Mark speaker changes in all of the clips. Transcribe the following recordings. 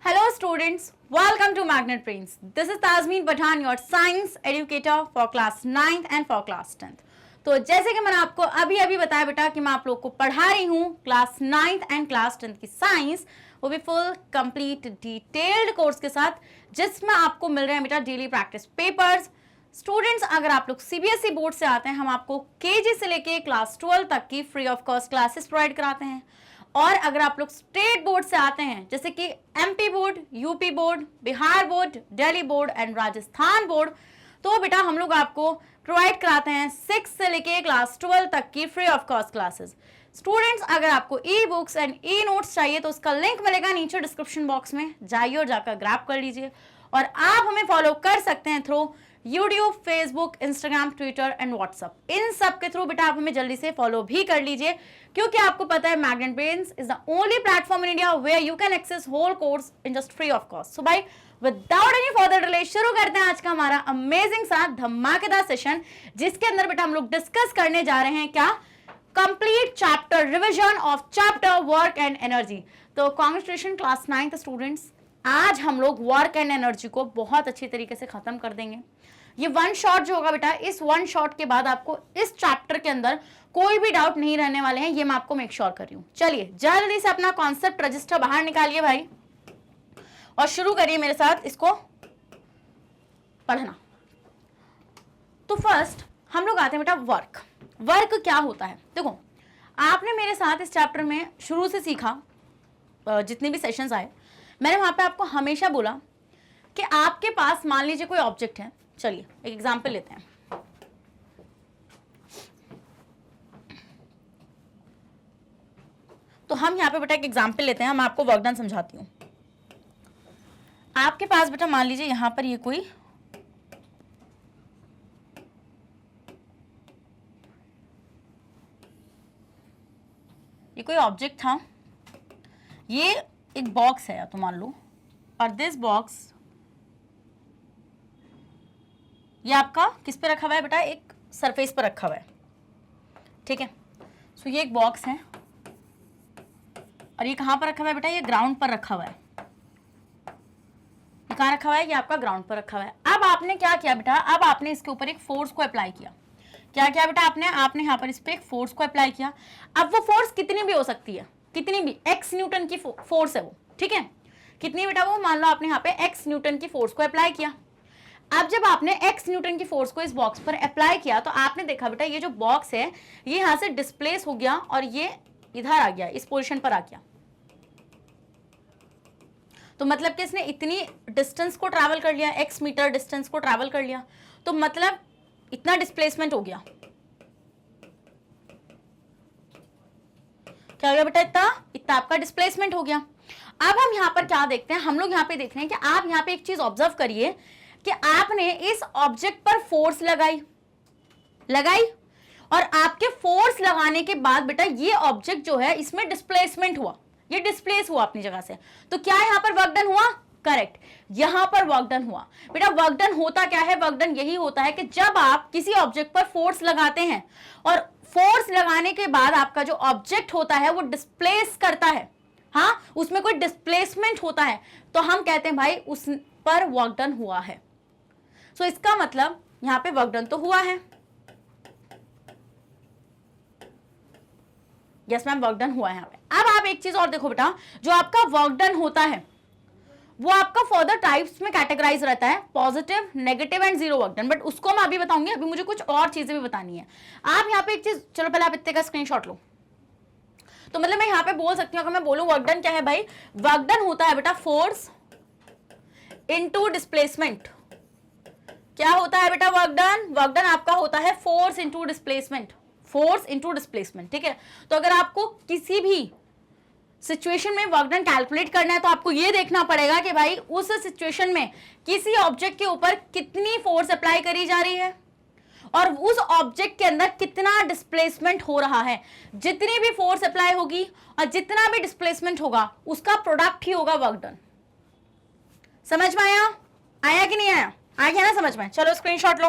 Speaker 1: Hello students, welcome to Magnet Brains. This is Tazmeen Pathan, your science educator for class 9th and for class 10th. तो जैसे कि मैंने आपको अभी बताया बेटा कि मैं आप लोग को पढ़ा रही हूँ class 9th and class 10th की साइंस, वो भी फुल कंप्लीट डिटेल्ड कोर्स के साथ, जिसमें आपको मिल रहे हैं बेटा डेली प्रैक्टिस पेपर्स। स्टूडेंट्स, अगर आप लोग सीबीएसई बोर्ड से आते हैं, हम आपको केजी से लेके क्लास 12 तक की free of cost classes provide कराते हैं। और अगर आप लोग स्टेट बोर्ड से आते हैं, जैसे कि MP board, UP board, Bihar board, Delhi board and Rajasthan board, तो बेटा हम लोग आपको प्रोवाइड कराते हैं 6 से लेके क्लास 12 तक की free of cost classes. Students, अगर आपको e books and e notes चाहिए तो उसका लिंक मिलेगा नीचे डिस्क्रिप्शन बॉक्स में, जाइए और जाकर ग्रैब कर लीजिए। और आप हमें फॉलो कर सकते हैं through YouTube, Facebook, Instagram, Twitter and WhatsApp. इन सब के थ्रू बेटा आप हमें जल्दी से फॉलो भी कर लीजिए, क्योंकि आपको पता है Magnet Brains is the only platform in India where you can access whole course in just free of cost. So भाई विदाउट एनी फर्दर डिले शुरू करते हैं आज का हमारा अमेजिंग सा धमाकेदार सेशन, जिसके अंदर बेटा हम लोग डिस्कस करने जा रहे हैं क्या, complete chapter revision of chapter work and energy. तो कांग्रेचुलेशन क्लास 9th स्टूडेंट्स, आज हम लोग वर्क एंड एनर्जी को बहुत अच्छी तरीके से खत्म कर देंगे। ये वन शॉट जो होगा बेटा, इस वन शॉट के बाद आपको इस चैप्टर के अंदर कोई भी डाउट नहीं रहने वाले हैं, ये मैं आपको मेक श्योर कर रही हूं। चलिए जल्दी से अपना कॉन्सेप्ट रजिस्टर बाहर निकालिए भाई, और शुरू करिए मेरे साथ इसको पढ़ना। तो फर्स्ट हम लोग आते हैं बेटा वर्क। वर्क क्या होता है? देखो, आपने मेरे साथ इस चैप्टर में शुरू से सीखा, जितने भी सेशंस आए, मैंने वहां पे आपको हमेशा बोला कि आपके पास मान लीजिए कोई ऑब्जेक्ट है। चलिए एक एग्जांपल लेते हैं। तो हम यहाँ पे बेटा एक एग्जांपल लेते हैं, मैं आपको वर्क डन समझाती हूँ। आपके पास बेटा मान लीजिए यहाँ पर ये कोई ऑब्जेक्ट था, ये एक बॉक्स है तो मान लो, और दिस बॉक्स ये आपका किस पे रखा हुआ है बेटा, एक सरफेस पर रखा हुआ है, ठीक है। सो ये एक बॉक्स है और ये कहाँ पर रखा हुआ है बेटा, ये ग्राउंड पर रखा हुआ है। ये कहाँ रखा हुआ है? ये आपका ग्राउंड पर रखा हुआ है। अब आपने क्या किया बेटा, अब आपने इसके ऊपर एक फोर्स को अप्लाई किया। क्या किया बेटा आपने यहाँ पर इस पे एक फोर्स को अप्लाई किया। अब वो फोर्स कितनी भी हो सकती है, कितनी भी, एक्स न्यूटन की फोर्स है वो, ठीक है। कितनी बेटा वो, मान लो आपने यहाँ पे एक्स न्यूटन की फोर्स को अप्लाई किया। अब जब आपने एक्स न्यूटन की फोर्स को इस बॉक्स पर अप्लाई किया तो आपने देखा बेटा ये जो बॉक्स है ये यहाँ से डिस्प्लेस हो गया और ये इधर आ गया, इस पोजीशन पर आ गया। तो मतलब कि इसने इतनी डिस्टेंस को ट्रैवल कर लिया, एक्स मीटर डिस्टेंस को ट्रैवल कर लिया, तो मतलब इतना डिस्प्लेसमेंट हो गया। क्या हो गया बेटा, इतना आपका डिस्प्लेसमेंट हो गया। अब हम यहाँ पर क्या देखते हैं, हम लोग यहाँ पे देख रहे हैं कि आप यहाँ पे एक चीज ऑब्जर्व करिए कि आपने इस ऑब्जेक्ट पर फोर्स लगाई और आपके फोर्स लगाने के बाद बेटा ये ऑब्जेक्ट जो है इसमें डिस्प्लेसमेंट हुआ, ये डिस्प्लेस हुआ अपनी जगह से। तो क्या यहाँ पर वर्क डन हुआ? करेक्ट, यहां पर वर्क डन हुआ। बेटा वर्क डन होता क्या है? वर्क डन यही होता है कि जब आप किसी ऑब्जेक्ट पर फोर्स लगाते हैं और फोर्स लगाने के बाद आपका जो ऑब्जेक्ट होता है वो डिस्प्लेस करता है, हाँ, उसमें कोई डिस्प्लेसमेंट होता है, तो हम कहते हैं भाई उस पर वर्क डन हुआ है। सो इसका मतलब यहां पे वर्क डन तो हुआ है। यस मैम, वर्क डन हुआ है यहाँ पे। अब आप एक चीज और देखो बेटा, जो आपका वर्क डन होता है वो आपका फर्दर टाइप्स में कैटेगराइज रहता है, positive, negative and zero work done, but उसको मैं अभी बताऊंगी। अभी मुझे कुछ और चीजें भी बतानी है। आप यहाँ पे एक चीज, चलो पहले आप इतने का स्क्रीनशॉट लो। तो मतलब मैं यहाँ पे बोल सकती हूँ, अगर मैं बोलूँ वर्क डन क्या है भाई, वर्क डन होता है बेटा फोर्स इनटू डिस्प्लेसमेंट। क्या होता है बेटा वर्क डन? वर्क डन आपका होता है force into displacement, force into displacement, ठीक है। तो अगर आपको किसी भी सिचुएशन में वर्क डन कैलकुलेट करना है तो आपको ये देखना पड़ेगा कि भाई उस सिचुएशन में किसी ऑब्जेक्ट के ऊपर कितनी फोर्स अप्लाई करी जा रही है और उस ऑब्जेक्ट के अंदर कितना डिस्प्लेसमेंट हो रहा है। जितनी भी फोर्स अप्लाई होगी और जितना भी डिस्प्लेसमेंट होगा उसका प्रोडक्ट ही होगा वर्क डन। समझ में आया कि नहीं आया? आ गया ना समझ में? चलो स्क्रीनशॉट लो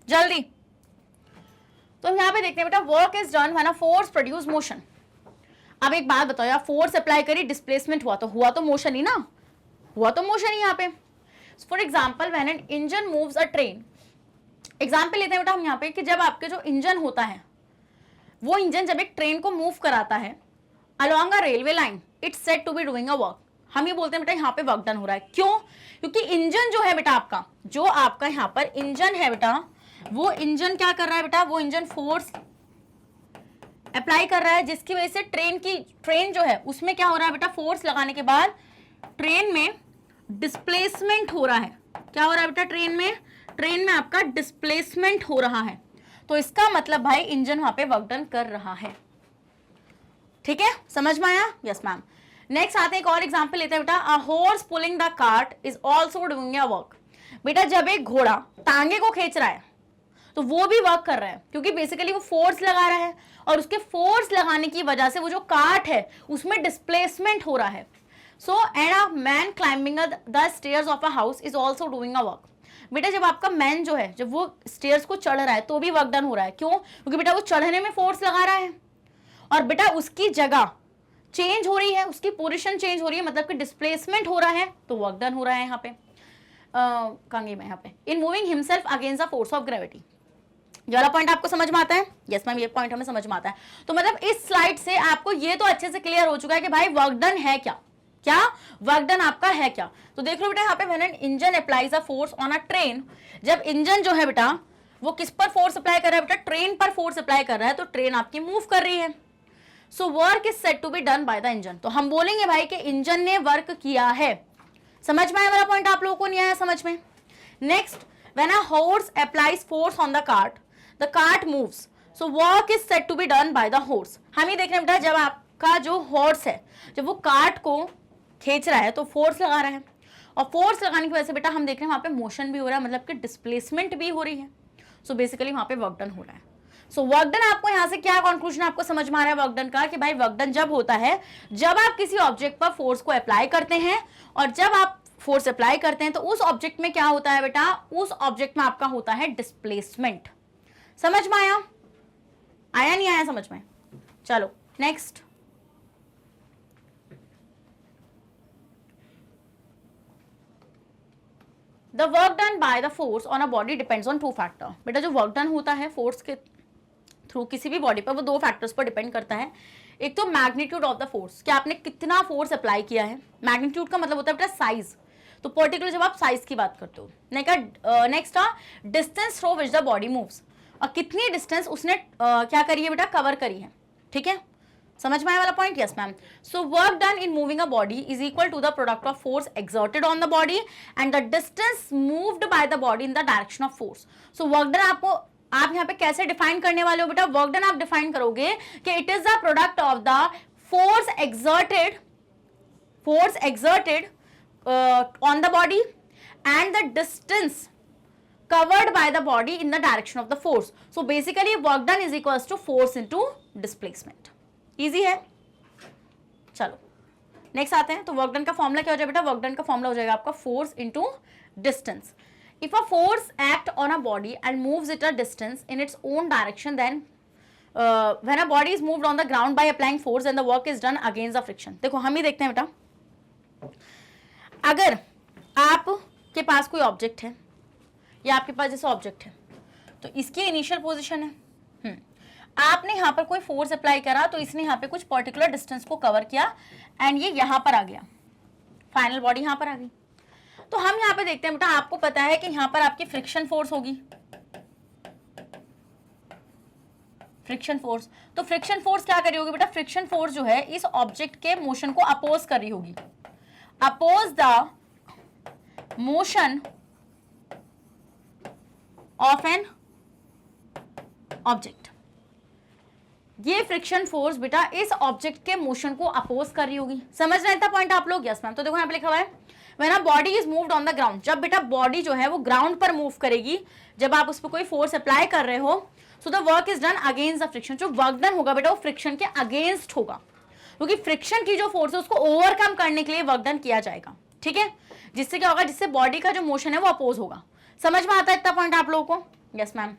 Speaker 1: जल्दी। तो हम यहाँ पे देखते हैं बेटा, work is done when a force produce motion. अब एक बात बताओ यार, फोर्स अप्लाई करी, डिस्प्लेसमेंट हुआ तो मोशन ही ना, हुआ तो मोशन ही यहाँ पे। For example when an engine moves a train, example लेते हैं बेटा हम यहाँ पे कि जब आपके जो इंजन होता है वो इंजन जब एक ट्रेन को मूव कराता है along a railway line, it's said to be doing a work. हम ये बोलते हैं बेटा यहाँ पे वर्क डन हो रहा है। क्यों? क्योंकि इंजन जो है बेटा आपका, जो आपका यहाँ पर इंजन है बेटा, वो इंजन क्या कर रहा है बेटा, वो इंजन फोर्स अप्लाई कर रहा है, जिसकी वजह से ट्रेन जो है उसमें क्या हो रहा है बेटा, फोर्स लगाने के बाद ट्रेन में डिस्प्लेसमेंट हो रहा है। क्या हो रहा है बेटा, ट्रेन में आपका डिस्प्लेसमेंट हो रहा है। तो इसका मतलब भाई इंजन वहां पे वर्क डन कर रहा है। ठीक है, समझ में आया? Yes ma'am. नेक्स्ट आते हैं, एक और एग्जांपल लेते हैं बेटा, a horse pulling the cart is also doing a work. बेटा जब एक घोड़ा टांगे को खींच रहा है तो वो भी वर्क कर रहा है, क्योंकि बेसिकली वो फोर्स लगा रहा है और उसके फोर्स लगाने की वजह से वो जो कार्ट है उसमें डिस्प्लेसमेंट हो रहा है। So and a man climbing the stairs of a house is also doing a work. बेटा जब आपका मैन जो है, जब वो स्टेयर्स को चढ़ रहा है तो भी वर्क डन हो रहा है। क्यों? क्योंकि बेटा वो चढ़ने में फोर्स लगा रहा है और बेटा उसकी जगह चेंज हो रही है, उसकी पोजीशन चेंज हो रही है, मतलब कि डिस्प्लेसमेंट हो रहा है, तो वर्क डन हो रहा है यहाँ पे। कहांगी मैं यहाँ पे, in moving himself against the force of gravity. ये वाला पॉइंट आपको समझ में आता है? यस मैम, ये पॉइंट हमें समझ में आता है। तो मतलब इस स्लाइड से आपको ये तो अच्छे से क्लियर हो चुका है कि भाई वर्क डन है क्या, वर्क डन आपका है क्या। तो देख लो बेटा यहाँ पे when an engine applies a force on a train, जब इंजन जो है बेटा वो किस पर फोर्स अप्लाई कर रहा है बेटा, ट्रेन पर फोर्स अप्लाई कर रहा है, तो ट्रेन आपकी मूव कर रही है। So work is said to be done by the engine. तो हम बोलेंगे भाई कि इंजन ने वर्क किया है। समझ में आया वाला पॉइंट आप लोगों को? नहीं आया समझ में? Next, when a horse applies force on the cart moves, so work is said to be done by the horse. हम ये देख रहे हैं बेटा, जब आपका जो हॉर्स है जब वो कार्ट को खींच रहा है तो फोर्स लगा रहा है, और फोर्स लगाने की वजह से बेटा हम देख रहे हैं वहां पे मोशन भी हो रहा है, मतलब कि डिस्प्लेसमेंट भी हो रही है। सो बेसिकली वहां पे वर्क डन हो रहा है। सो वर्क डन आपको यहां से क्या कंक्लूजन आपको समझ में आ रहा है वर्क डन का, कि भाई वर्क डन जब होता है जब आप किसी ऑब्जेक्ट पर फोर्स को अप्लाई करते हैं, और जब आप फोर्स अप्लाई करते हैं तो उस ऑब्जेक्ट में क्या होता है बेटा, उस ऑब्जेक्ट में आपका होता है डिस्प्लेसमेंट। समझ में आया? आया नहीं आया समझ में? चलो next, the work done by the force on a body depends on two factor. बेटा जो वर्क डन होता है फोर्स के थ्रू किसी भी बॉडी पर, वो दो फैक्टर्स पर डिपेंड करता है। एक तो मैग्नीट्यूड ऑफ द फोर्स, कि आपने कितना फोर्स अप्लाई किया है। मैग्नीट्यूड का मतलब होता है बेटा साइज, तो पर्टिकुलर जब आप साइज की बात करते हो। Next distance through which the body moves, और कितनी डिस्टेंस उसने क्या करी है बेटा, कवर करी है। ठीक है, समझ में आया वाला point? Yes ma'am. So work done in moving a body is equal to the product of force exerted on the body and the distance moved by the body in the direction of force. So work done आपको आप यहाँ पे कैसे define करने वाले हो बेटा, work done आप डिफाइन करोगे कि it is the product of the force exerted on the body and the distance covered by the body in the direction of the force. So basically work done is equals to force into displacement. Easy है? चलो next आते हैं। तो work done का formula क्या हो जाएगा बेटा, वर्क डन का फॉर्मूला हो जाएगा आपका force into distance. If a force act on a body and moves it a distance in its own direction, then when a body is moved on the ground by applying force and the work is done against the friction. देखो हम ही देखते हैं बेटा, अगर आपके पास कोई object है या आपके पास जैसे ऑब्जेक्ट है, तो इसकी इनिशियल पोजीशन है, आपने यहाँ पर कोई फोर्स अप्लाई करा तो इसने यहाँ पे कुछ पर्टिकुलर डिस्टेंस को कवर किया एंड ये यहाँ पर आ गया, फाइनल बॉडी यहाँ पर आ गई। तो हम यहाँ पे देखते हैं बेटा, आपको पता है कि यहाँ पर आपकी फ्रिक्शन फोर्स होगी, फ्रिक्शन फोर्स। तो फ्रिक्शन फोर्स क्या कर रही होगी बेटा, फ्रिक्शन फोर्स जो है इस ऑब्जेक्ट के मोशन को अपोज कर रही होगी, oppose the motion of an object. ये फ्रिक्शन फोर्स बेटा इस ऑब्जेक्ट के मोशन को अपोज कर रही होगी। समझ रहे था पॉइंट आप लोग? Yes ma'am. तो देखो यहाँ पे लिखा हुआ है when a body is moved on the ground, जब बेटा बॉडी जो है वो ग्राउंड पर मूव करेगी, जब आप उस पर कोई फोर्स अप्लाई कर रहे हो, सो the work is done against the friction. जो वर्क डन होगा बेटा वो फ्रिक्शन के अगेंस्ट होगा, क्योंकि फ्रिक्शन की जो फोर्स है उसको ओवरकम करने के लिए वर्क डन किया जाएगा। ठीक है, जिससे क्या होगा, जिससे बॉडी का जो मोशन है वो अपोज होगा। समझ में आता है इतना पॉइंट आप लोगों को? Yes ma'am.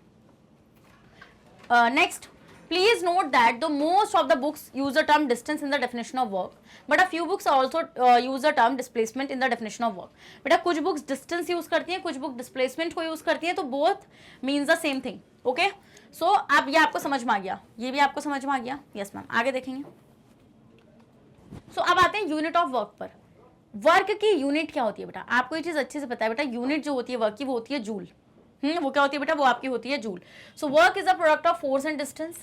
Speaker 1: Next, Please note that the most of the books use the term distance in the definition of work, but a few books also use the term displacement in the definition of work. बेटा कुछ books distance use करती हैं, कुछ book displacement को use करती हैं, तो both means the same thing. Okay? So अब ये आपको समझ में आ गया, ये भी आपको समझ में आ गया. Yes मैम, आगे देखेंगे. So अब आते हैं यूनिट ऑफ वर्क पर. वर्क की यूनिट क्या होती है बेटा? आपको ये चीज अच्छे से पता है बेटा. यूनिट जो होती है वर्क की वो होती है जूल. वो क्या होती है बेटा? वो आपकी होती है joule. So work is a product of force and distance.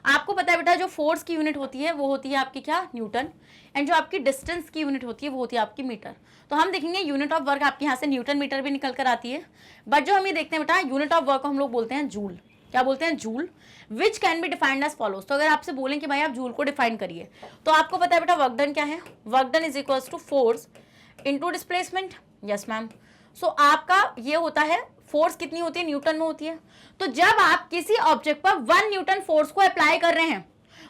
Speaker 1: आपको पता है बेटा जो फोर्स की यूनिट होती है वो होती है आपकी क्या? न्यूटन. एंड जो आपकी डिस्टेंस की यूनिट होती है वो होती है आपकी मीटर. तो हम देखेंगे यूनिट ऑफ वर्क आपके यहाँ से न्यूटन मीटर भी निकल कर आती है, बट जो हम ये देखते हैं बेटा यूनिट ऑफ वर्क को हम लोग बोलते हैं जूल. क्या बोलते हैं? Joule. Which can be defined as follows. तो अगर आपसे बोलें कि भाई आप जूल को डिफाइन करिए, तो आपको पता है बेटा वर्क डन क्या है? Work done is equals to force into displacement. Yes ma'am. So आपका ये होता है फोर्स कितनी होती है? न्यूटन में होती है. तो जब आप किसी ऑब्जेक्ट पर 1 न्यूटन फोर्स को अप्लाई कर रहे हैं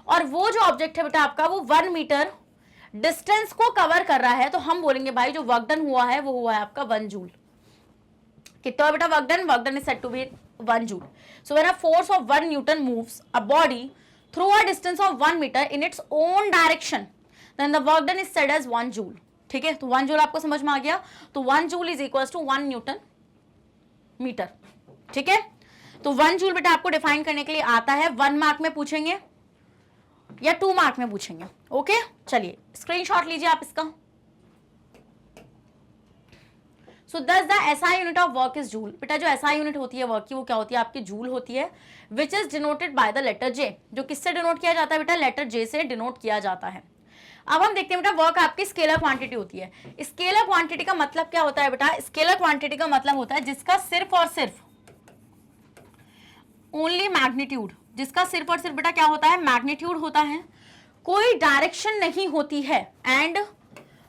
Speaker 1: और वो जो ऑब्जेक्ट है बेटा आपका वो 1 मीटर डिस्टेंस को कवर कर रहा है, तो हम बोलेंगे भाई जो वर्क डन हुआ है वो हुआ है आपका 1 जूल. कितना बेटा work done? Work done is said to be 1 joule. So when a force of 1 newton moves a body through a distance of 1 metre in its own direction, then the work done is said as 1 joule. ठीक है, तो 1 joule आपको समझ में आ गया. तो 1 joule is equal to 1 newton metre. ठीक है, तो 1 जूल बेटा आपको डिफाइन करने के लिए आता है. 1 मार्क में पूछेंगे या 2 मार्क में पूछेंगे. ओके, चलिए स्क्रीनशॉट लीजिए आप इसका. सो thus the SI unit of work is joule. बेटा जो एसआई यूनिट होती है वर्क की वो क्या होती है? आपकी जूल होती है. Which is denoted by the letter J. जो किससे डिनोट किया जाता है बेटा? लेटर जे से डिनोट किया जाता है. अब हम देखते हैं बेटा वर्क आपकी स्केलर क्वांटिटी होती है. स्केलर क्वांटिटी का मतलब क्या होता है बेटा? स्केलर क्वांटिटी का मतलब होता है जिसका सिर्फ और सिर्फ ओनली मैग्नीट्यूड, जिसका सिर्फ और सिर्फ बेटा क्या होता है? मैग्नीट्यूड होता है. कोई डायरेक्शन नहीं होती है एंड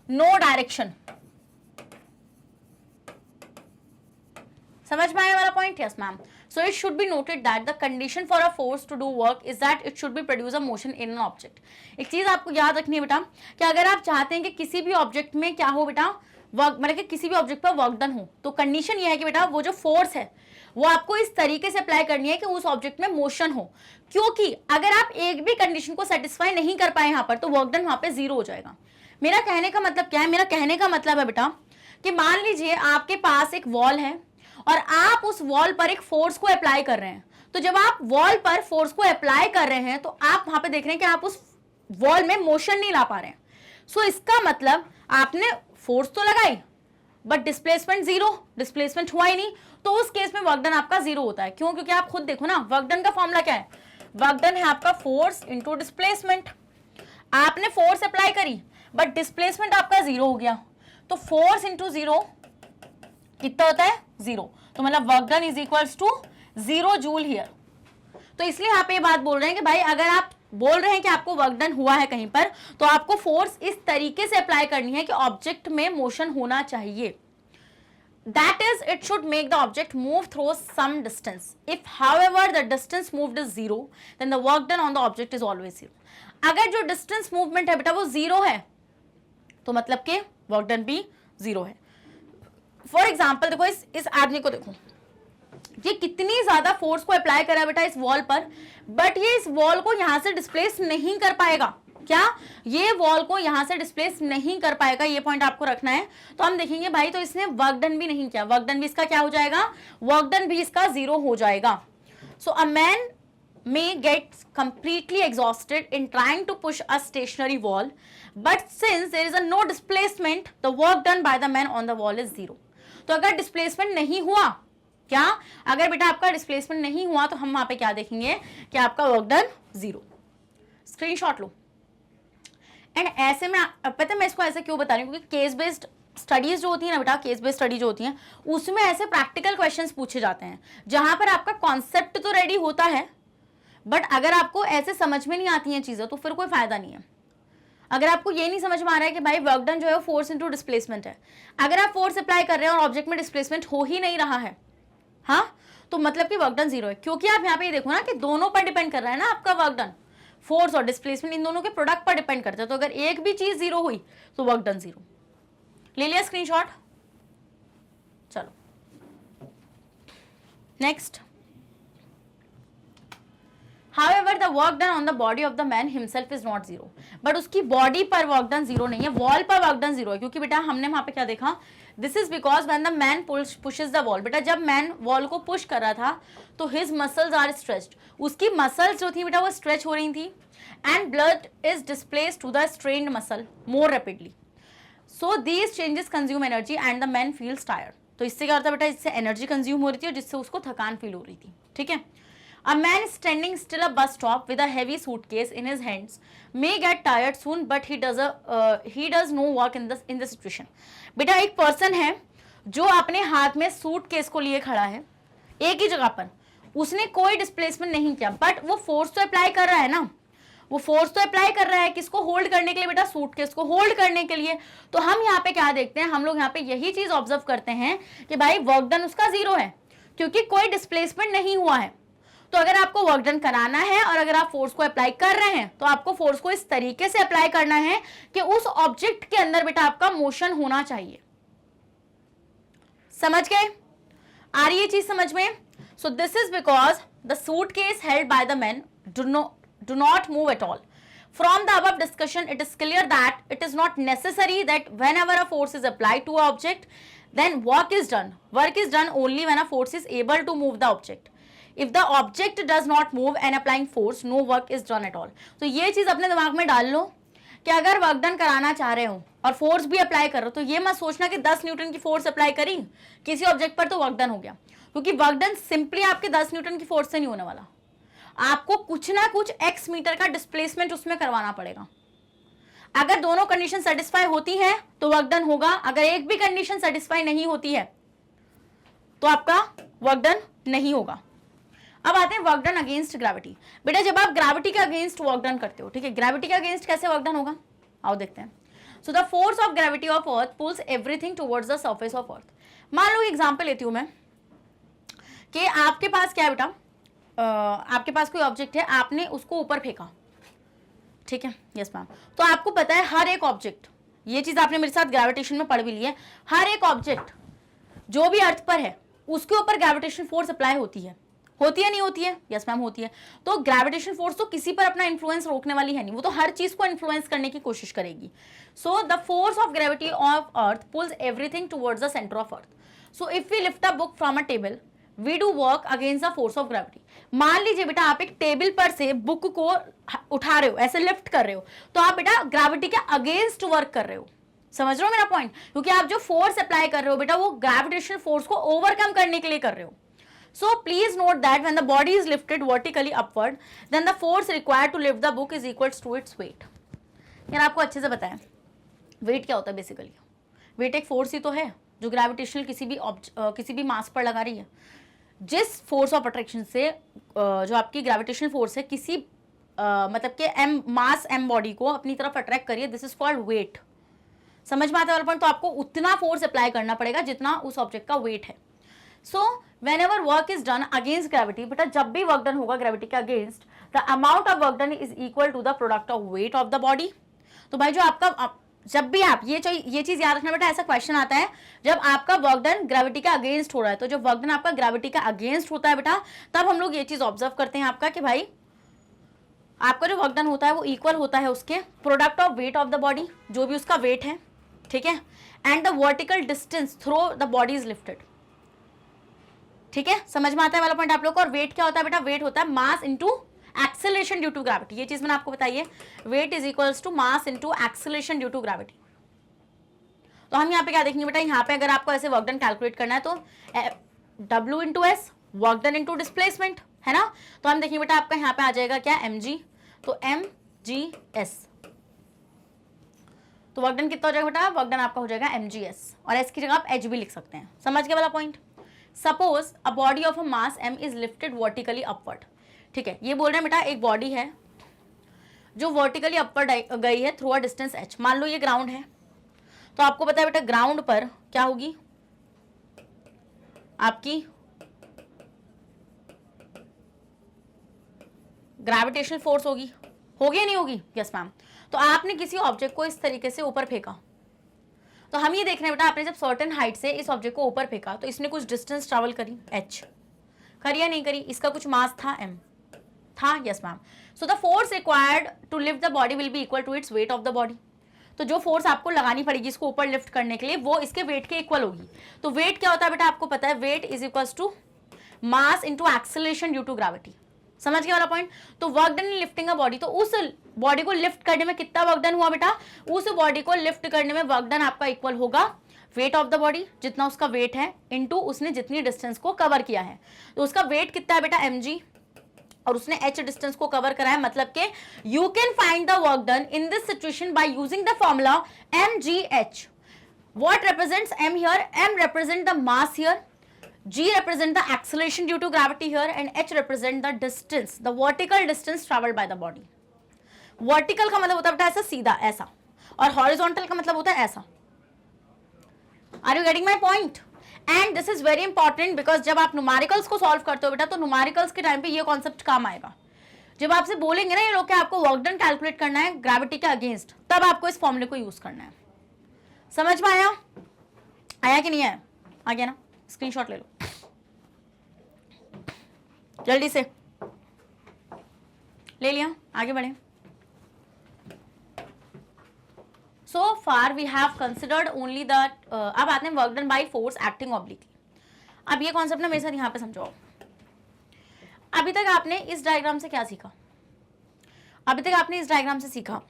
Speaker 1: नो डायरेक्शन. समझ में आया वाला point? Yes ma'am. So it should be noted that the condition for a force to do work is that it should be produce a motion in an object. एक चीज आपको याद रखनी है बेटा कि अगर आप चाहते हैं कि किसी भी ऑब्जेक्ट में क्या हो बेटा? वर्क, मतलब कि किसी भी ऑब्जेक्ट पर वर्क डन हो, तो कंडीशन ये है कि बेटा वो जो फोर्स है वो आपको इस तरीके से अप्लाई करनी है कि उस ऑब्जेक्ट में मोशन हो. क्योंकि अगर आप एक भी कंडीशन को सेटिस्फाई नहीं कर पाए यहाँ पर तो वर्क डन वहां पे 0 हो जाएगा. मेरा कहने का मतलब क्या है? मेरा कहने का मतलब है बेटा कि मान लीजिए आपके पास एक वॉल है और आप उस वॉल पर एक फोर्स को अप्लाई कर रहे हैं. तो जब आप वॉल पर फोर्स को अप्लाई कर रहे हैं तो आप वहां पे देख रहे हैं कि आप उस वॉल में मोशन नहीं ला पा रहे हैं. सो इसका मतलब आपने फोर्स तो लगाई बट डिस्प्लेसमेंट 0, डिस्प्लेसमेंट हुआ ही नहीं. तो उस केस में वर्क डन आपका 0 होता है. क्यों? क्योंकि आप खुद देखो ना, वर्क डन का फॉर्मूला क्या है? वर्क डन है आपका फोर्स इंटू डिस्प्लेसमेंट. आपने फोर्स अप्लाई करी बट डिस्प्लेसमेंट आपका 0 हो गया. तो फोर्स इंटू 0 कितना होता है? 0. तो मतलब work done is equals to 0 joule here. तो इसलिए आप ये बात बोल रहे हैं कि भाई अगर आप बोल रहे हैं कि आपको वर्क डन हुआ है कहीं पर, तो आपको फोर्स इस तरीके से अप्लाई करनी है कि ऑब्जेक्ट में मोशन होना चाहिए. That is, it should make the object move through some distance. If, however, the distance moved is 0, then the work done on the object is always 0. अगर जो distance movement है बेटा वो 0 है, तो मतलब कि work done भी 0 है. फॉर एग्जाम्पल देखो इस आदमी को देखो, ये कितनी ज्यादा फोर्स को अप्लाई करा बेटा इस वॉल पर, बट ये इस वॉल को यहां से डिस्प्लेस नहीं कर पाएगा. क्या? ये वॉल को यहां से डिस्प्लेस नहीं कर पाएगा. ये पॉइंट आपको रखना है. तो हम देखेंगे भाई तो इसने वर्क डन भी नहीं किया. वर्क डन भी इसका क्या हो जाएगा? वर्क डन भी इसका 0 हो जाएगा. So a man may get completely exhausted in trying to push a stationary wall, but since there is a no displacement, the work done by the man on the wall is 0. तो अगर displacement नहीं हुआ, क्या? अगर बेटा आपका displacement नहीं हुआ तो हम वहां पे क्या देखेंगे कि आपका work done 0. Screenshot low. And ऐसे में पता है मैं इसको ऐसे क्यों बता रही हूँ? क्योंकि केस बेस्ड स्टडीज जो होती है ना बेटा, केस बेस्ड स्टडी जो होती हैं उसमें ऐसे प्रैक्टिकल क्वेश्चंस पूछे जाते हैं जहां पर आपका कॉन्सेप्ट तो रेडी होता है, बट अगर आपको ऐसे समझ में नहीं आती हैं चीजें तो फिर कोई फायदा नहीं है. अगर आपको ये नहीं समझ में आ रहा है कि भाई वर्क डन जो है फोर्स इंटू डिस्प्लेसमेंट है, अगर आप फोर्स अप्लाई कर रहे हैं और ऑब्जेक्ट में डिस्प्लेसमेंट हो ही नहीं रहा है, हाँ, तो मतलब कि वर्क डन 0 है. क्योंकि आप यहाँ पे देखो ना कि दोनों पर डिपेंड कर रहा है ना आपका वर्क डन. फोर्स और डिस्प्लेसमेंट इन दोनों के प्रोडक्ट पर डिपेंड करते हैं. तो अगर एक भी चीज 0 हुई तो वर्क डन 0. ले लिया स्क्रीनशॉट? चलो next However, the work done on the body of the man himself is not zero. But उसकी बॉडी पर वर्क डन जीरो नहीं है, वॉल पर वर्क डन जीरो है, क्योंकि बेटा हमने वहां पे क्या देखा, this is because when the man pushes the wall, बेटा जब मैन वॉल को पुश कर रहा था तो हिज मसल्स आर स्ट्रेच्ड, उसकी मसल्स जो थी बेटा वो स्ट्रेच हो रही थी, and blood is displaced to the strained muscle more rapidly, so these changes consume energy and the man feels tired. तो इससे क्या होता है बेटा, इससे एनर्जी कंज्यूम हो रही थी और जिससे उसको थकान फील हो रही थी, ठीक है। A man standing still a bus stop with a heavy suitcase in his hands may get tired soon, but he does no work in the situation. बेटा एक पर्सन है जो अपने हाथ में सूटकेस को लिए खड़ा है एक ही जगह पर, उसने कोई डिस्प्लेसमेंट नहीं किया, बट वो फोर्स तो अप्लाई कर रहा है ना, वो फोर्स तो अप्लाई कर रहा है किसको होल्ड करने के लिए बेटा, सूटकेस को होल्ड करने के लिए। तो हम यहाँ पे क्या देखते हैं, हम लोग यहाँ पे यही चीज ऑब्जर्व करते हैं कि भाई वर्क डन उसका जीरो है, क्योंकि कोई डिस्प्लेसमेंट नहीं हुआ है। तो अगर आपको वर्क डन कराना है और अगर आप फोर्स को अप्लाई कर रहे हैं तो आपको फोर्स को इस तरीके से अप्लाई करना है कि उस ऑब्जेक्ट के अंदर बेटा आपका मोशन होना चाहिए। समझ गए, आ रही है चीज समझ में? सो this is because the suitcase held by the man do not move at all. From the above discussion, it is clear that it is not necessary that whenever a force is applied to an object, then work is done. Work is done only when a force is able to move the object. If the object does not move and applying force, no work is done at all. तो ये चीज अपने दिमाग में डाल लो कि अगर work done कराना चाह रहे हो और फोर्स भी अप्लाई कर रहे हो तो ये मत सोचना कि 10 न्यूटन की फोर्स अप्लाई करी किसी ऑब्जेक्ट पर तो वर्क डन हो गया, क्योंकि वर्क डन सिंपली आपके 10 न्यूटन की फोर्स से नहीं होने वाला, आपको कुछ ना कुछ x मीटर का डिस्प्लेसमेंट उसमें करवाना पड़ेगा। अगर दोनों कंडीशन सेटिस्फाई होती है तो वर्क डन होगा, अगर एक भी कंडीशन सेटिस्फाई नहीं होती है तो आपका वर्क डन नहीं होगा। अब आते हैं वर्क डन अगेंस्ट ग्रेविटी। बेटा जब आप ग्रेविटी के अगेंस्ट वर्क डन करते हो, ठीक है, ग्रेविटी के अगेंस्ट कैसे वर्क डन होगा, आओ देखते हैं। So the force of gravity of earth pulls everything towards the surface of earth. मान लो एग्जांपल लेती हूं मैं कि आपके पास क्या है बेटा, आपके पास कोई ऑब्जेक्ट है, आपने उसको ऊपर फेंका, ठीक है, यस मैम। तो आपको पता है हर एक ऑब्जेक्ट, ये चीज आपने मेरे साथ ग्रेविटेशन में पढ़ भी ली है, हर एक ऑब्जेक्ट जो भी अर्थ पर है उसके ऊपर ग्रेविटेशन फोर्स अप्लाई होती है नहीं होती है? यस मैम होती है। तो ग्रेविटेशन फोर्स तो किसी पर अपना इन्फ्लुएंस रोकने वाली है नहीं, वो तो हर चीज को इन्फ्लुएंस करने की कोशिश करेगी। So the force of gravity of earth pulls everything towards the centre of earth. So if we lift a book from a table we do work against the force of gravity. मान लीजिए बेटा आप एक table पर से book को उठा रहे हो, ऐसे लिफ्ट कर रहे हो, तो आप बेटा ग्रेविटी के अगेंस्ट वर्क कर रहे हो। समझ रहे हो मेरा पॉइंट? क्योंकि आप जो फोर्स अप्लाई कर रहे हो बेटा वो ग्रेविटेशनल फोर्स को ओवरकम करने के लिए कर रहे हो। So please note that when the body is lifted vertically upward, then the force required to lift the book is equals to its weight. यार आपको अच्छे से बताएं वेट क्या होता है बेसिकली। वेट एक फोर्स ही तो है जो ग्रेविटेशनल किसी भी मास पर लगा रही है। जिस फोर्स ऑफ अट्रैक्शन से जो आपकी ग्रेविटेशनल फोर्स है किसी मतलब के एम मास एम बॉडी को अपनी तरफ अट्रैक्ट करिए, दिस इज कॉल्ड वेट। समझ में आता है? तो आपको उतना फोर्स अप्लाई करना पड़ेगा जितना उस ऑब्जेक्ट का वेट है। सो whenever work is done against gravity, बेटा जब भी वर्क डन होगा ग्रेविटी के against, the amount of work done is equal to the product of weight of the body. तो भाई जो आपका जब भी आप ये चीज याद रखना बेटा, ऐसा क्वेश्चन आता है जब आपका वर्क डन ग्रेविटी का अगेंस्ट हो रहा है, तो जब वर्क डन आपका ग्रेविटी का अगेंस्ट होता है बेटा तब हम लोग ये चीज ऑब्जर्व करते हैं आपका कि भाई आपका जो वर्क डन होता है वो इक्वल होता है उसके product of weight of the body, जो भी उसका वेट है, ठीक है, and the vertical distance through the body is lifted. ठीक है, समझ में आता है वाला पॉइंट आप लोग को? और वेट क्या होता है बेटा? वेट होता है mass into acceleration due to gravity. ये चीज मैंने आपको बताई है, weight is equals to mass into acceleration due to gravity. तो हम यहाँ पे क्या देखेंगे बेटा, यहाँ पे अगर आपको ऐसे वर्क डन कैलकुलेट करना है तो W into S work done into displacement है ना, तो हम देखेंगे बेटा आपका यहाँ पे आ जाएगा क्या, mg, तो mgs, तो वर्क डन कितना हो जाएगा बेटा? वर्क डन आपका हो जाएगा mgs, और s की जगह आप h भी लिख सकते हैं। समझ गए वाला point? Suppose a body of a mass m is lifted vertically upward. ठीक है, ये बोल रहे हैं बेटा एक बॉडी है जो वर्टिकली अपवर्ड गई है थ्रू अ डिस्टेंस h। मान लो ये ग्राउंड है, तो आपको पता है बेटा ग्राउंड पर क्या होगी आपकी ग्रेविटेशनल फोर्स होगी या नहीं होगी? Yes ma'am. तो आपने किसी ऑब्जेक्ट को इस तरीके से ऊपर फेंका, तो हम ये देख रहे हैं बेटा आपने जब सर्टेन हाइट से इस ऑब्जेक्ट को ऊपर फेंका तो इसने कुछ डिस्टेंस ट्रैवल करी h, करी या नहीं करी? इसका कुछ मास था m, था, yes ma'am. So the force required to lift the body will be equal to its weight of the body. तो जो फोर्स आपको लगानी पड़ेगी इसको ऊपर लिफ्ट करने के लिए वो इसके वेट के इक्वल होगी। तो वेट क्या होता है बेटा, आपको पता है, weight is equals to mass into acceleration due to gravity. समझ गया वाला पॉइंट। तो work done in lifting a body, तो उस बॉडी को लिफ्ट करने में कितना वर्क डन हुआ बेटा, उस बॉडी को लिफ्ट करने में वर्क डन आपका इक्वल होगा वेट ऑफ द बॉडी, जितना उसका वेट है, इनटू उसने जितनी डिस्टेंस को कवर किया है। तो उसका वेट कितना है बेटा mg, और उसने h डिस्टेंस को कवर करा है, मतलब कि you can find the work done in this situation by using the formula mgh। What represents m here, m represent the mass here, g represent the acceleration due to gravity here, and h represent the distance, the vertical distance traveled by the body। vertical का मतलब होता है बेटा ऐसा सीधा ऐसा, और horizontal का मतलब होता है ऐसा। Are you getting my point? And this is very important because जब आप numericals को solve करते हो बेटा, तो numericals के टाइम पे ये concept काम आएगा। जब आपसे बोलेंगे ना ये लोग कि आपको work done calculate करना है gravity के against, तब आपको इस फॉर्मूले को यूज करना है। समझ में आया? आया कि नहीं आया? आ गया ना? स्क्रीनशॉट ले लो जल्दी से, ले लिया, आगे बढ़े। So far we have considered only that, अब आते हैं work done by force acting obliquely. अब ये कॉन्सेप्ट ना मेरे साथ यहाँ पे समझाओ। अभी तक आपने इस डायग्राम से क्या सीखा, अभी तक आपने इस डायग्राम से सीखा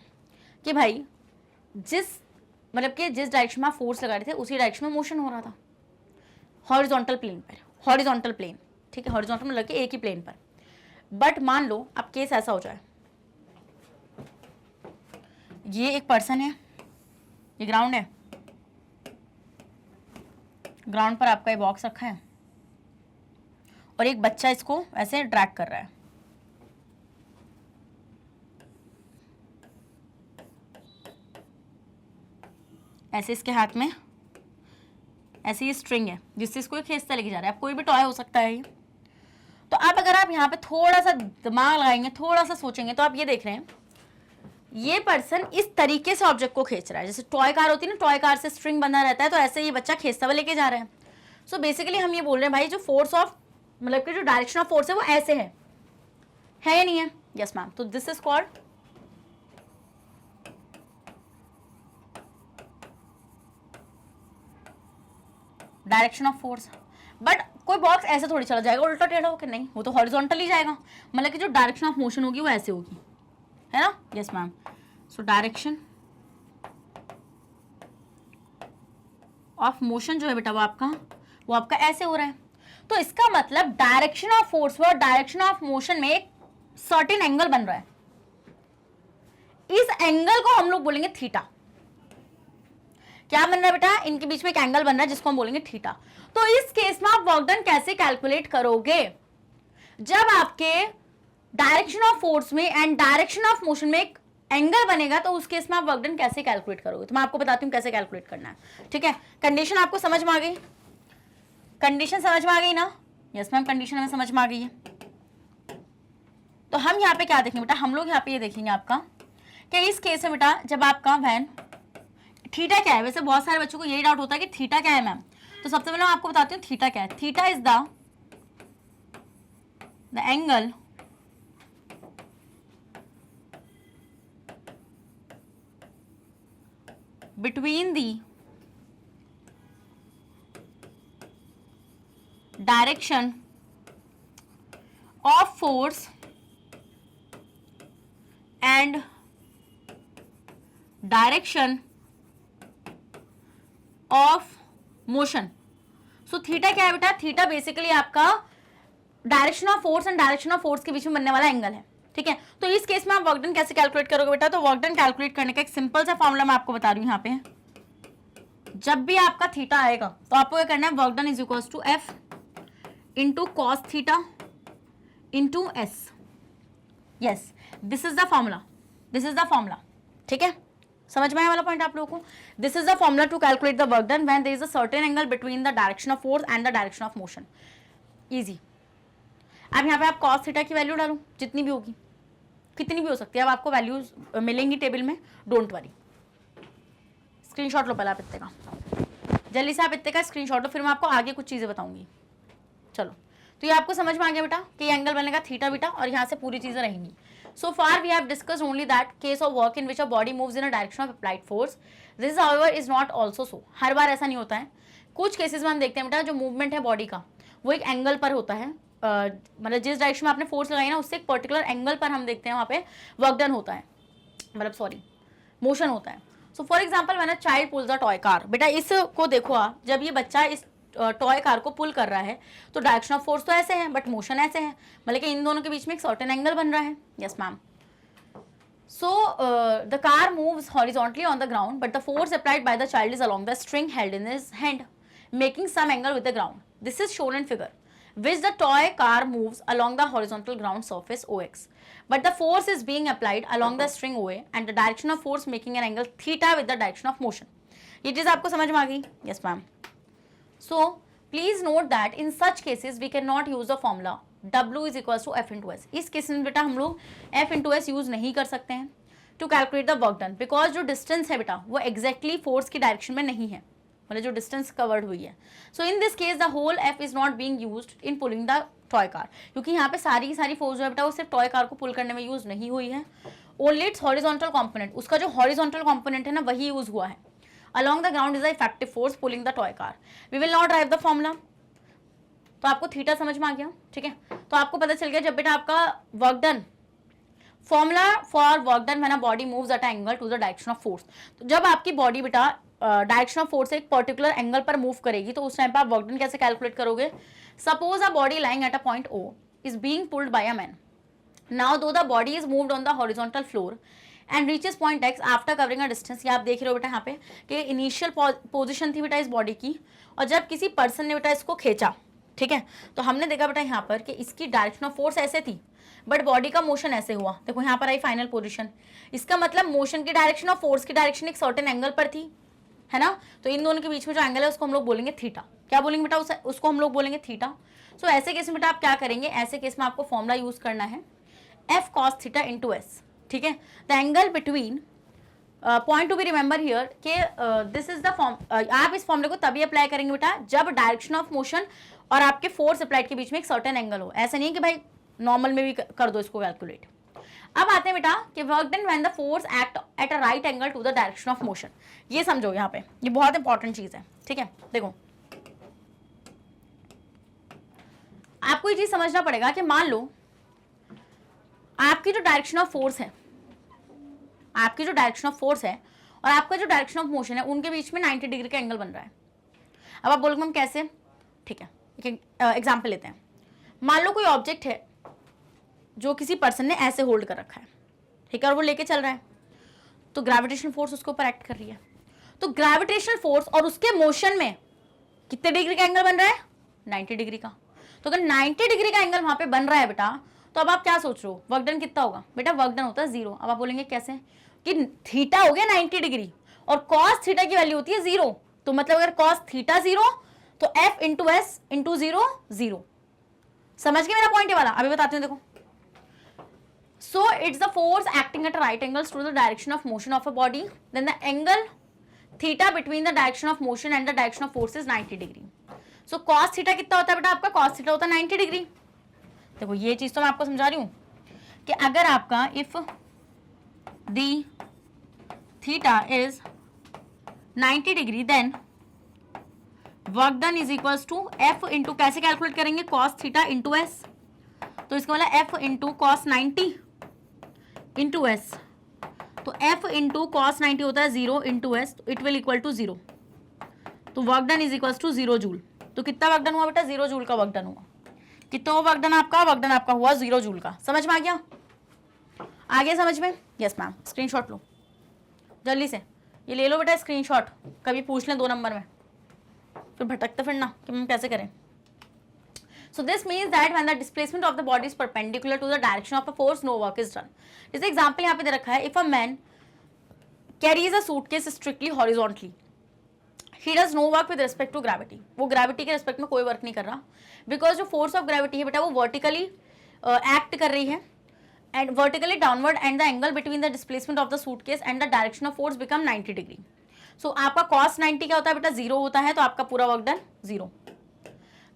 Speaker 1: कि भाई जिस मतलब कि जिस डायरेक्शन में आप फोर्स लगा रहे थे उसी डायरेक्शन में मोशन हो रहा था, हॉरिजॉन्टल प्लेन पर, हॉरिजॉन्टल प्लेन, ठीक है, हॉरिजॉन्टल मतलब कि एक ही प्लेन पर। बट मान लो अब केस ऐसा हो जाए, ये एक पर्सन है, ये ग्राउंड है, ग्राउंड पर आपका ये बॉक्स रखा है और एक बच्चा इसको ऐसे ड्रैग कर रहा है। ऐसे इसके हाथ में ऐसी स्ट्रिंग है जिससे इसको खींचता लेके जा रहा है। अब कोई भी टॉय हो सकता है ये। तो अब अगर आप यहाँ पे थोड़ा सा दिमाग लगाएंगे, थोड़ा सा सोचेंगे, तो आप ये देख रहे हैं ये पर्सन इस तरीके से ऑब्जेक्ट को खींच रहा है, जैसे टॉय कार होती है ना, टॉय कार से स्ट्रिंग बंधा रहता है, तो ऐसे ये बच्चा खींचता हुआ लेके जा रहा है। सो बेसिकली हम ये बोल रहे हैं भाई जो फोर्स ऑफ मतलब कि जो डायरेक्शन ऑफ फोर्स है वो ऐसे है या नहीं है? Yes ma'am. तो this is called direction of force. But कोई बॉक्स ऐसे थोड़ी चला जाएगा उल्टा टेढ़ा होकर, नहीं, वो तो हॉरिजॉन्टल ही जाएगा, मतलब कि जो डायरेक्शन ऑफ मोशन होगी वो ऐसे होगी, है ना? Yes ma'am. So direction of motion जो है बेटा वो आपका ऐसे हो रहा है। तो इसका मतलब डायरेक्शन ऑफ फोर्स और डायरेक्शन ऑफ मोशन में एक सर्टेन एंगल बन रहा है। इस एंगल को हम लोग बोलेंगे थीटा। क्या बन रहा है बेटा? इनके बीच में एक एंगल बन रहा है जिसको हम बोलेंगे थीटा। तो इस केस में आप वर्क डन कैसे कैलकुलेट करोगे? जब आपके डायरेक्शन ऑफ फोर्स में एंड डायरेक्शन ऑफ मोशन में एक एंगल बनेगा तो उस केस में आप वर्क डन कैसे कैलकुलेट करोगे? तो मैं आपको बताती हूँ कैसे कैलकुलेट करना है, ठीक है? कंडीशन आपको समझ में आ गई? कंडीशन समझ में आ गई ना? यस मैम, कंडीशन हमें समझ में आ गई है। तो हम यहाँ पे क्या देखेंगे बेटा? हम लोग यहाँ पे ये देखेंगे आपका कि इस केस में बेटा जब आपका वैन थीटा क्या है, वैसे बहुत सारे बच्चों को यही डाउट होता है कि थीटा क्या है मैम। तो सबसे पहले मैं आपको बताती हूँ थीटा क्या है। Theta is the angle between the direction of force and direction of motion. So theta क्या है बेटा? थीटा बेसिकली आपका direction of force and direction of force के बीच में बनने वाला एंगल है, ठीक है? तो इस केस में आप वर्क डन कैसे कैलकुलेट करोगे बेटा? तो वर्क डन कैलकुलेट करने का एक सिंपल सा फॉर्मूला मैं आपको बता रही हूँ यहाँ पे। जब भी आपका थीटा आएगा तो आपको क्या करना है? Work done is equals to F into cos theta into S. Yes, this is the formula, this is the formula, ठीक है? समझ में आया वाला पॉइंट आप लोगों को? This is the formula to calculate the work done when there is a certain angle between the direction of force and the direction of motion. Easy. अब यहाँ पे आप cos थीटा की वैल्यू डालो, जितनी भी होगी, कितनी भी हो सकती है, अब आपको वैल्यूज मिलेंगी टेबल में, डोंट वरी। स्क्रीनशॉट लो पहले आप इतने का, जल्दी से आप इतने का स्क्रीनशॉट लो, फिर मैं आपको आगे कुछ चीज़ें बताऊंगी। चलो, तो तो ये आपको समझ में आ गया बेटा कि एंगल बनेगा थीटा बीटा और यहाँ से पूरी चीजें रहेंगी. So far we have discussed only that case of work in which a body moves in a direction of applied force. This however is not also so. हर बार ऐसा नहीं होता है. कुछ केसेस में हम देखते हैं बेटा जो मूवमेंट है बॉडी का वो एक एंगल पर होता है. मतलब जिस डायरेक्शन में आपने फोर्स लगाई ना उससे एक पर्टिकुलर एंगल पर हम देखते हैं वहाँ पे वर्क डन होता है, मतलब सॉरी मोशन होता है. सो for example when a child pools a toy car, बेटा इसको देखो आप, जब ये बच्चा इस टॉय कार को पुल कर रहा है तो डायरेक्शन ऑफ फोर्स तो ऐसे है बट मोशन ऐसे है, मतलब कि इन दोनों के बीच में एक सर्टेन एंगल बन रहा है. Yes ma'am. So the car moves horizontally on the ground, but the force applied by the child is along the string held in his hand, making some angle with the ground. This is shown in figure, which the toy car moves along the horizontal ground surface OX, but the force is being applied along the string OA, and the direction of force making an angle theta with the direction of motion. ये चीज आपको समझ में आ गई? Yes ma'am. So please note that in such cases we cannot use the formula W is equals to F into S. इस case में बेटा हम लोग F into S यूज नहीं कर सकते हैं to calculate the work done, because जो डिस्टेंस है बेटा वो एग्जैक्टली फोर्स की डायरेक्शन में नहीं है, मतलब जो डिस्टेंस कवर्ड हुई है. So in this case the whole F is not being used in pulling the toy car, क्योंकि यहाँ पे सारी की सारी फोर्स जो है बेटा वो सिर्फ टॉय कार को पुल करने में यूज नहीं हुई है. ओनली इट्स हॉरिजॉन्टल कॉम्पोनेंट, उसका जो हॉरिजॉन्टल कॉम्पोनेंट है ना वही यूज हुआ है. Along the ground is the effective force pulling the toy car. We will not derive the formula. तो आपको थीटा समझ में आ गया, ठीक है. तो आपको पता चल गया जब बेटा आपका work done, formula for work done when a body moves at angle to the direction of force. तो जब आपकी बॉडी बेटा डायरेक्शन ऑफ फोर्स से एक पर्टिकुलर एंगल पर मूव करेगी तो उस टाइम पर आप वर्क डन कैसे कैलकुलेट करोगे? Suppose a body lying at a point O is being pulled by a man. Now though the body is moved on the horizontal floor and reaches point X after covering a distance. ये आप देख रहे हो बेटा यहाँ पे कि initial position थी बेटा इस बॉडी की, और जब किसी पर्सन ने बेटा इसको खींचा, ठीक है, तो हमने देखा बेटा यहाँ पर कि इसकी डायरेक्शन ऑफ फोर्स ऐसे थी बट बॉडी का मोशन ऐसे हुआ. देखो यहाँ पर आई फाइनल पोजीशन. इसका मतलब मोशन की डायरेक्शन और फोर्स की डायरेक्शन एक सर्टेन एंगल पर थी, है ना. तो इन दोनों के बीच में जो एंगल है उसको हम लोग बोलेंगे थीटा. क्या बोलेंगे बेटा? उसको हम लोग बोलेंगे थीटा. सो ऐसे केस में बेटा आप क्या करेंगे? ऐसे केस में आपको फॉर्मूला यूज करना है F cos theta into s, ठीक है. The angle between point to be remember here के दिस इज द फॉर्म. आप इस फॉर्मूले को तभी अप्लाई करेंगे बेटा जब डायरेक्शन ऑफ मोशन और आपके फोर्स अप्लाइड के बीच में एक सर्टेन एंगल हो. ऐसा नहीं है कि भाई नॉर्मल में भी कर दो इसको कैलकुलेट. अब आते हैं बेटा कि work done when the force act at a right angle to the direction of motion. ये समझो यहाँ पे, ये बहुत इंपॉर्टेंट चीज है, ठीक है. देखो आपको ये चीज समझना पड़ेगा कि मान लो आपकी जो डायरेक्शन ऑफ फोर्स है, आपकी जो डायरेक्शन ऑफ फोर्स है और आपका जो डायरेक्शन ऑफ मोशन है उनके बीच में 90 डिग्री का एंगल बन रहा है. अब आप बोलोगे हम कैसे? ठीक है, एक एग्जांपल लेते हैं. मान लो कोई ऑब्जेक्ट है जो किसी पर्सन ने ऐसे होल्ड कर रखा है, ठीक है, और वो लेके चल रहा है, तो ग्रेविटेशनल फोर्स उसके ऊपर एक्ट कर रही है. तो ग्रेविटेशनल फोर्स और उसके मोशन में कितने डिग्री का एंगल बन रहा है? 90 डिग्री का. तो अगर 90 डिग्री का एंगल वहां पे बन रहा है बेटा, तो अब आप क्या सोच रहे हो? वर्क डन कितना होगा? बेटा वर्क डन होता है 0. अब आप बोलेंगे कैसे? कि थीटा हो गया 90 डिग्री और कॉस थीटा की वैल्यू होती है 0. तो मतलब अगर कॉस थीटा 0 तो F इंटू एस इंटू 0 0. समझ गए मेरा पॉइंट वाला? अभी बताती हूँ, देखो. So it's the force acting at right angles to the direction of motion of a body, then the angle theta between the direction of motion and the direction of force is 90 degree. So cos theta कितना होता है बेटा? आपका cos theta होता है 90 degree. देखो ये चीज तो मैं आपको समझा रही हूं कि अगर आपका if the theta is 90 degree then work done is equals to F into, कैसे कैलकुलेट करेंगे? Cos theta into S. तो इसका मतलब F into cos 90 into S. तो F इंटू कॉस 90 होता है 0 into S, it will equal to 0. तो work done is equals to 0 joule. तो कितना वर्क डन हुआ बेटा? 0 जूल का वर्क डन हुआ. कितना वर्क डन आपका? वर्क डन आपका हुआ 0 जूल का. समझ में आ गया? आ गया समझ में? Yes ma'am. स्क्रीनशॉट लो जल्दी से, ये ले लो बेटा स्क्रीनशॉट. कभी पूछ लें 2 नंबर में, फिर भटकते फिरना कि हम कैसे करें. So this means that when the displacement of the body is perpendicular to the direction of a force no work is done. जैसे एग्जांपल यहाँ पे दे रखा है, if a man carries a suitcase strictly horizontally, he does no work with respect to gravity. वो gravity के respect में कोई वर्क नहीं कर रहा, बिकॉज जो फोर्स ऑफ ग्रेविटी है बेटा वो वर्टिकली एक्ट कर रही है and vertically downward, and the angle between the displacement of the suitcase and the direction of force become 90 degree. So आपका कॉस 90 क्या होता है बेटा? 0 होता है, तो आपका पूरा work done 0.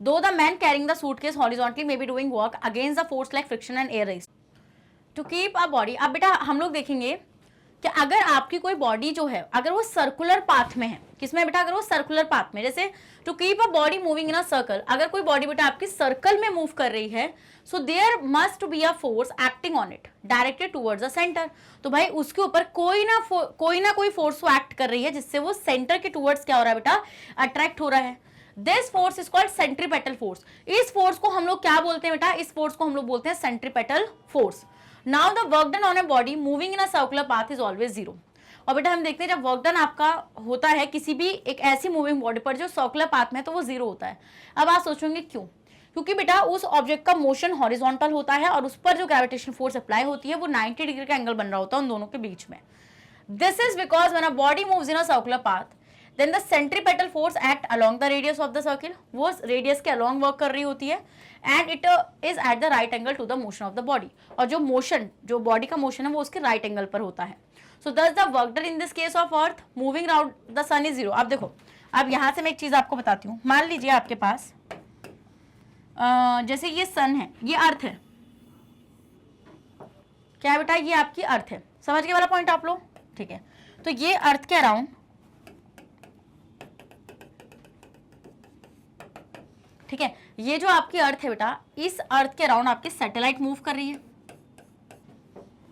Speaker 1: Though the man carrying the suitcase horizontally may be doing work against the force like friction and air race to keep a body. अब बेटा हम लोग देखेंगे कि अगर आपकी कोई बॉडी जो है अगर वो सर्कुलर पाथ में है, किसमें बेटा, अगर वो सर्कुलर पाथ में, जैसे to keep a body moving in a circle, अगर कोई बॉडी बेटा आपकी सर्कल में मूव कर रही है, so there must be a force acting on it directed towards the centre. तो भाई उसके ऊपर कोई ना कोई फोर्स वो एक्ट कर रही है जिससे वो सेंटर के टुवर्ड्स क्या हो रहा है बेटा, अट्रैक्ट हो रहा है। This force is called centripetal force. इस फोर्स को हम लोग क्या बोलते हैं बेटा, इस फोर्स को हम लोग बोलते हैं centripetal force. Now the work done on a body moving in a circular path is always zero. और बेटा हम देखते हैं जब वर्क डन आपका होता है किसी भी एक ऐसी मूविंग बॉडी पर जो सर्कुलर पाथ में, तो वो जीरो होता है। अब आप सोचेंगे क्यों? क्योंकि बेटा उस ऑब्जेक्ट का मोशन हॉरिजॉन्टल होता है और उस पर जो ग्रेविटेशन फोर्स अप्लाई होती है वो 90 डिग्री का एंगल बन रहा होता है उन दोनों के बीच में। This is because when a body moves in a circular path then the centripetal force act along the radius of the circle, वो रेडियस के अलोंग वर्क कर रही होती है and it is at the right angle to the motion of the body. और जो motion, जो body का मोशन है वो उसके राइट एंगल पर होता है। So thus the work done in this case of earth moving around the sun is zero. अब देखो, अब यहां से मैं एक चीज आपको बताती हूँ। मान लीजिए आपके पास जैसे ये सन है, ये अर्थ है, क्या है बेटा, ये आपकी अर्थ है। समझ गए वाला पॉइंट आप लोग? ठीक है, तो ये अर्थ के अराउंड, ठीक है, ये जो आपकी अर्थ है बेटा, इस अर्थ के अराउंड आपकी सैटेलाइट मूव कर रही है।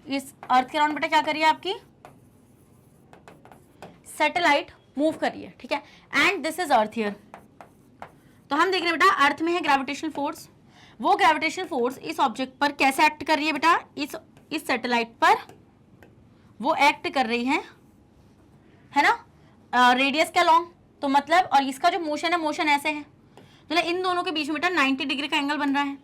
Speaker 1: इस अर्थ के अराउंड बेटा क्या कर रही है, आपकी सैटेलाइट मूव कर रही है, ठीक है। And this is earth here. तो हम देख रहे हैं बेटा अर्थ में है ग्रेविटेशनल फोर्स, वो ग्रेविटेशनल फोर्स इस ऑब्जेक्ट पर कैसे एक्ट कर रही है बेटा, इस सैटेलाइट पर वो एक्ट कर रही है ना, रेडियस के अलोंग। तो मतलब, और इसका जो मोशन है, मोशन ऐसे है, तो इन दोनों के बीच में बेटा 90 डिग्री का एंगल बन रहा है।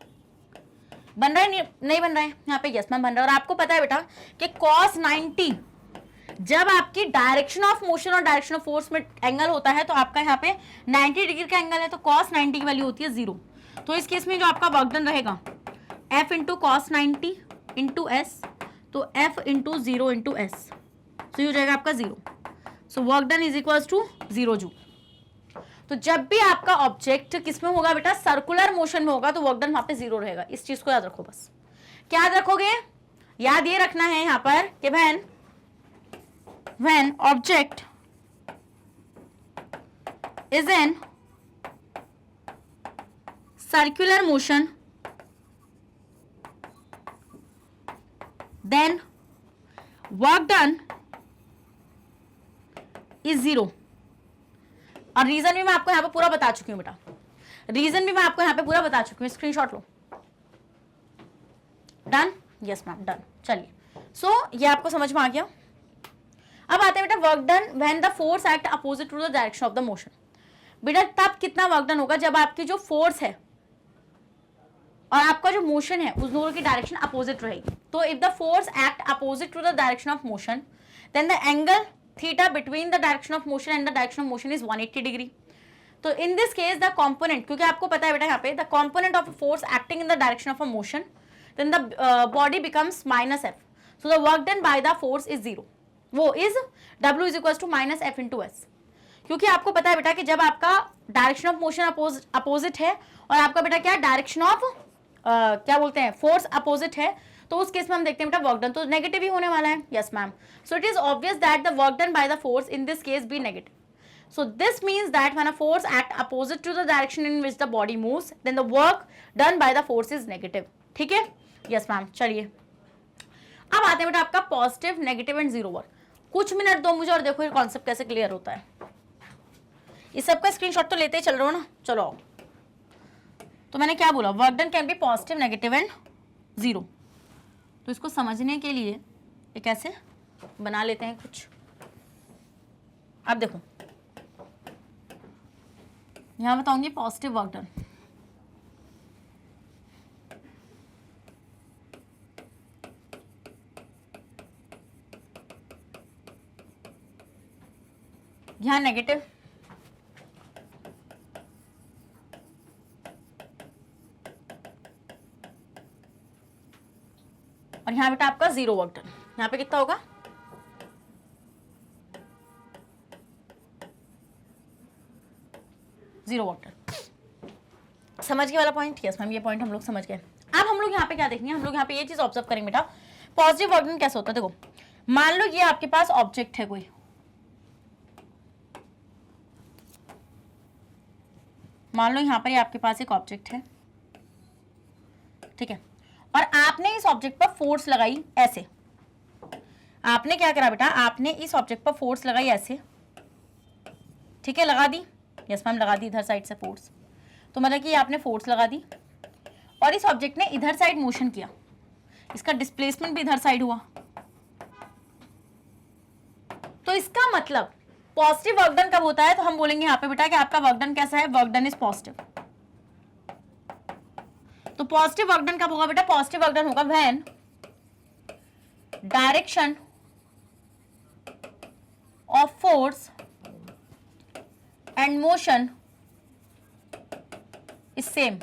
Speaker 1: बन रहा है नहीं बन रहा है? यहाँ पे यस मैम बन रहा है। और आपको पता है बेटा कि cos 90 जब आपकी डायरेक्शन ऑफ मोशन और डायरेक्शन ऑफ फोर्स में एंगल होता है तो आपका यहाँ पे 90 डिग्री का एंगल है, तो cos 90 की वैल्यू होती है 0। तो इस केस में जो आपका वर्क डन रहेगा f into cos 90 into S, तो f इंटू 0 इंटू एस, तो ये हो जाएगा आपका 0। So work done is equals to 0 joule. तो जब भी आपका ऑब्जेक्ट किसमें होगा बेटा, सर्कुलर मोशन में होगा, तो वर्क डन वहां पे 0 रहेगा। इस चीज को याद रखो बस। क्या याद रखोगे? याद ये रखना है यहां पर कि when object is in circular motion then work done is 0। और रीजन भी मैं आपको यहाँ पे पूरा बता चुकी हूँ बेटा, रीजन भी मैं आपको यहाँ पे पूरा बता चुकी हूँ। स्क्रीनशॉट लो। डन? Yes ma'am done. चलिए, सो ये आपको समझ में आ गया। अब आते हैं बेटा work done when the force act opposite to the direction of the motion. बेटा तब कितना वर्क डन होगा, जब आपकी जो फोर्स है और आपका जो मोशन है उस दोनों की डायरेक्शन अपोजिट रहेगी। तो if the force act opposite to the direction of motion then the angle theta between the direction of motion and the direction of motion is 180 degree. तो in this case the component, क्योंकि आपको पता है बेटा यहाँ पे the component of force acting in the direction of a motion then the body becomes -f। So the work done by the force is 0। वो is W is equal to -f into s. क्योंकि आपको पता है बेटा कि जब आपका direction of motion opposite है और आपका बेटा क्या डायरेक्शन ऑफ क्या बोलते हैं, फोर्स अपोजिट है, तो उस केस में हम देखते हैं बेटा वर्क डन तो नेगेटिव ही होने वाला है। Yes ma'am. So it is obvious that the work done by the force in this case be negative. So this means that when a force act opposite to the direction in which the body moves, then the work done by the force is negative. ठीक है? Yes ma'am. चलिए अब आते हैं बेटा आपका positive, negative and zero work. कुछ minute दो मुझे और देखो ये कॉन्सेप्ट कैसे क्लियर होता है। इस सबका स्क्रीनशॉट तो लेते ही चल रहे हो ना, चलो आओ। तो मैंने क्या बोला, work done can be positive, negative and zero. तो इसको समझने के लिए एक ऐसे बना लेते हैं कुछ। अब देखो यहां बताऊंगी पॉजिटिव वर्क डन। यहां नेगेटिव, और यहां बेटा आपका जीरो वर्क डन। यहां पे कितना होगा, जीरो वर्क डन। समझ गए वाला पॉइंट? यस मैम, ये पॉइंट हम लोग समझ गए। अब हम लोग यहाँ पे क्या देखेंगे, हम लोग यहाँ पे ये चीज ऑब्जर्व करेंगे बेटा, पॉजिटिव वर्क डन कैसे होता है। देखो मान लो ये आपके पास ऑब्जेक्ट है कोई, मान लो यहाँ पर ये आपके पास एक ऑब्जेक्ट है, ठीक है, और आपने इस ऑब्जेक्ट पर फोर्स लगाई ऐसे। आपने क्या करा बेटा, आपने इस ऑब्जेक्ट पर फोर्स लगाई ऐसे, ठीक है, लगा दी। यस मैम, लगा दी इधर साइड से फोर्स। तो मतलब कि आपने फोर्स लगा दी और इस ऑब्जेक्ट ने इधर साइड मोशन किया, इसका डिस्प्लेसमेंट भी इधर साइड हुआ। तो इसका मतलब पॉजिटिव वर्क डन कब होता है, तो हम बोलेंगे यहाँ पे बेटा कि आपका वर्क डन कैसा है, वर्क डन इज पॉजिटिव। तो पॉजिटिव वर्क डन कब होगा बेटा, पॉजिटिव वर्क डन होगा when direction of force and motion is same.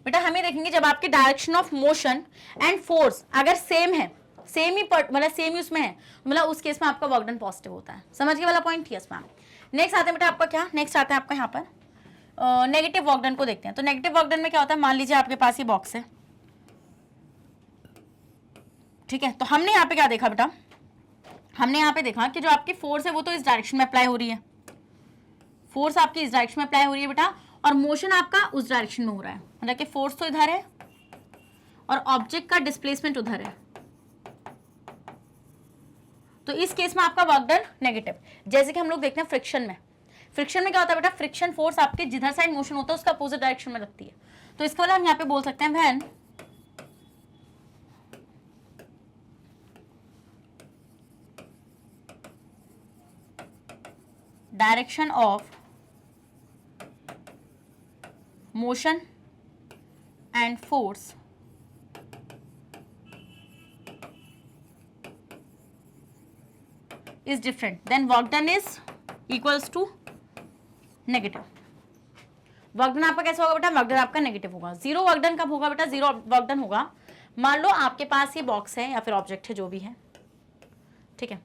Speaker 1: बेटा हम ये देखेंगे जब आपकी direction of motion and force अगर सेम है, सेम ही मतलब सेम ही उसमें है, मतलब उस केस में आपका वर्क डन पॉजिटिव होता है। समझ गए वाला पॉइंट? Yes ma'am. नेक्स्ट आते हैं बेटा आपका क्या, नेक्स्ट आता है आपका यहाँ पर नेगेटिव वर्क डन को देखते हैं। तो नेगेटिव वर्क डन में क्या होता है, मान लीजिए आपके पास ये बॉक्स है, ठीक है, तो हमने यहाँ पे क्या देखा बेटा, हमने यहाँ पे देखा कि जो आपकी फोर्स है वो तो इस डायरेक्शन में अप्लाई हो रही है, फोर्स आपकी इस डायरेक्शन में अप्लाई हो रही है बेटा, और मोशन आपका उस डायरेक्शन में हो रहा है, मतलब कि फोर्स तो इधर है और ऑब्जेक्ट का डिस्प्लेसमेंट उधर है। तो इस केस में आपका वर्क डन नेगेटिव। जैसे कि हम लोग देखते हैं फ्रिक्शन में, फ्रिक्शन में क्या होता है बेटा, फ्रिक्शन फोर्स आपके जिधर साइड मोशन होता है उसका अपोजिट डायरेक्शन में लगती है। तो इसका मतलब हम यहाँ पे बोल सकते हैं when direction of motion and force is different, then work done is equals to negative। Work done आपका कैसा होगा बेटा, वर्क डन आपका नेगेटिव होगा। जीरो वर्क डन कब होगा बेटा, जीरो वर्क डन होगा मान लो आपके पास ये बॉक्स है या फिर ऑब्जेक्ट है जो भी है, ठीक है,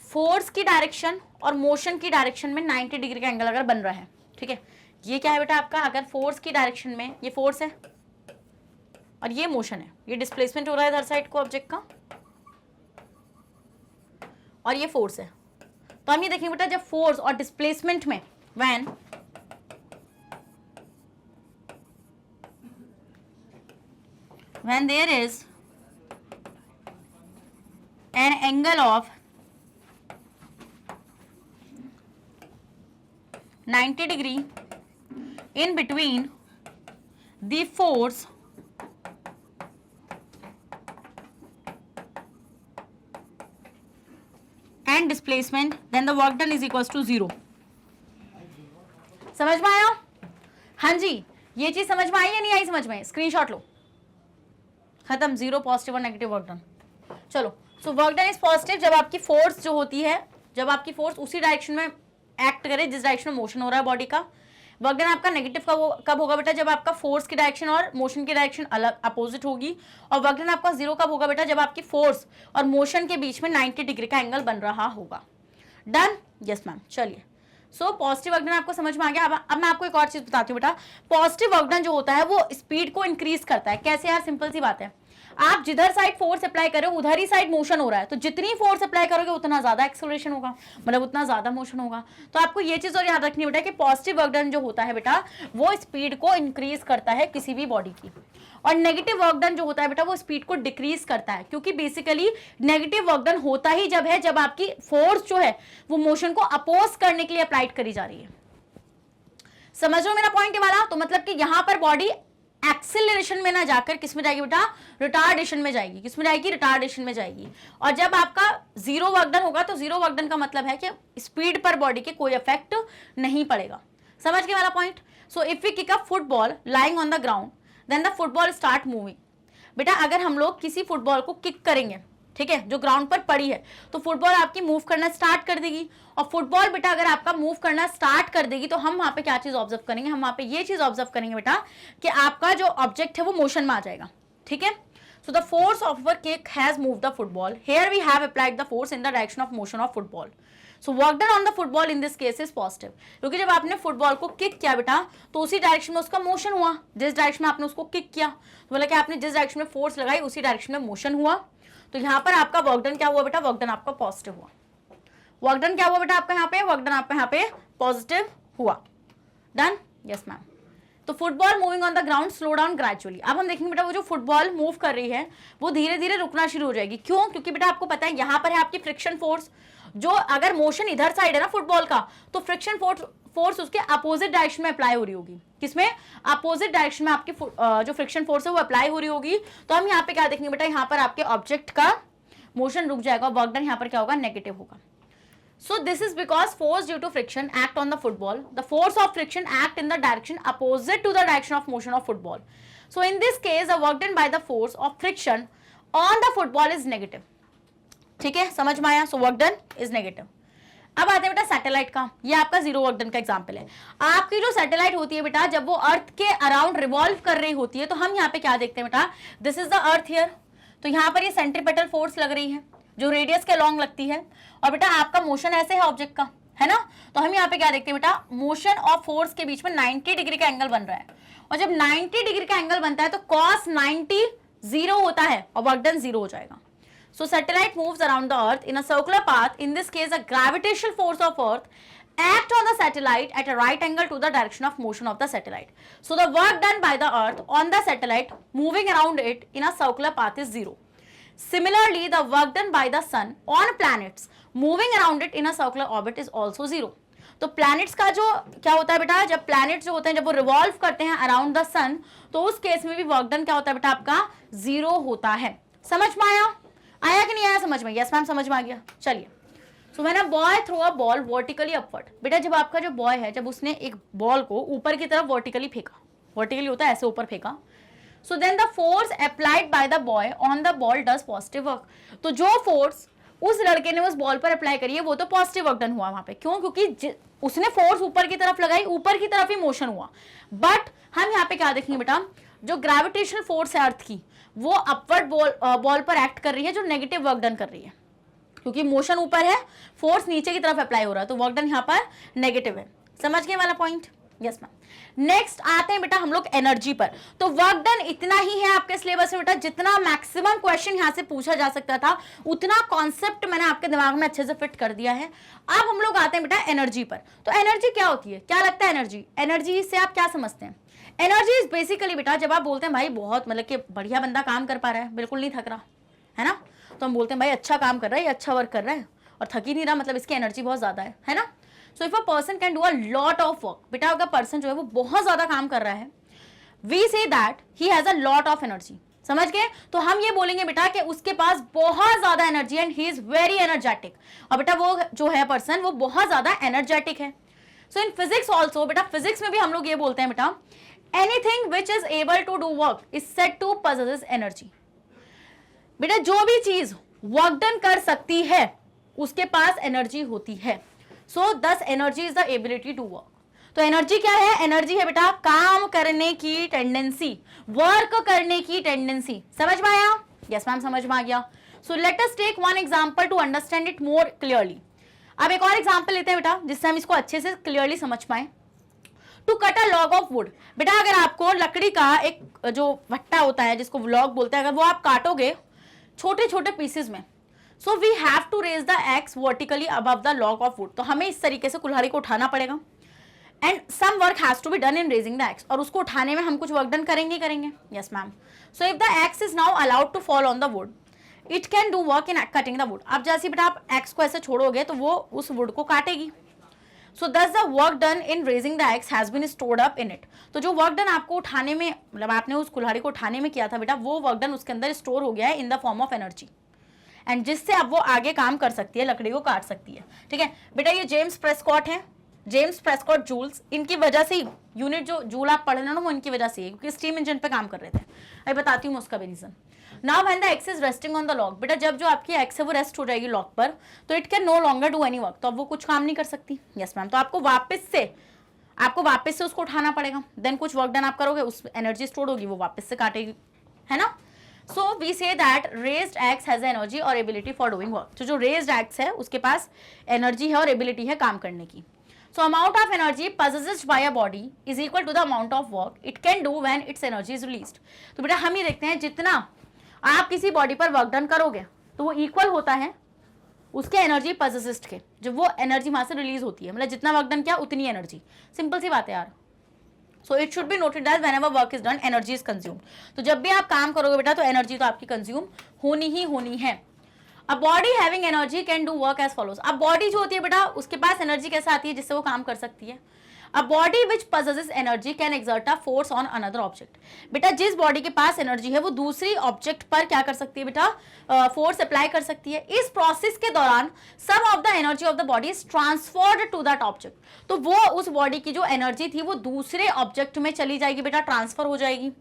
Speaker 1: फोर्स की डायरेक्शन और मोशन की डायरेक्शन में 90 डिग्री का एंगल अगर बन रहा है, ठीक है, ये क्या है बेटा आपका, अगर फोर्स की डायरेक्शन में ये फोर्स है और ये मोशन है, ये डिस्प्लेसमेंट हो रहा है इधर साइड को ऑब्जेक्ट का, और ये फोर्स है। तो हम ये देखेंगे बेटा जब फोर्स और डिस्प्लेसमेंट में when there is an angle of 90 degree in between the force and displacement, then the work done is equals to 0। समझ में आया? हाँ जी, ये चीज समझ में आई या नहीं आई? समझ में? स्क्रीनशॉट लो, खत्म। जीरो पॉजिटिव और नेगेटिव वर्क डन। चलो, सो वर्क डन इज पॉजिटिव जब आपकी फोर्स जो होती है, जब आपकी फोर्स उसी डायरेक्शन में एक्ट करे जिस डायरेक्शन में मोशन हो रहा है बॉडी का। वर्क डन आपका नेगेटिव कब होगा बेटा, जब आपका फोर्स की डायरेक्शन और मोशन की डायरेक्शन अलग अपोजिट होगी। और वर्क डन आपका जीरो कब होगा बेटा, जब आपकी फोर्स और मोशन के बीच में 90 डिग्री का एंगल बन रहा होगा। डन? Yes ma'am. चलिए, सो पॉजिटिव वर्क डन आपको समझ में आ गया। अब मैं आपको एक और चीज बताती हूँ बेटा, पॉजिटिव वर्क डन जो होता है वो स्पीड को इंक्रीज करता है। कैसे यार? सिंपल सी बात है, आप जिधर साइड फोर्स अप्लाई करो उधर ही साइड मोशन हो रहा है, तो जितनी फोर्स अप्लाई करोगे उतना ज्यादा एक्सेलरेशन होगा, मतलब उतना ज्यादा मोशन होगा। तो आपको ये चीज और याद रखनी है बेटा कि पॉजिटिव वर्क डन जो होता है बेटा वो स्पीड को इंक्रीज करता है किसी भी बॉडी की, और नेगेटिव वर्क डन जो होता है बेटा वो स्पीड को डिक्रीज करता है, क्योंकि बेसिकली नेगेटिव वर्क डन होता ही जब है जब आपकी फोर्स जो है वो मोशन को अपोज करने के लिए अप्लाइड करी जा रही है। समझ लो मेरा पॉइंट वाला? तो मतलब कि यहां पर बॉडी एक्सेलरेशन में ना जाकर किस में जाएगी बेटा, रिटार्डेशन में जाएगी। किस में जाएगी? रिटार्डेशन में जाएगी। और जब आपका जीरो वर्क डन होगा तो जीरो वर्क डन का मतलब है कि स्पीड पर बॉडी के कोई इफेक्ट नहीं पड़ेगा। समझ गए वाला point? So if we kick a football lying on the ground then the football start moving. बेटा अगर हम लोग किसी फुटबॉल को किक करेंगे, ठीक है, जो ग्राउंड पर पड़ी है, तो फुटबॉल आपकी मूव करना स्टार्ट कर देगी। और फुटबॉल बेटा अगर आपका मूव करना स्टार्ट कर देगी तो हम वहां पे क्या चीज ऑब्जर्व करेंगे, हम वहां पे ये चीज ऑब्जर्व करेंगे बेटा कि आपका जो ऑब्जेक्ट है वो मोशन में आ जाएगा। ठीक है, so the force of our kick has moved the football, here we have applied the force in the direction of motion of football. So work done on the football in this case is positive, क्योंकि जब आपने football को kick किया बेटा तो उसी direction में उसका मोशन हुआ, जिस डायरेक्शन में आपने उसको किक किया, तो बोला कि आपने जिस डायरेक्शन में फोर्स लगाई उसी डायरेक्शन में मोशन हुआ, तो यहाँ पर आपका वर्क डन क्या हुआ बेटा, वर्क डन आपका पॉजिटिव हुआ। वर्क डन क्या हुआ बेटा आपका यहाँ पे, वर्क डन आपका यहाँ पे पॉजिटिव हुआ। Done, yes ma'am. तो football moving on the ground slow down gradually. अब हम देखेंगे बेटा वो जो फुटबॉल मूव कर रही है वो धीरे धीरे रुकना शुरू हो जाएगी। क्यों? क्योंकि बेटा आपको पता है यहाँ पर है आपकी फ्रिक्शन फोर्स, जो अगर मोशन इधर साइड है ना फुटबॉल का, तो फ्रिक्शन फोर्स उसके अपोजिट डायरेक्शन में अप्लाई हो रही होगी। किसमें? अपोजिट डायरेक्शन में आपकी जो फ्रिक्शन फोर्स है वो अप्लाई हो रही होगी। तो हम यहाँ पे क्या देखेंगे बेटा, यहाँ पर आपके ऑब्जेक्ट का मोशन रुक जाएगा, वर्क डन यहाँ पर क्या होगा, नेगेटिव होगा। So this is because force due to friction act on the football. The force of friction act in the direction opposite to the direction of motion of football. So in this case, the work done by the force of friction on the football is negative. ठीक है, समझ में आया? So work done is negative. अब आते हैं बेटा satellite का, ये आपका जीरो वर्क डन का एग्जाम्पल है। आपकी जो सैटेलाइट होती है बेटा, जब वो अर्थ के अराउंड रिवॉल्व कर रही होती है, तो हम यहाँ पे क्या देखते हैं बेटा, this is the earth here. तो यहाँ पर ये सेंट्रीपेटल फोर्स लग रही है जो रेडियस के लॉन्ग लगती है, और बेटा आपका मोशन ऐसे है ऑब्जेक्ट का, है ना। तो हम यहाँ पे क्या देखते हैं बेटा, मोशन और फोर्स के बीच में 90 डिग्री का एंगल बन रहा है, और जब 90 डिग्री का एंगल बनता है तो cos 90 जीरो होता है और वर्क डन जीरो हो जाएगा। So satellite moves around the earth in a circular path, in this case a gravitational force of earth act on the satellite at a right angle to the direction of motion of the satellite. So the work done by the earth on the satellite moving around it in a circular path is zero. Similarly, the work done by the sun on planets moving around it in a circular orbit is also zero. तो planets का जो क्या होता है बेटा, जब planets जो होते हैं जब वो revolve करते हैं around the sun, तो उस केस में भी work done क्या होता है बेटा आपका जीरो होता है। समझ में आया? आया कि नहीं आया समझ में? यस मैम समझ में आ गया। चलिए, so when a boy throw a ball vertically upward, बेटा जब आपका जो बॉय है जब उसने एक बॉल को ऊपर की तरफ वर्टिकली फेंका, वर्टिकली होता है ऐसे ऊपर फेंका, so then the force applied by the boy on the ball does positive work. तो जो फोर्स उस लड़के ने उस बॉल पर अप्लाई करी है वो तो पॉजिटिव वर्क डन हुआ वहां पे। क्यों? क्योंकि उसने फोर्स ऊपर की तरफ लगाई, ऊपर की तरफ ही मोशन हुआ। बट हम यहाँ पे क्या देखेंगे बेटा, जो ग्रेविटेशनल फोर्स है अर्थ की वो अपवर्ड बॉल पर एक्ट कर रही है, जो नेगेटिव वर्क डन कर रही है, क्योंकि मोशन ऊपर है, फोर्स नीचे की तरफ अप्लाई हो रहा है, तो वर्क डन यहाँ पर नेगेटिव है। समझ गए वाला पॉइंट? Yes ma'am. नेक्स्ट आते हैं बेटा हम लोग एनर्जी पर। तो वर्क डन इतना ही है आपके सिलेबस में बेटा, जितना मैक्सिमम क्वेश्चन यहाँ से पूछा जा सकता था उतना कॉन्सेप्ट मैंने आपके दिमाग में अच्छे से फिट कर दिया है। अब हम लोग आते हैं बेटा एनर्जी पर। तो एनर्जी क्या होती है, क्या लगता है एनर्जी? एनर्जी से आप क्या समझते हैं? एनर्जी इज बेसिकली बेटा जब आप बोलते हैं भाई बहुत मतलब कि बढ़िया बंदा काम कर पा रहा है, बिल्कुल नहीं थक रहा है ना, तो हम बोलते हैं भाई अच्छा काम कर रहा है, अच्छा वर्क कर रहा है और थक ही नहीं रहा, मतलब इसकी एनर्जी बहुत ज्यादा है ना। So if a person can do a lot of work, बेटा अगर पर्सन जो है वो बहुत ज्यादा काम कर रहा है, we say that he has a lot of energy. समझ गए? तो हम ये बोलेंगे बेटा कि उसके पास बहुत ज्यादा energy and he is very energetic, और बेटा वो जो है पर्सन वो बहुत ज्यादा एनर्जेटिक है। सो इन फिजिक्स ऑल्सो बेटा, फिजिक्स में भी हम लोग ये बोलते हैं बेटा anything which is able to do work is said to possess energy. बेटा जो भी चीज वर्क डन कर सकती है उसके पास एनर्जी होती है। So thus energy is the ability to work. तो एनर्जी क्या है? एनर्जी है बेटा काम करने की टेंडेंसी, वर्क करने की टेंडेंसी। समझ में आया? यस मैम समझ में आ गया। So let us take one example to understand it more clearly. अब एक और एग्जांपल लेते हैं बेटा जिससे हम इसको अच्छे से क्लियरली समझ पाए। To cut a log of wood, बेटा अगर आपको लकड़ी का एक जो भट्टा होता है जिसको लॉग बोलते हैं, अगर वो आप काटोगे छोटे छोटे पीसेस में, so we have to raise the axe vertically above the log of wood. तो हमें इस तरीके से कुल्हाड़ी को उठाना पड़ेगा and some work has to be done in raising the axe, और उसको उठाने में हम कुछ वर्क डन करेंगे करेंगे। Yes ma'am. So if the axe is now allowed to fall on the wood it can do work in cutting the wood. अब जैसे बेटा आप एक्स को ऐसे छोड़ोगे तो वो उस वुड को काटेगी। So thus the work done in raising the axe has been stored up in it. तो जो वर्क डन आपको उठाने में, मतलब आपने उस कुल्हाड़ी को उठाने में किया था बेटा, वो वर्क डन उसके अंदर स्टोर हो गया है in the form of energy, and जिससे अब वो आगे काम कर सकती है, लकड़ी को काट सकती है। ठीक है बेटा, ये जेम्स प्रेस्कॉट है, जेम्स प्रेस्कॉट जूल्स, इनकी वजह से यूनिट जो जूल आप पढ़ रहे हो ना वो इनकी वजह से है, क्योंकि स्टीम इंजन पे काम कर रहे थे। अभी बताती हूँ मैं उसका भी reason. Now when the axe is resting on the log, बेटा जब जो आपकी एक्स है वो रेस्ट हो जाएगी लॉग पर, तो it can no longer do any work, तो अब वो कुछ काम नहीं कर सकती। Yes ma'am. तो आपको वापस से उसको उठाना पड़ेगा, देन कुछ वर्क डन आप करोगे, उस एनर्जी स्टोर होगी, वो वापस से काटेगी, है ना। So we say that raised axe has energy और एबिलिटी फॉर डूइंग वर्क। तो जो रेज्ड एक्स है उसके पास एनर्जी है और एबिलिटी है काम करने की। So amount of energy possessed by a body is equal to the amount of work it can do when its energy is released। तो बेटा हम ये देखते हैं जितना आप किसी बॉडी पर वर्क डन करोगे तो वो इक्वल होता है उसके एनर्जी possessed के, जब वो एनर्जी वहां से रिलीज होती है, मतलब जितना वर्क डन किया उतनी एनर्जी। सिंपल सी बात है यार। So it should be noted that whenever work is done energy is consumed. तो जब भी आप काम करोगे बेटा तो एनर्जी तो आपकी कंज्यूम होनी ही होनी है। A body having energy can do work as follows. अब बॉडी जो होती है बेटा उसके पास एनर्जी कैसे आती है जिससे वो काम कर सकती है। A body which possesses energy can exert a force on another object। बेटा जिस बॉडी के पास एनर्जी है वो दूसरी ऑब्जेक्ट पर क्या कर सकती है बेटा, फोर्स अप्लाई कर सकती है। इस प्रोसेस के दौरान some of the energy of the body is transferred to that object. तो वो उस बॉडी की जो एनर्जी थी वो दूसरे ऑब्जेक्ट में चली जाएगी बेटा, ट्रांसफर हो जाएगी।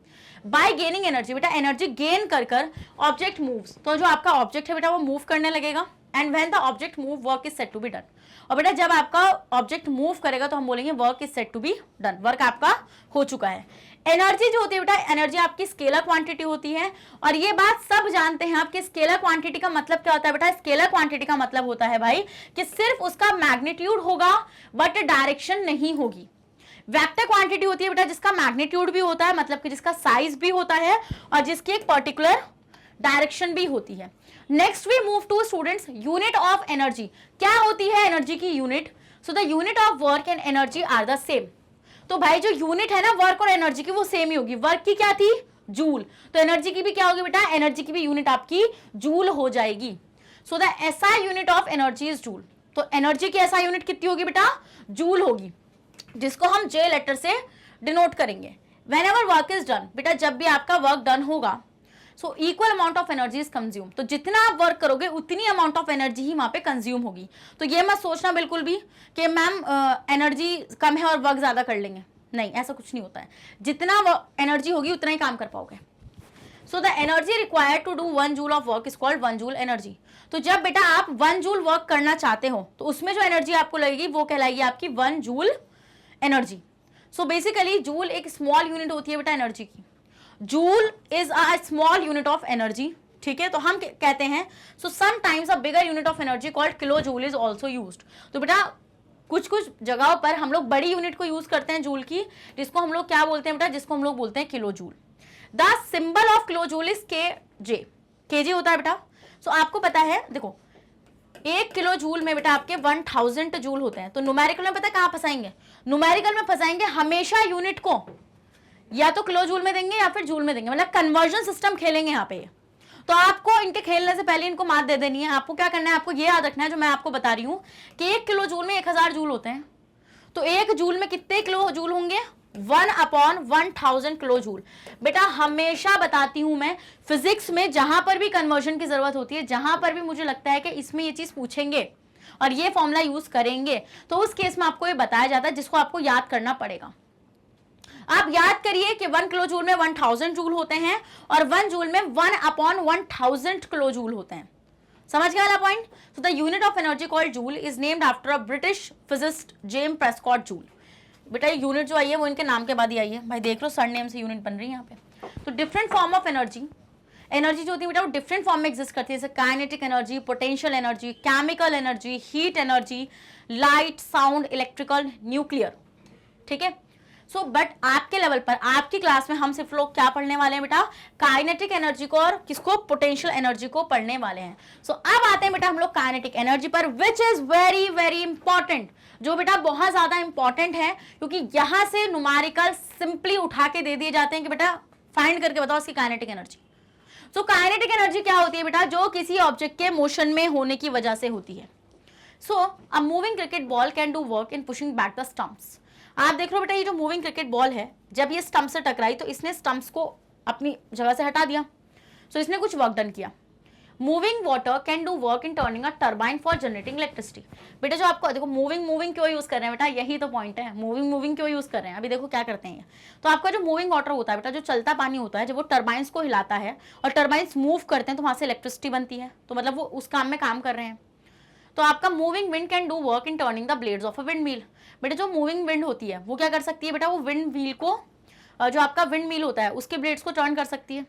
Speaker 1: बाय गेनिंग एनर्जी, बेटा एनर्जी गेन कर कर ऑब्जेक्ट मूव्स, तो जो आपका ऑब्जेक्ट है बेटा वो मूव करने लगेगा। And when the object move work is said to be done. और बेटा जब आपका ऑब्जेक्ट मूव करेगा तो हम बोलेंगे work is said to be done, work आपका हो चुका है। एनर्जी जो होती है बेटा, एनर्जी आपकी स्केलर क्वांटिटी होती है और ये बात सब जानते हैं आपके। स्केलर क्वांटिटी का मतलब क्या होता है बेटा, स्केलर क्वांटिटी का मतलब होता है भाई कि सिर्फ उसका मैग्नीट्यूड होगा बट डायरेक्शन नहीं होगी। वेक्टर क्वांटिटी होती है बेटा जिसका मैग्नीट्यूड भी होता है, मतलब कि जिसका साइज भी होता है और जिसकी एक पर्टिकुलर डायरेक्शन भी होती है। Next we move to students unit of energy. क्या होती है एनर्जी की unit? So the unit of work and energy are the same. तो भाई जो यूनिट है ना वर्क और एनर्जी की वो सेम ही होगी। वर्क की क्या थी? जूल। तो एनर्जी की भी क्या होगी बेटा? एनर्जी की भी यूनिट आपकी जूल हो जाएगी। So the SI unit of energy is joule. तो एनर्जी की एसआई यूनिट कितनी होगी बेटा? जूल होगी, जिसको हम जे लेटर से डिनोट करेंगे। व्हेनेवर वर्क इज डन, बेटा जब भी आपका वर्क डन होगा so equal amount of energy is consume. तो जितना आप वर्क करोगे उतनी अमाउंट ऑफ एनर्जी ही वहां पे कंज्यूम होगी। तो ये मत सोचना बिल्कुल भी कि मैम एनर्जी कम है और वर्क ज्यादा कर लेंगे, नहीं ऐसा कुछ नहीं होता है। जितना एनर्जी होगी उतना ही काम कर पाओगे। So the energy required to do 1 joule of work is called 1 joule energy. तो जब बेटा आप 1 जूल वर्क करना चाहते हो तो उसमें जो एनर्जी आपको लगेगी वो कहलाएगी आपकी 1 joule energy. So basically joule एक स्मॉल यूनिट होती है बेटा एनर्जी की। Joule is a small unit of energy, ठीक है। तो हम कहते हैं so sometimes a bigger unit of energy called kilo joule is also used. तो बेटा कुछ कुछ जगहों पर हम लोग बड़ी यूनिट को यूज करते हैं जूल की, जिसको हम लोग क्या बोलते हैं बेटा? जिसको हम लोग बोलते हैं kilo joule. The symbol of kilo joule is के जे। के जे होता है बेटा। सो आपको पता है, देखो 1 किलो जूल में बेटा आपके 1000 जूल होते हैं। तो न्यूमेरिकल में पता है कहाँ फंसाएंगे? न्यूमेरिकल में फंसाएंगे हमेशा यूनिट को या तो किलो जूल में देंगे या फिर जूल में देंगे, मतलब कन्वर्जन सिस्टम खेलेंगे यहाँ पे। तो आपको इनके खेलने से पहले इनको मात दे देनी है। आपको क्या करना है, आपको ये याद रखना है जो मैं आपको बता रही हूँ कि 1 किलो जूल में 1000 जूल होते हैं। तो 1 जूल में कितने किलो जूल होंगे? 1/1000 किलो जूल। बेटा हमेशा बताती हूं मैं फिजिक्स में जहां पर भी कन्वर्जन की जरूरत होती है, जहां पर भी मुझे लगता है कि इसमें ये चीज पूछेंगे और ये फॉर्मूला यूज करेंगे तो उस केस में आपको ये बताया जाता है जिसको आपको याद करना पड़ेगा। आप याद करिए कि 1 किलो जूल में 1000 जूल होते हैं और 1 जूल में 1/1000 किलो जूल होते हैं। समझ गया वाला point? So the unit of energy called joule is named after a British physicist James Prescott joule. बेटा ये यूनिट जो आई है वो इनके नाम के बाद ही आई है। भाई देख लो सरनेम से यूनिट बन रही है यहाँ पे। तो different form of energy, energy जो होती है बेटा वो डिफरेंट फॉर्म में एग्जिस्ट करती है, जैसे kinetic energy, potential energy, chemical energy, heat energy, light, sound, electrical, nuclear, ठीक है। सो बट आपके लेवल पर आपकी क्लास में हम सिर्फ लोग क्या पढ़ने वाले हैं बेटा? काइनेटिक एनर्जी को और किसको? पोटेंशियल एनर्जी को पढ़ने वाले हैं। सो अब आते हैं बेटा हम लोग काइनेटिक एनर्जी पर, विच इज वेरी वेरी इंपॉर्टेंट, जो बेटा बहुत ज्यादा इंपॉर्टेंट है क्योंकि यहां से न्यूमेरिकल सिंपली उठा के दे दिए जाते हैं कि बेटा फाइंड करके बताओ इसकी kinetic energy. So kinetic energy क्या होती है बेटा? जो किसी ऑब्जेक्ट के मोशन में होने की वजह से होती है। So a moving cricket ball can do work in pushing back the stumps. आप देख लो बेटा ये जो मूविंग क्रिकेट बॉल है जब ये स्टंप से टकराई तो इसने स्टंप्स को अपनी जगह से हटा दिया। सो इसने कुछ वर्क डन किया। Moving water can do work in turning a turbine for generating electricity. बेटा जो आपको देखो मूविंग क्यों यूज कर रहे हैं बेटा? यही तो पॉइंट है, मूविंग क्यों यूज कर रहे हैं। अभी देखो क्या करते हैं। तो आपका जो मूविंग वाटर होता है बेटा, जो चलता पानी होता है, जब वो टर्बाइंस को हिलाता है और टर्बाइंस मूव करते हैं तो वहां से इलेक्ट्रिसिटी बनती है। तो मतलब वो उस काम में काम कर रहे हैं। तो आपका moving wind can do work in turning the blades of a wind mill. बेटा जो मूविंग विंड होती है वो क्या कर सकती है बेटा? वो विंड व्हील को, जो आपका विंड मिल होता है उसके ब्लेड्स को टर्न कर सकती है।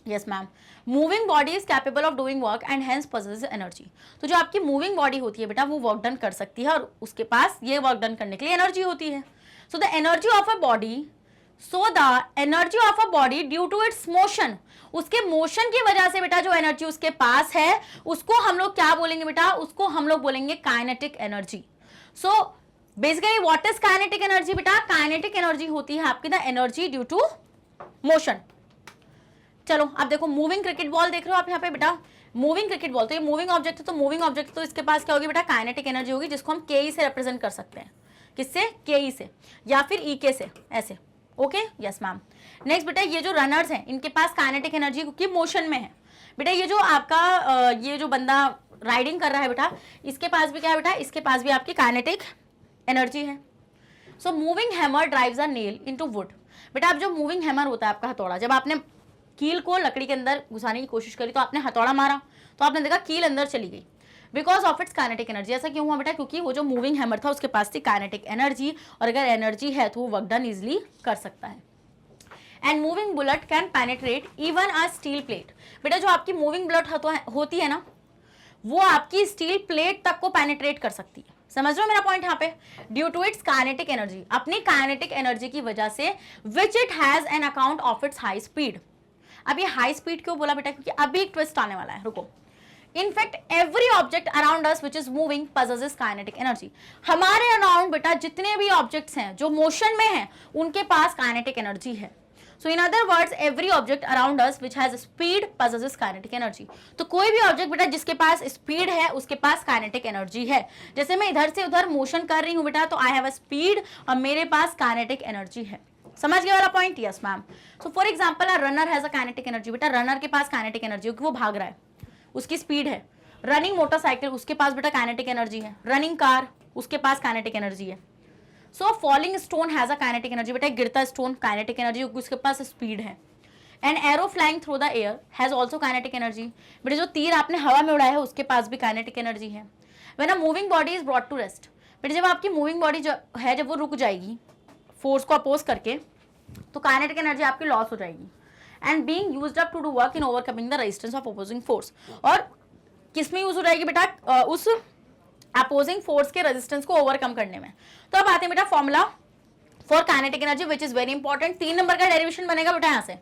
Speaker 1: Yes ma'am, moving body is capable of doing work and hence possesses energy. तो जो आपकी मूविंग बॉडी होती है बेटा वो वर्क डन कर सकती है और उसके पास ये वर्क डन करने के लिए एनर्जी होती है। So the energy of a body, so the energy of a body due to its motion, उसके मोशन की वजह से बेटा जो एनर्जी उसके पास है उसको हम लोग क्या बोलेंगे बेटा, उसको हम लोग बोलेंगे kinetic energy. So basically what is kinetic energy बेटा, काइनेटिक एनर्जी होती है आपकी the energy due to motion. चलो आप देखो मूविंग क्रिकेट बॉल देख रहे हो आप यहाँ पे बेटा, मूविंग क्रिकेट बॉल, तो ये मूविंग ऑब्जेक्ट है, तो मूविंग ऑब्जेक्ट तो इसके पास क्या होगी बेटा, काइनेटिक एनर्जी होगी, जिसको हम के से रिप्रेजेंट कर सकते हैं। किससे, के से या फिर ई के से, ऐसे। Okay yes ma'am. नेक्स्ट बेटा ये जो रनर्स हैं इनके पास काइनेटिक एनर्जी क्योंकि मोशन में है। बेटा ये जो आपका ये जो बंदा राइडिंग कर रहा है बेटा, इसके पास भी क्या है बेटा, इसके पास भी आपकी काइनेटिक एनर्जी है। So moving hammer drives a nail into would. बेटा अब जो मूविंग हैमर होता है आपका हथौड़ा, जब आपने कील को लकड़ी के अंदर घुसाने की कोशिश करी तो आपने हथौड़ा मारा तो आपने देखा कील अंदर चली गई, because of its kinetic energy. ऐसा क्यों हुआ बेटा, क्योंकि वो जो मूविंग हैमर था उसके पास थी काइनेटिक एनर्जी, और अगर एनर्जी है तो वो वर्क डन इजिली कर सकता है। And moving bullet can penetrate even a steel plate. बेटा जो आपकी मूविंग बुलेट होती है ना, वो आपकी स्टील प्लेट तक को पेनिट्रेट कर सकती है। समझ रहे हो मेरा पॉइंट यहाँ पे, due to its kinetic energy, अपनी काइनेटिक एनर्जी की वजह से, which it has an account of its high speed. अब ये हाई स्पीड क्यों बोला बेटा, क्योंकि अभी एक ट्विस्ट आने वाला है, रुको। In fact every object around us which is moving possesses kinetic energy. हमारे अराउंड बेटा जितने भी ऑब्जेक्ट्स हैं जो मोशन में हैं उनके पास काइनेटिक एनर्जी है। So in other words every object around us which has speed possesses kinetic energy. तो कोई भी ऑब्जेक्ट बेटा जिसके पास स्पीड है उसके पास काइनेटिक एनर्जी है। जैसे मैं इधर से उधर मोशन कर रही हूँ बेटा, तो आई हैव अ स्पीड और मेरे पास काइनेटिक एनर्जी है। समझ गए वाला point, yes ma'am. So for example a runner has a kinetic energy. बेटा रनर के पास काइनेटिक एनर्जी क्योंकि वो भाग रहा है, उसकी स्पीड है। रनिंग मोटरसाइकिल उसके पास बेटा काइनेटिक एनर्जी है। रनिंग कार उसके पास काइनेटिक एनर्जी है। So falling stone has a kinetic energy. बेटा गिरता स्टोन काइनेटिक एनर्जी क्योंकि उसके पास स्पीड है। And arrow flying through the air has also kinetic energy. बेटा जो तीर आपने हवा में उड़ाया है उसके पास भी काइनेटिक एनर्जी है। When a moving body is brought to rest. बेटा जब आपकी मूविंग बॉडी जो है जब वो रुक जाएगी फोर्स को अपोज करके, तो काइनेटिक एनर्जी आपकी लॉस हो जाएगी। And being used up to do work in overcoming the resistance of opposing force. और किस में यूज हो जाएगी बेटा, उस अपोजिंग फोर्स के रेजिस्टेंस को ओवरकम करने में। तो अब आते हैं बेटा formula for kinetic energy which is very important. 3 नंबर का डेरिवेशन बनेगा बेटा, यहाँ से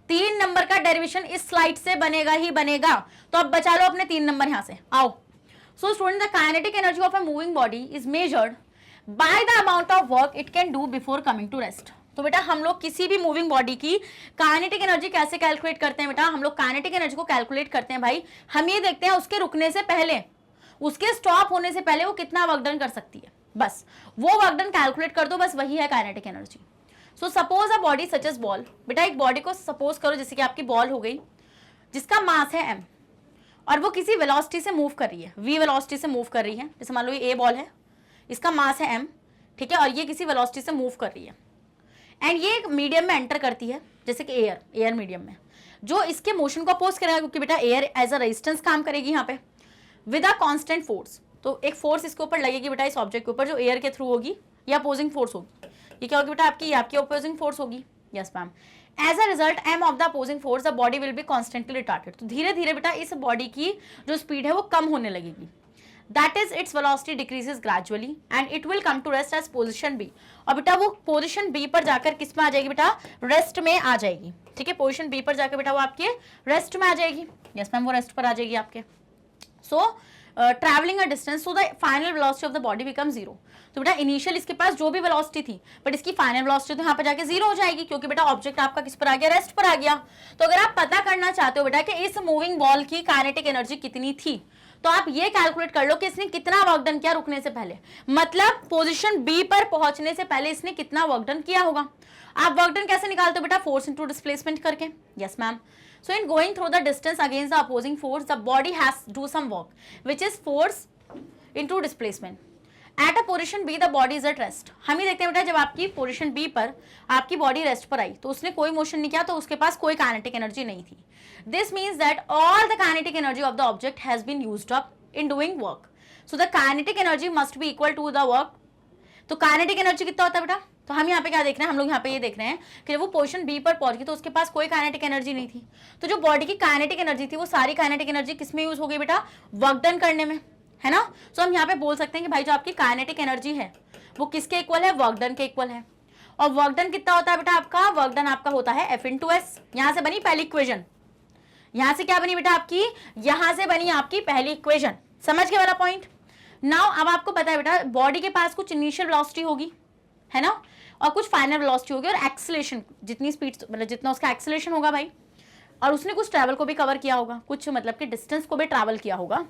Speaker 1: 3 नंबर का डेरिवेशन इस स्लाइड से बनेगा ही बनेगा। तो अब बचा लो अपने 3 नंबर यहाँ से, आओ। So student the kinetic energy of a moving body is measured by the amount of work it can do before coming to rest. तो बेटा हम लोग किसी भी मूविंग बॉडी की काइनेटिक एनर्जी कैसे कैलकुलेट करते हैं बेटा, हम लोग काइनेटिक एनर्जी को कैलकुलेट करते हैं भाई, हम ये देखते हैं उसके रुकने से पहले, उसके स्टॉप होने से पहले वो कितना वर्क डन कर सकती है, बस वो वर्क डन कैलकुलेट कर दो, बस वही है kinetic energy. So suppose a body such as ball. बेटा एक बॉडी को सपोज करो जैसे कि आपकी बॉल हो गई, जिसका मास है m, और वो किसी वेलोसिटी से मूव कर रही है, v वेलोसिटी से मूव कर रही है। जैसे मान लो ये a बॉल है, इसका मास है m, ठीक है, और ये किसी वेलोसिटी से मूव कर रही है। एंड ये एक मीडियम में एंटर करती है, जैसे कि एयर मीडियम में, जो इसके मोशन को अपोज करेगा, क्योंकि बेटा एयर एज अ रेजिस्टेंस काम करेगी यहाँ पे विद अ कांस्टेंट फोर्स। तो एक फोर्स इसके ऊपर लगेगी बेटा, इस ऑब्जेक्ट के ऊपर, जो एयर के थ्रू होगी, या अपोजिंग फोर्स होगी। ये क्या होगी बेटा, आपकी अपोजिंग फोर्स होगी। Yes ma'am. As a result m of the opposing force the body will be constantly retarded. तो धीरे धीरे बेटा इस बॉडी की जो स्पीड है वो कम होने लगेगी। That is its velocity decreases gradually and it will come to rest as position B. और बेटा वो पोजिशन बी पर जाकर किस में आ जाएगी बेटा, रेस्ट में आ जाएगी। ठीक है, पोजिशन बी पर जाकर बेटा वो आपके रेस्ट में आ जाएगी। यस मैम, वो रेस्ट पर आ जाएगी आपके। सो travelling a distance, so the final velocity of the body become 0। तो बेटा इनिशियल इसके पास जो भी वेलोसिटी थी, बट इसकी फाइनल वेलोसिटी तो यहाँ पर जाके 0 हो जाएगी, क्योंकि बेटा ऑब्जेक्ट आपका किस पर आ गया, रेस्ट पर आ गया। तो अगर आप पता करना चाहते हो बेटा कि इस मूविंग बॉल की काइनेटिक एनर्जी कितनी थी, तो आप ये कैलकुलेट कर लो कि इसने कितना वर्क डन किया रुकने से पहले, मतलब पोजीशन बी पर पहुंचने से पहले इसने कितना वर्क डन किया होगा। आप वर्क डन कैसे निकालते हो बेटा, फोर्स इनटू डिस्प्लेसमेंट करके। Yes ma'am. So in going through the distance against the opposing force, the body has to do some work, which is force into displacement. At a position B, the body is at rest. हम ही देखते हैं बेटा जब आपकी position B पर आपकी body rest पर आई, तो उसने कोई मोशन नहीं किया, तो उसके पास कोई काइनेटिक एनर्जी नहीं थी। This means that all the kinetic energy of the object has been used up in doing work. So the kinetic energy must be equal to the work. तो काइनेटिक एनर्जी कितना होता है बेटा, तो हम यहाँ पे क्या देख रहे हैं, हम लोग यहाँ पे ये देख रहे हैं कि जब वो पोजीशन बी पर पहुंच गई तो उसके पास कोई काइनेटिक एनर्जी नहीं थी। तो जो बॉडी की काइनेटिक एनर्जी थी वो सारी काइनेटिक एनर्जी किसमें यूज हो गई बेटा, वर्क डन करने में, है ना। तो हम यहाँ पे बोल सकते हैं कि भाई जो आपकी काइनेटिक एनर्जी है वो किसके इक्वल है, वर्क डन के इक्वल है। और वर्क डन कितना होता है बेटा आपका, वर्क डन आपका होता है F इंटू एस। यहाँ से बनी पहली इक्वेशन, यहाँ से क्या बनी बेटा आपकी, यहाँ से बनी आपकी पहली इक्वेशन। समझ गए वाला पॉइंट। नाउ अब आपको पता है बेटा बॉडी के पास कुछ इनिशियल वेलोसिटी होगी, है ना, और कुछ फाइनल वेलोसिटी होगी, और एक्सेलरेशन जितनी स्पीड मतलब जितना उसका एक्सेलरेशन होगा भाई, और उसने कुछ ट्रैवल को भी कवर किया होगा, कुछ मतलब कि डिस्टेंस को भी ट्रैवल किया होगा।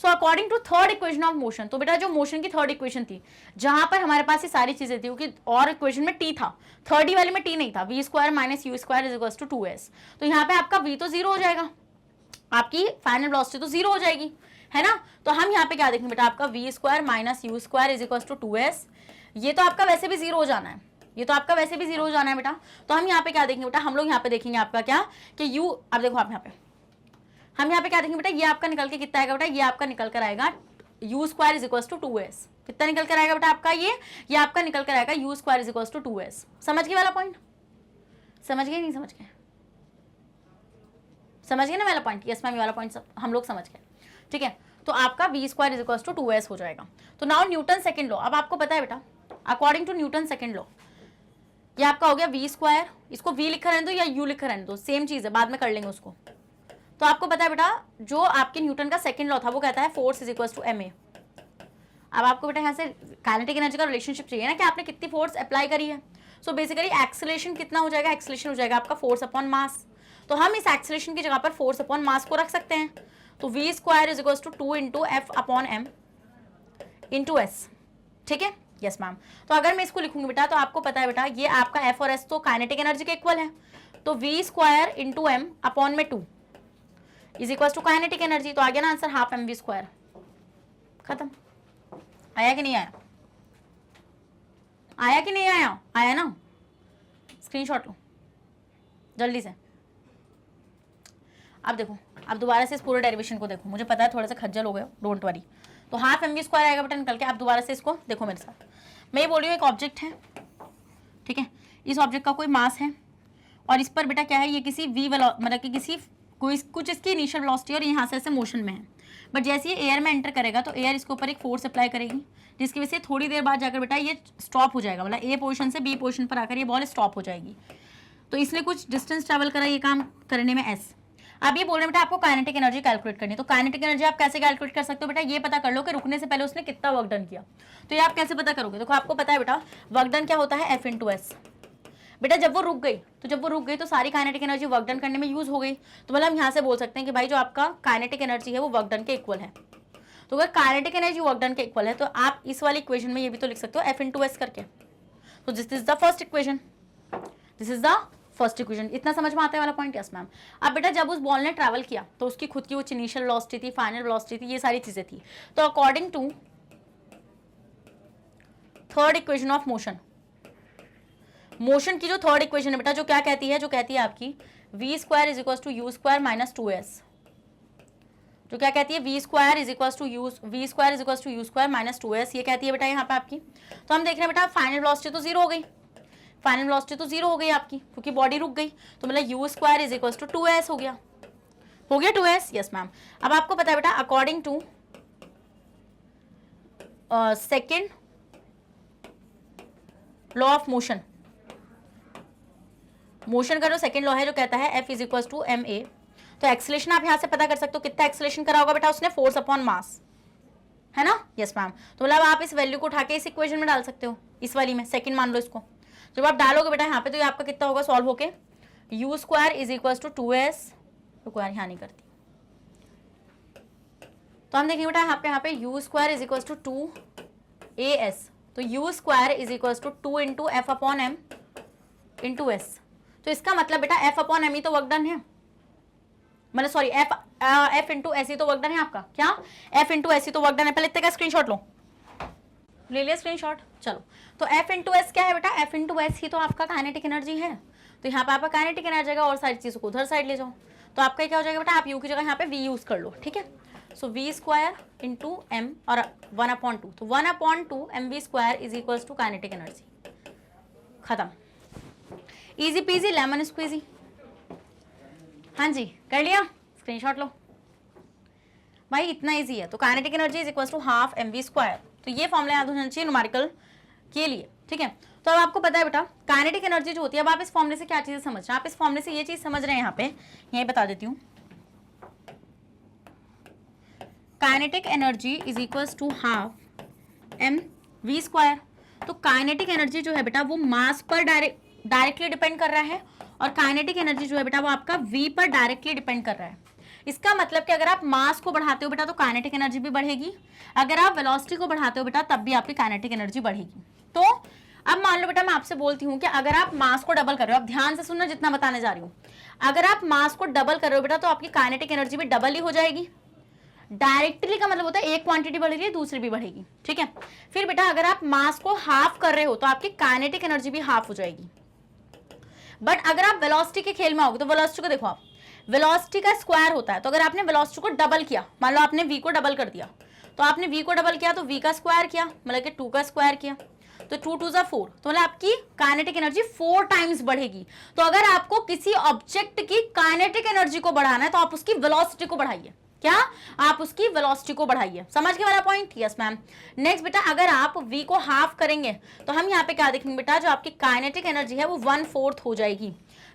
Speaker 1: So according to third equation of motion, तो बेटा जो मोशन की थर्ड इक्वेशन थी जहां पर हमारे पास ये सारी चीजें थी, क्योंकि और इक्वेशन में टी था, थर्ड ही वाले में टी नहीं था, v square minus u square is equals to 2s। तो यहाँ पे आपका v तो जीरो हो जाएगा, आपकी फाइनल वेलोसिटी तो जीरो हो जाएगी, है ना। तो हम यहाँ पे क्या देखेंगे बेटा, आपका v square minus u square is equals to 2s। ये तो आपका वैसे भी जीरो हो जाना है, ये तो आपका वैसे भी जीरो हो जाना है बेटा। तो हम यहाँ पे क्या देखेंगे बेटा, हम लोग यहाँ पे देखेंगे आपका क्या कि u, अब देखो आप यहाँ पे, हम यहाँ पे क्या देखेंगे बेटा, ये आपका निकल के कितना आएगा बेटा, ये आपका निकल कर आएगा u square is equals to 2s। कितना निकल कर आएगा बेटा आपका, ये आपका निकल कर आएगा u square is equals to 2s। समझ गए वाला पॉइंट, समझ गए नहीं समझ गए, समझ गए ना वाला पॉइंट, यस मैम, ये वाला पॉइंट हम लोग समझ गए, ठीक है। तो आपका v square is equals to 2s हो जाएगा। तो नाउ न्यूटन सेकंड लॉ, अब आपको पता है बेटा according to Newton second law ये आपका हो गया वी स्क्वायर, इसको वी लिखा रहने दो या यू लिखा रहने दो, सेम चीज है, बाद में कर लेंगे उसको। तो आपको पता है बेटा जो आपके न्यूटन का सेकंड लॉ था वो कहता है force is equals to ma। अब आपको बेटा यहाँ से काइनेटिक एनर्जी का रिलेशनशिप चाहिए ना कि आपने कितनी फोर्स अप्लाई करी है। सो बेसिकली एक्सेलरेशन कितना हो जाएगा, एक्सेलरेशन हो जाएगा आपका फोर्स अपॉन मास। तो हम इस एक्सेलरेशन की जगह पर फोर्स अपॉन मास को रख सकते हैं। तो v square is equals to 2 into f upon m into s, ठीक है, यस मैम। तो अगर मैं इसको लिखूंगी बेटा तो आपको पता है बेटा ये आपका एफ और एस तो काइनेटिक एनर्जी के इक्वल है, तो v square into m upon में 2 is equal to kinetic energy. तो आ गया ना answer half m v square. खत्म। आया कि नहीं आया, आया कि नहीं आया, आया ना, स्क्रीनशॉट लो जल्दी से। अब देखो, अब दोबारा से इस पूरे डेरिवेशन को देखो, मुझे पता है थोड़ा सा खज्जल हो गया, डोंट वरी। तो हाफ एम वी स्क्वायर आएगा बेटा निकल के। आप दोबारा से इसको देखो मेरे साथ, मैं ये बोल रही हूँ एक ऑब्जेक्ट है, ठीक है, इस ऑब्जेक्ट का कोई मास है और इस पर बेटा क्या है, ये किसी वी मतलब कि किसी कोई कुछ इसकी इनिशियल वेलोसिटी और यहाँ से ऐसे मोशन में है। बट जैसे ये एयर में एंटर करेगा तो एयर इसके ऊपर एक फोर्स अप्लाई करेगी, जिसकी वजह से थोड़ी देर बाद जाकर बेटा ये स्टॉप हो जाएगा, मतलब ए पोजिशन से बी पोजिशन पर आकर ये बॉल स्टॉप हो जाएगी। तो इसलिए कुछ डिस्टेंस ट्रैवल करा ये काम करने में एस। आप ये बोल रहे हैं बेटा आपको काइनेटिक एनर्जी कैलकुलेट करनी है। तो काइनेटिक एनर्जी आप कैसे कैलकुलेट कर सकते हो बेटा, ये पता कर लो कि रुकने से पहले उसने कितना वर्क डन किया। तो ये आप कैसे पता करोगे, देखो आपको पता है बेटा वर्क डन क्या होता है, एफ इंटू एस। बेटा जब वो रुक गई तो सारी काइनेटिक एनर्जी वर्क डन करने में यूज हो गई। तो मतलब हम यहाँ से बोल सकते हैं कि भाई जो आपका काइनेटिक एनर्जी है वो वर्क डन के इक्वल है। तो अगर काइनेटिक एनर्जी वर्क डन के इक्वल है तो आप इस वाली इक्वेशन में ये भी तो लिख सकते हो एफ इंटू एस करके। तो this is the first equation, this is the first equation. इतना समझ में आता है वाला पॉइंट, यस मैम। अब बेटा जब उस बॉल ने ट्रैवल किया तो उसकी खुद की वो इनिशियल वेलोसिटी थी, फाइनल वेलोसिटी थी, ये सारी चीजें थी। तो according to third equation of motion, motion की जो थर्ड इक्वेशन है बेटा जो क्या कहती है, जो कहती है आपकी v square is equal to u square minus 2s। जो क्या कहती है, v square is equal to u square minus 2s, ये कहती है बेटा यहाँ पे आपकी। तो हम देख रहे हैं बेटा फाइनल वेलोसिटी तो जीरो हो गई, फाइनल वेलोसिटी तो जीरो हो गई आपकी क्योंकि बॉडी रुक गई। तो मतलब u square is equal to 2s हो गया 2s, यस मैम। अब आपको पता है बेटा according to second law of motion, motion का जो सेकंड लॉ है जो कहता है F is equal to m a. तो एक्सेलरेशन आप यहाँ से पता कर सकते हो कितना एक्सेलरेशन करा होगा बेटा उसने, फोर्स अपॉन मास, है ना, यस मैम। तो मतलब आप इस वैल्यू को उठा के इस इक्वेशन में डाल सकते हो, इस वाली में सेकंड मान लो इसको। जब आप डालोगे बेटा यहाँ पे तो ये आपका कितना होगा सॉल्व होके, u square is equal to 2s, square यहाँ नहीं करती। तो हम देखेंगे बेटा यहाँ पे u square is equal to 2as। तो u square is equal to 2 into f upon m into S. तो इसका मतलब बेटा एफ अपॉन एम ही तो वर्क डन है, मतलब सॉरी एफ इंटू एस ही तो वर्क डन है आपका। क्या एफ इंटू एस ही तो वर्क डन है। पहले इतने का स्क्रीनशॉट लो, ले लिया स्क्रीनशॉट। चलो तो एफ इंटू एस क्या है बेटा, एफ इंटू एस ही तो आपका काइनेटिक एनर्जी है। तो यहाँ पे आपका काइनेटिक एनर्जी आएगा और सारी चीज़ों को उधर साइड ले जाओ। तो आपका क्या हो जाएगा बेटा, आप यू की जगह यहाँ पे वी यूज कर लो, ठीक है। So v square into m और 1/2, तो 1/2 m v square is equal to kinetic energy. खत्म, इजी पीजी लेमन स्क्वीजी। हाँ जी, कर लिया, स्क्रीनशॉट लो भाई, इतना इजी है। तो kinetic energy is equal to half mv²। तो ये फॉर्मूला याद होना चाहिए न्यूमेरिकल के लिए, ठीक है। तो अब आपको पता है बेटा काइनेटिक एनर्जी जो होती है, अब आप इस फॉर्मूले से क्या चीजें समझ रहे हैं, आप इस फॉर्मूले से ये चीज समझ रहे हैं, यहाँ पे यही बता देती हूँ, kinetic energy is equal to half mv²। तो काइनेटिक एनर्जी जो है बेटा वो मास पर डायरेक्टली डिपेंड कर रहा है, और काइनेटिक एनर्जी जो है बेटा वो आपका v पर डायरेक्टली डिपेंड कर रहा है। इसका मतलब कि अगर आप मास को बढ़ाते हो बेटा तो काइनेटिक एनर्जी भी बढ़ेगी, अगर आप वेलोसिटी को बढ़ाते हो बेटा तब भी आपकी काइनेटिक एनर्जी बढ़ेगी। तो अब मान लो बेटा मैं आपसे बोलती हूँ कि अगर आप मास को डबल कर रहे हो, आप ध्यान से सुनना जितना बताने जा रही हूँ, अगर आप मास को डबल कर रहे हो बेटा तो आपकी काइनेटिक एनर्जी भी डबल ही हो जाएगी। डायरेक्टली का मतलब होता है एक क्वांटिटी बढ़ रही है दूसरी भी बढ़ेगी, ठीक है। फिर बेटा अगर आप मास को हाफ कर रहे हो तो आपकी काइनेटिक एनर्जी भी हाफ हो जाएगी। बट अगर आप वेलोसिटी के खेल में आओगे तो वेलोसिटी को देखो, आप वेलोसिटी का स्क्वायर होता है, तो अगर आपने वेलोसिटी को डबल किया, मान लो आपने v को डबल कर दिया, तो आपने v को डबल किया तो v का स्क्वायर किया, मतलब कि 2 का स्क्वायर किया, तो 2 2 4, तो मतलब आपकी काइनेटिक एनर्जी 4 टाइम्स बढ़ेगी। तो अगर आपको किसी ऑब्जेक्ट की काइनेटिक एनर्जी को बढ़ाना है तो आप उसकी वेलोसिटी को बढ़ाइए। क्या? आप उसकी वेलोसिटी को बढ़ाइए। समझ के वाला पॉइंट? Yes ma'am. नेक्स्ट बेटा अगर आप v को हाफ करेंगे तो हम यहाँ पे क्या देखेंगे बेटा, जो आपकी काइनेटिक एनर्जी है वो 1/4 हो जाएगी।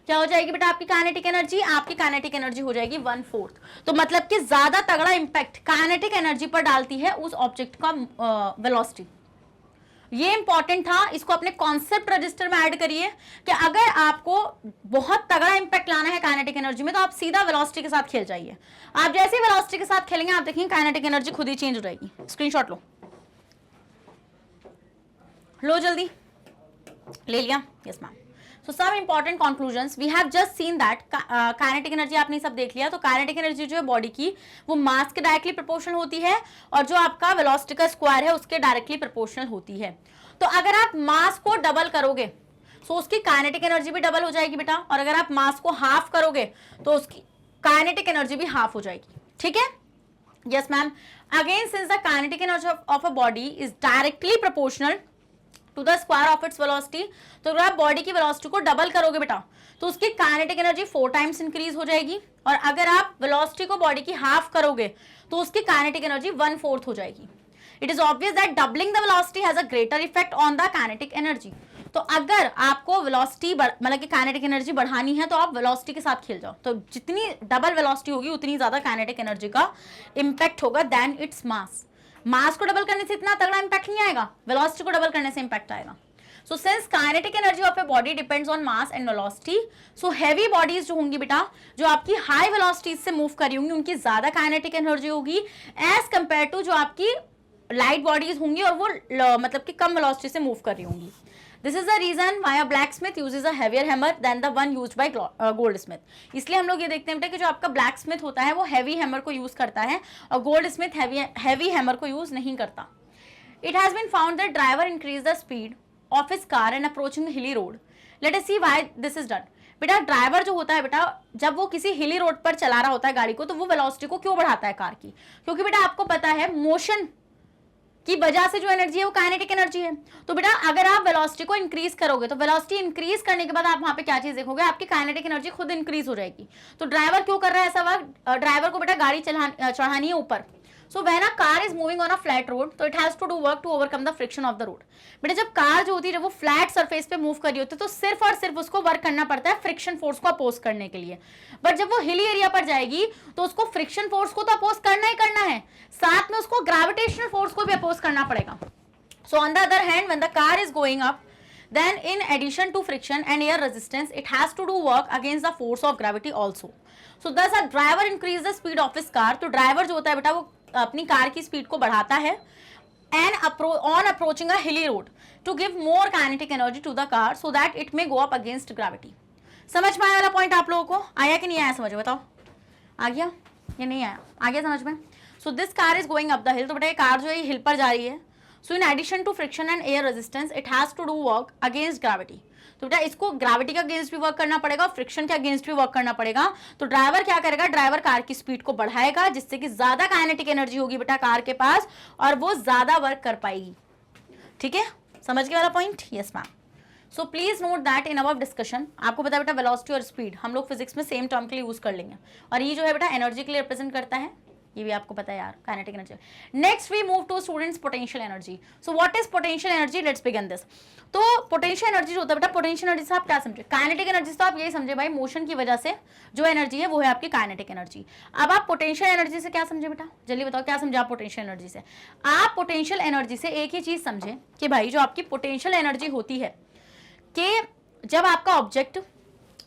Speaker 1: क्या हो जाएगी बेटा आपकी काइनेटिक एनर्जी? आपकी काइनेटिक एनर्जी हो जाएगी 1/4। तो मतलब कि ज्यादा तगड़ा इंपैक्ट काइनेटिक एनर्जी पर डालती है उस ऑब्जेक्ट का वेलोसिटी। ये इंपॉर्टेंट था, इसको अपने कॉन्सेप्ट रजिस्टर में ऐड करिए कि अगर आपको बहुत तगड़ा इंपैक्ट लाना है काइनेटिक एनर्जी में तो आप सीधा वेलोसिटी के साथ खेल जाइए। आप जैसे वेलोसिटी के साथ खेलेंगे आप देखेंगे काइनेटिक एनर्जी खुद ही चेंज हो जाएगी। स्क्रीनशॉट लो जल्दी। ले लिया? Yes ma'am. So some important conclusions we have just seen that kinetic energy आपने सब देख लिया। तो काइनेटिक एनर्जी जो है बॉडी की वो मास के डायरेक्टली प्रोपोर्शनल होती है और जो आपका वेलोसिटी का स्क्वायर है उसके डायरेक्टली प्रोपोर्शनल होती है। तो अगर आप मास को डबल करोगे तो उसकी काइनेटिक एनर्जी भी डबल हो जाएगी बेटा, और अगर आप मास को हाफ करोगे तो उसकी काइनेटिक एनर्जी भी हाफ हो जाएगी। ठीक है? Yes ma'am. Again since the kinetic energy of a body is directly proportional to the square of its velocity, तो अगर आप बॉडी की वेलोसिटी को डबल करोगे बेटा तो उसकी काइनेटिक एनर्जी 4 टाइम्स इंक्रीज हो जाएगी, और अगर आप वेलोसिटी को बॉडी की हाफ करोगे तो उसकी काइनेटिक एनर्जी 1/4 हो जाएगी। It is obvious that doubling the velocity has a greater effect on the kinetic energy. तो अगर आपको वेलोसिटी मतलब कि काइनेटिक एनर्जी बढ़ानी है तो आप वेलोसिटी के साथ खेल जाओ, तो जितनी डबल वेलोसिटी होगी उतनी ज्यादा काइनेटिक एनर्जी का इंपैक्ट होगा देन इट्स मास। मास को डबल करने से इतना तगड़ा इंपैक्ट नहीं आएगा, वेलोसिटी को डबल करने से इंपैक्ट आएगा। So since kinetic energy of a body depends on mass and velocity, so heavy bodies जो होंगी बेटा, जो आपकी हाई वेलोसिटीज से मूव कर रही होंगी, उनकी ज्यादा काइनेटिक एनर्जी होगी एज कंपेयर टू जो आपकी लाइट बॉडीज होंगी और वो मतलब कि कम वेलोसिटी से मूव कर रही होंगी। This is the reason why a blacksmith uses a heavier hammer than the one used by goldsmith. इसलिए हम लोग ये देखते हैं बेटा कि जो आपका ब्लैकस्मिथ होता है वो हैवी हैमर को यूज करता है और गोल्डस्मिथ हैवी हैमर को यूज नहीं करता। It has been found that driver increase the speed of his car and approaching hilly road. Let us see why this is done. बेटा ड्राइवर जो होता है बेटा, जब वो किसी हिली रोड पर चला रहा होता है गाड़ी को, तो वो वेलोसिटी को क्यों बढ़ाता है कार की? क्योंकि बेटा आपको पता है मोशन की वजह से जो एनर्जी है वो काइनेटिक एनर्जी है। तो बेटा अगर आप वेलोसिटी को इंक्रीज करोगे तो वेलोसिटी इंक्रीज करने के बाद आप वहां पे क्या चीज देखोगे, आपकी काइनेटिक एनर्जी खुद इंक्रीज हो जाएगी। तो ड्राइवर क्यों कर रहा है ऐसा वर्क? ड्राइवर को बेटा गाड़ी चढ़ानी है ऊपर। So when a car is moving on a flat road तो it has to do work to overcome the friction of the road. बेटा जब कार जो होती है, जब वो फ्लैट सरफेस पे मूव कर रही होती है तो सिर्फ और सिर्फ उसको वर्क करना पड़ता है फ्रिक्शन फोर्स को अपोज करने के लिए। बट जब वो हिली एरिया पर जाएगी तो उसको फ्रिक्शन फोर्स को तो अपोज करना ही करना है, साथ में उसको ग्रेविटेशनल फोर्स को भी अपोज करना पड़ेगा। So on the other hand when the car is going up, then in addition to friction and air resistance it has to do work against the force of gravity also. So thus a driver increase the speed of his car. तो driver जो होता है बेटा वो अपनी car की speed को बढ़ाता है and on approaching a hilly road to give more kinetic energy to the car so that it may go up against gravity. समझ में आया वाला पॉइंट आप लोगों को? आया कि नहीं आया समझ में? बताओ आ गया या नहीं आया? आ गया समझ में? So this car is going up the हिल। तो बेटा ये कार जो है हिल पर जा रही है। So in addition to friction and air resistance, it has to do work against gravity. तो बेटा इसको ग्रेविटी के अगेंस्ट भी वर्क करना पड़ेगा, फ्रिक्शन के अगेंस्ट भी वर्क करना पड़ेगा। तो ड्राइवर क्या करेगा? ड्राइवर कार की स्पीड को बढ़ाएगा जिससे कि ज्यादा काइनेटिक एनर्जी होगी बेटा कार के पास और वो ज्यादा वर्क कर पाएगी। ठीक है? समझ गए वाला point? Yes ma'am. So please note that in our discussion, आपको पता है बेटा वेलोसिटी और स्पीड हम लोग फिजिक्स में सेम टर्म के लिए यूज कर लेंगे, और ये जो है बेटा एनर्जी के लिए रिप्रेजेंट करता है, ये भी आपको पता है यार, kinetic energy. Next we move to students potential energy. So what is potential energy, let's begin this. तो पोटेंशियल एनर्जी जो होता है बेटा, पोटेंशियल एनर्जी से आप क्या समझे, काइनेटिक एनर्जी से आप यही समझे भाई मोशन की वजह से जो एनर्जी है वो है आपकी काइनेटिक एनर्जी। अब आप पोटेंशियल एनर्जी से क्या समझे बेटा, जल्दी बताओ क्या समझे आप पोटेंशियल एनर्जी से। आप पोटेंशियल एनर्जी से एक ही चीज समझे कि भाई जो आपकी पोटेंशियल एनर्जी होती है कि जब आपका ऑब्जेक्ट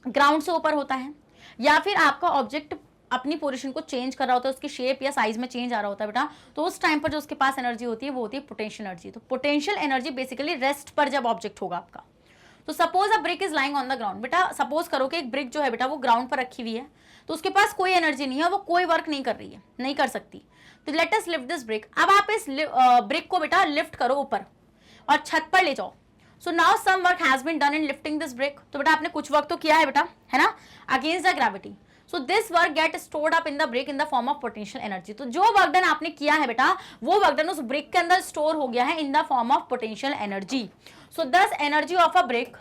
Speaker 1: ग्राउंड से ऊपर होता है या फिर आपका ऑब्जेक्ट अपनी पोजीशन को चेंज कर रहा होता है, उसकी शेप या साइज में चेंज आ रहा होता है बेटा, तो उस टाइम पर जो उसके पास एनर्जी होती है वो होती है पोटेंशियल एनर्जी। तो पोटेंशियल एनर्जी बेसिकली रेस्ट पर जब ऑब्जेक्ट होगा आपका, तो suppose a brick is lying on the ground, बेटा सपोज करो कि एक ब्रिक जो है बेटा वो ग्राउंड पर रखी हुई है, तो उसके पास कोई एनर्जी नहीं है, वो कोई वर्क नहीं कर रही है, नहीं कर सकती। तो let us lift this brick. अब आप इस ब्रिक को बेटा लिफ्ट करो ऊपर और छत पर ले जाओ। So now some work has been done in lifting this brick. तो बेटा आपने कुछ वर्क तो किया है बेटा, है ना, against the gravity. So this work get stored up in the brick in the form of potential energy. तो जो वर्क डन आपने किया है बेटा वो वर्क डन उस ब्रिक के अंदर स्टोर हो गया है in the form of potential energy. So thus energy of a brick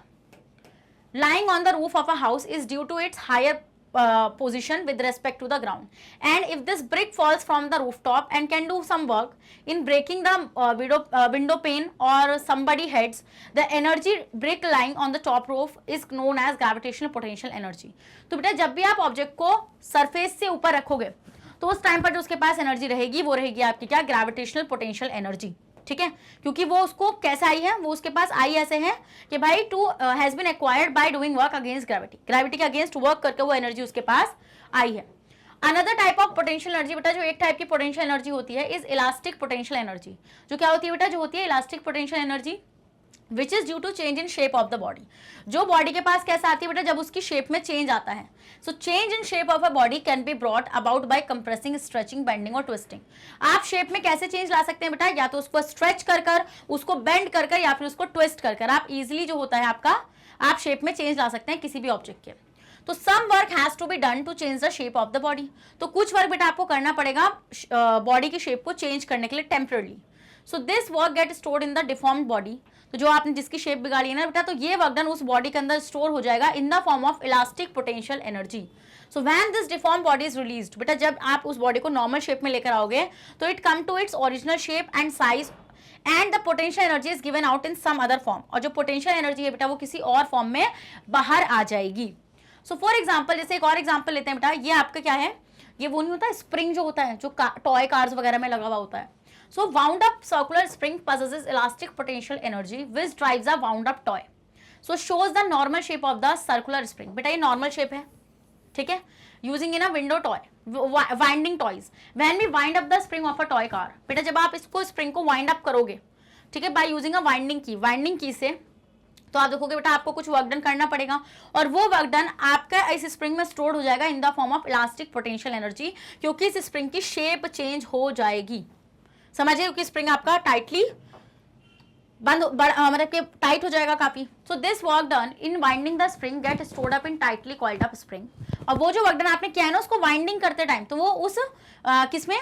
Speaker 1: lying on the roof of a house is due to its higher position with respect to the ground, and if this brick falls from the rooftop and can do some work in breaking the window pane or somebody heads, the energy brick lying on the top roof is known as gravitational potential energy। तो बेटा जब भी आप object को surface से ऊपर रखोगे तो उस टाइम पर जो उसके पास एनर्जी रहेगी वो रहेगी आपकी क्या, ग्रेविटेशनल पोटेंशियल एनर्जी। ठीक है, क्योंकि वो उसको कैसे आई है, वो उसके पास आई ऐसे है कि भाई to has been acquired by doing work against gravity, gravity के अगेंस्ट वर्क करके वो एनर्जी उसके पास आई है। Another type of potential energy बेटा, जो एक टाइप की पोटेंशियल एनर्जी होती है इज इलास्टिक पोटेंशियल एनर्जी। जो क्या होती है बेटा, जो होती है elastic potential energy which is due to change in shape of the body. जो बॉडी के पास कैसे आती है बेटा, जब उसकी शेप में चेंज आता है। So change in shape of a body can be brought about by compressing, stretching, bending और ट्विस्टिंग। आप शेप में कैसे चेंज ला सकते हैं बेटा, या तो उसको स्ट्रेच कर कर, उसको बेंड कर कर, या फिर उसको ट्विस्ट कर कर आप इजिली जो होता है आपका, आप शेप में चेंज ला सकते हैं किसी भी ऑब्जेक्ट के। तो some work has to be done to change the shape of the body. तो कुछ वर्क बेटा आपको करना पड़ेगा बॉडी की शेप को चेंज करने के लिए temporary. So this work get stored in the deformed body. तो जो आपने जिसकी शेप बिगाड़ी है ना बेटा, तो ये वर्क डन उस बॉडी के अंदर स्टोर हो जाएगा इन the form of elastic potential energy. So when this deform body is released, बेटा जब आप उस बॉडी को नॉर्मल शेप में लेकर आओगे तो it come to its original shape and size and the potential energy is given out in some other form. और जो पोटेंशियल एनर्जी है बेटा वो किसी और फॉर्म में बाहर आ जाएगी। सो फॉर एग्जाम्पल, जैसे एक और एग्जाम्पल लेते हैं बेटा, ये आपका क्या है, ये वो नहीं होता स्प्रिंग जो होता है जो टॉय कार्स वगैरह में लगा हुआ होता है। So wound up circular spring possesses elastic potential energy which drives a wound up toy. So shows the normal shape of the circular spring. बेटा ये normal shape है, ठीक है, using in a window toy, winding toys. When we wind up the spring of a toy car, बेटा जब आप इसको spring को wind up करोगे, ठीक है, by using a winding key से, तो आप देखोगे बेटा आपको कुछ वर्क डन करना पड़ेगा और वो वर्क डन आपका इस स्प्रिंग में स्टोर हो जाएगा इन the form of elastic potential energy, क्योंकि इस स्प्रिंग की शेप चेंज हो जाएगी। समझिए, क्योंकि स्प्रिंग आपका टाइटली बंद मतलब कि टाइट हो जाएगा काफी। So this work done in winding the spring get stored up in tightly coiled up spring. और वो जो वर्क डन आपने किया है ना उसको वाइंडिंग करते टाइम, तो वो उस किसमें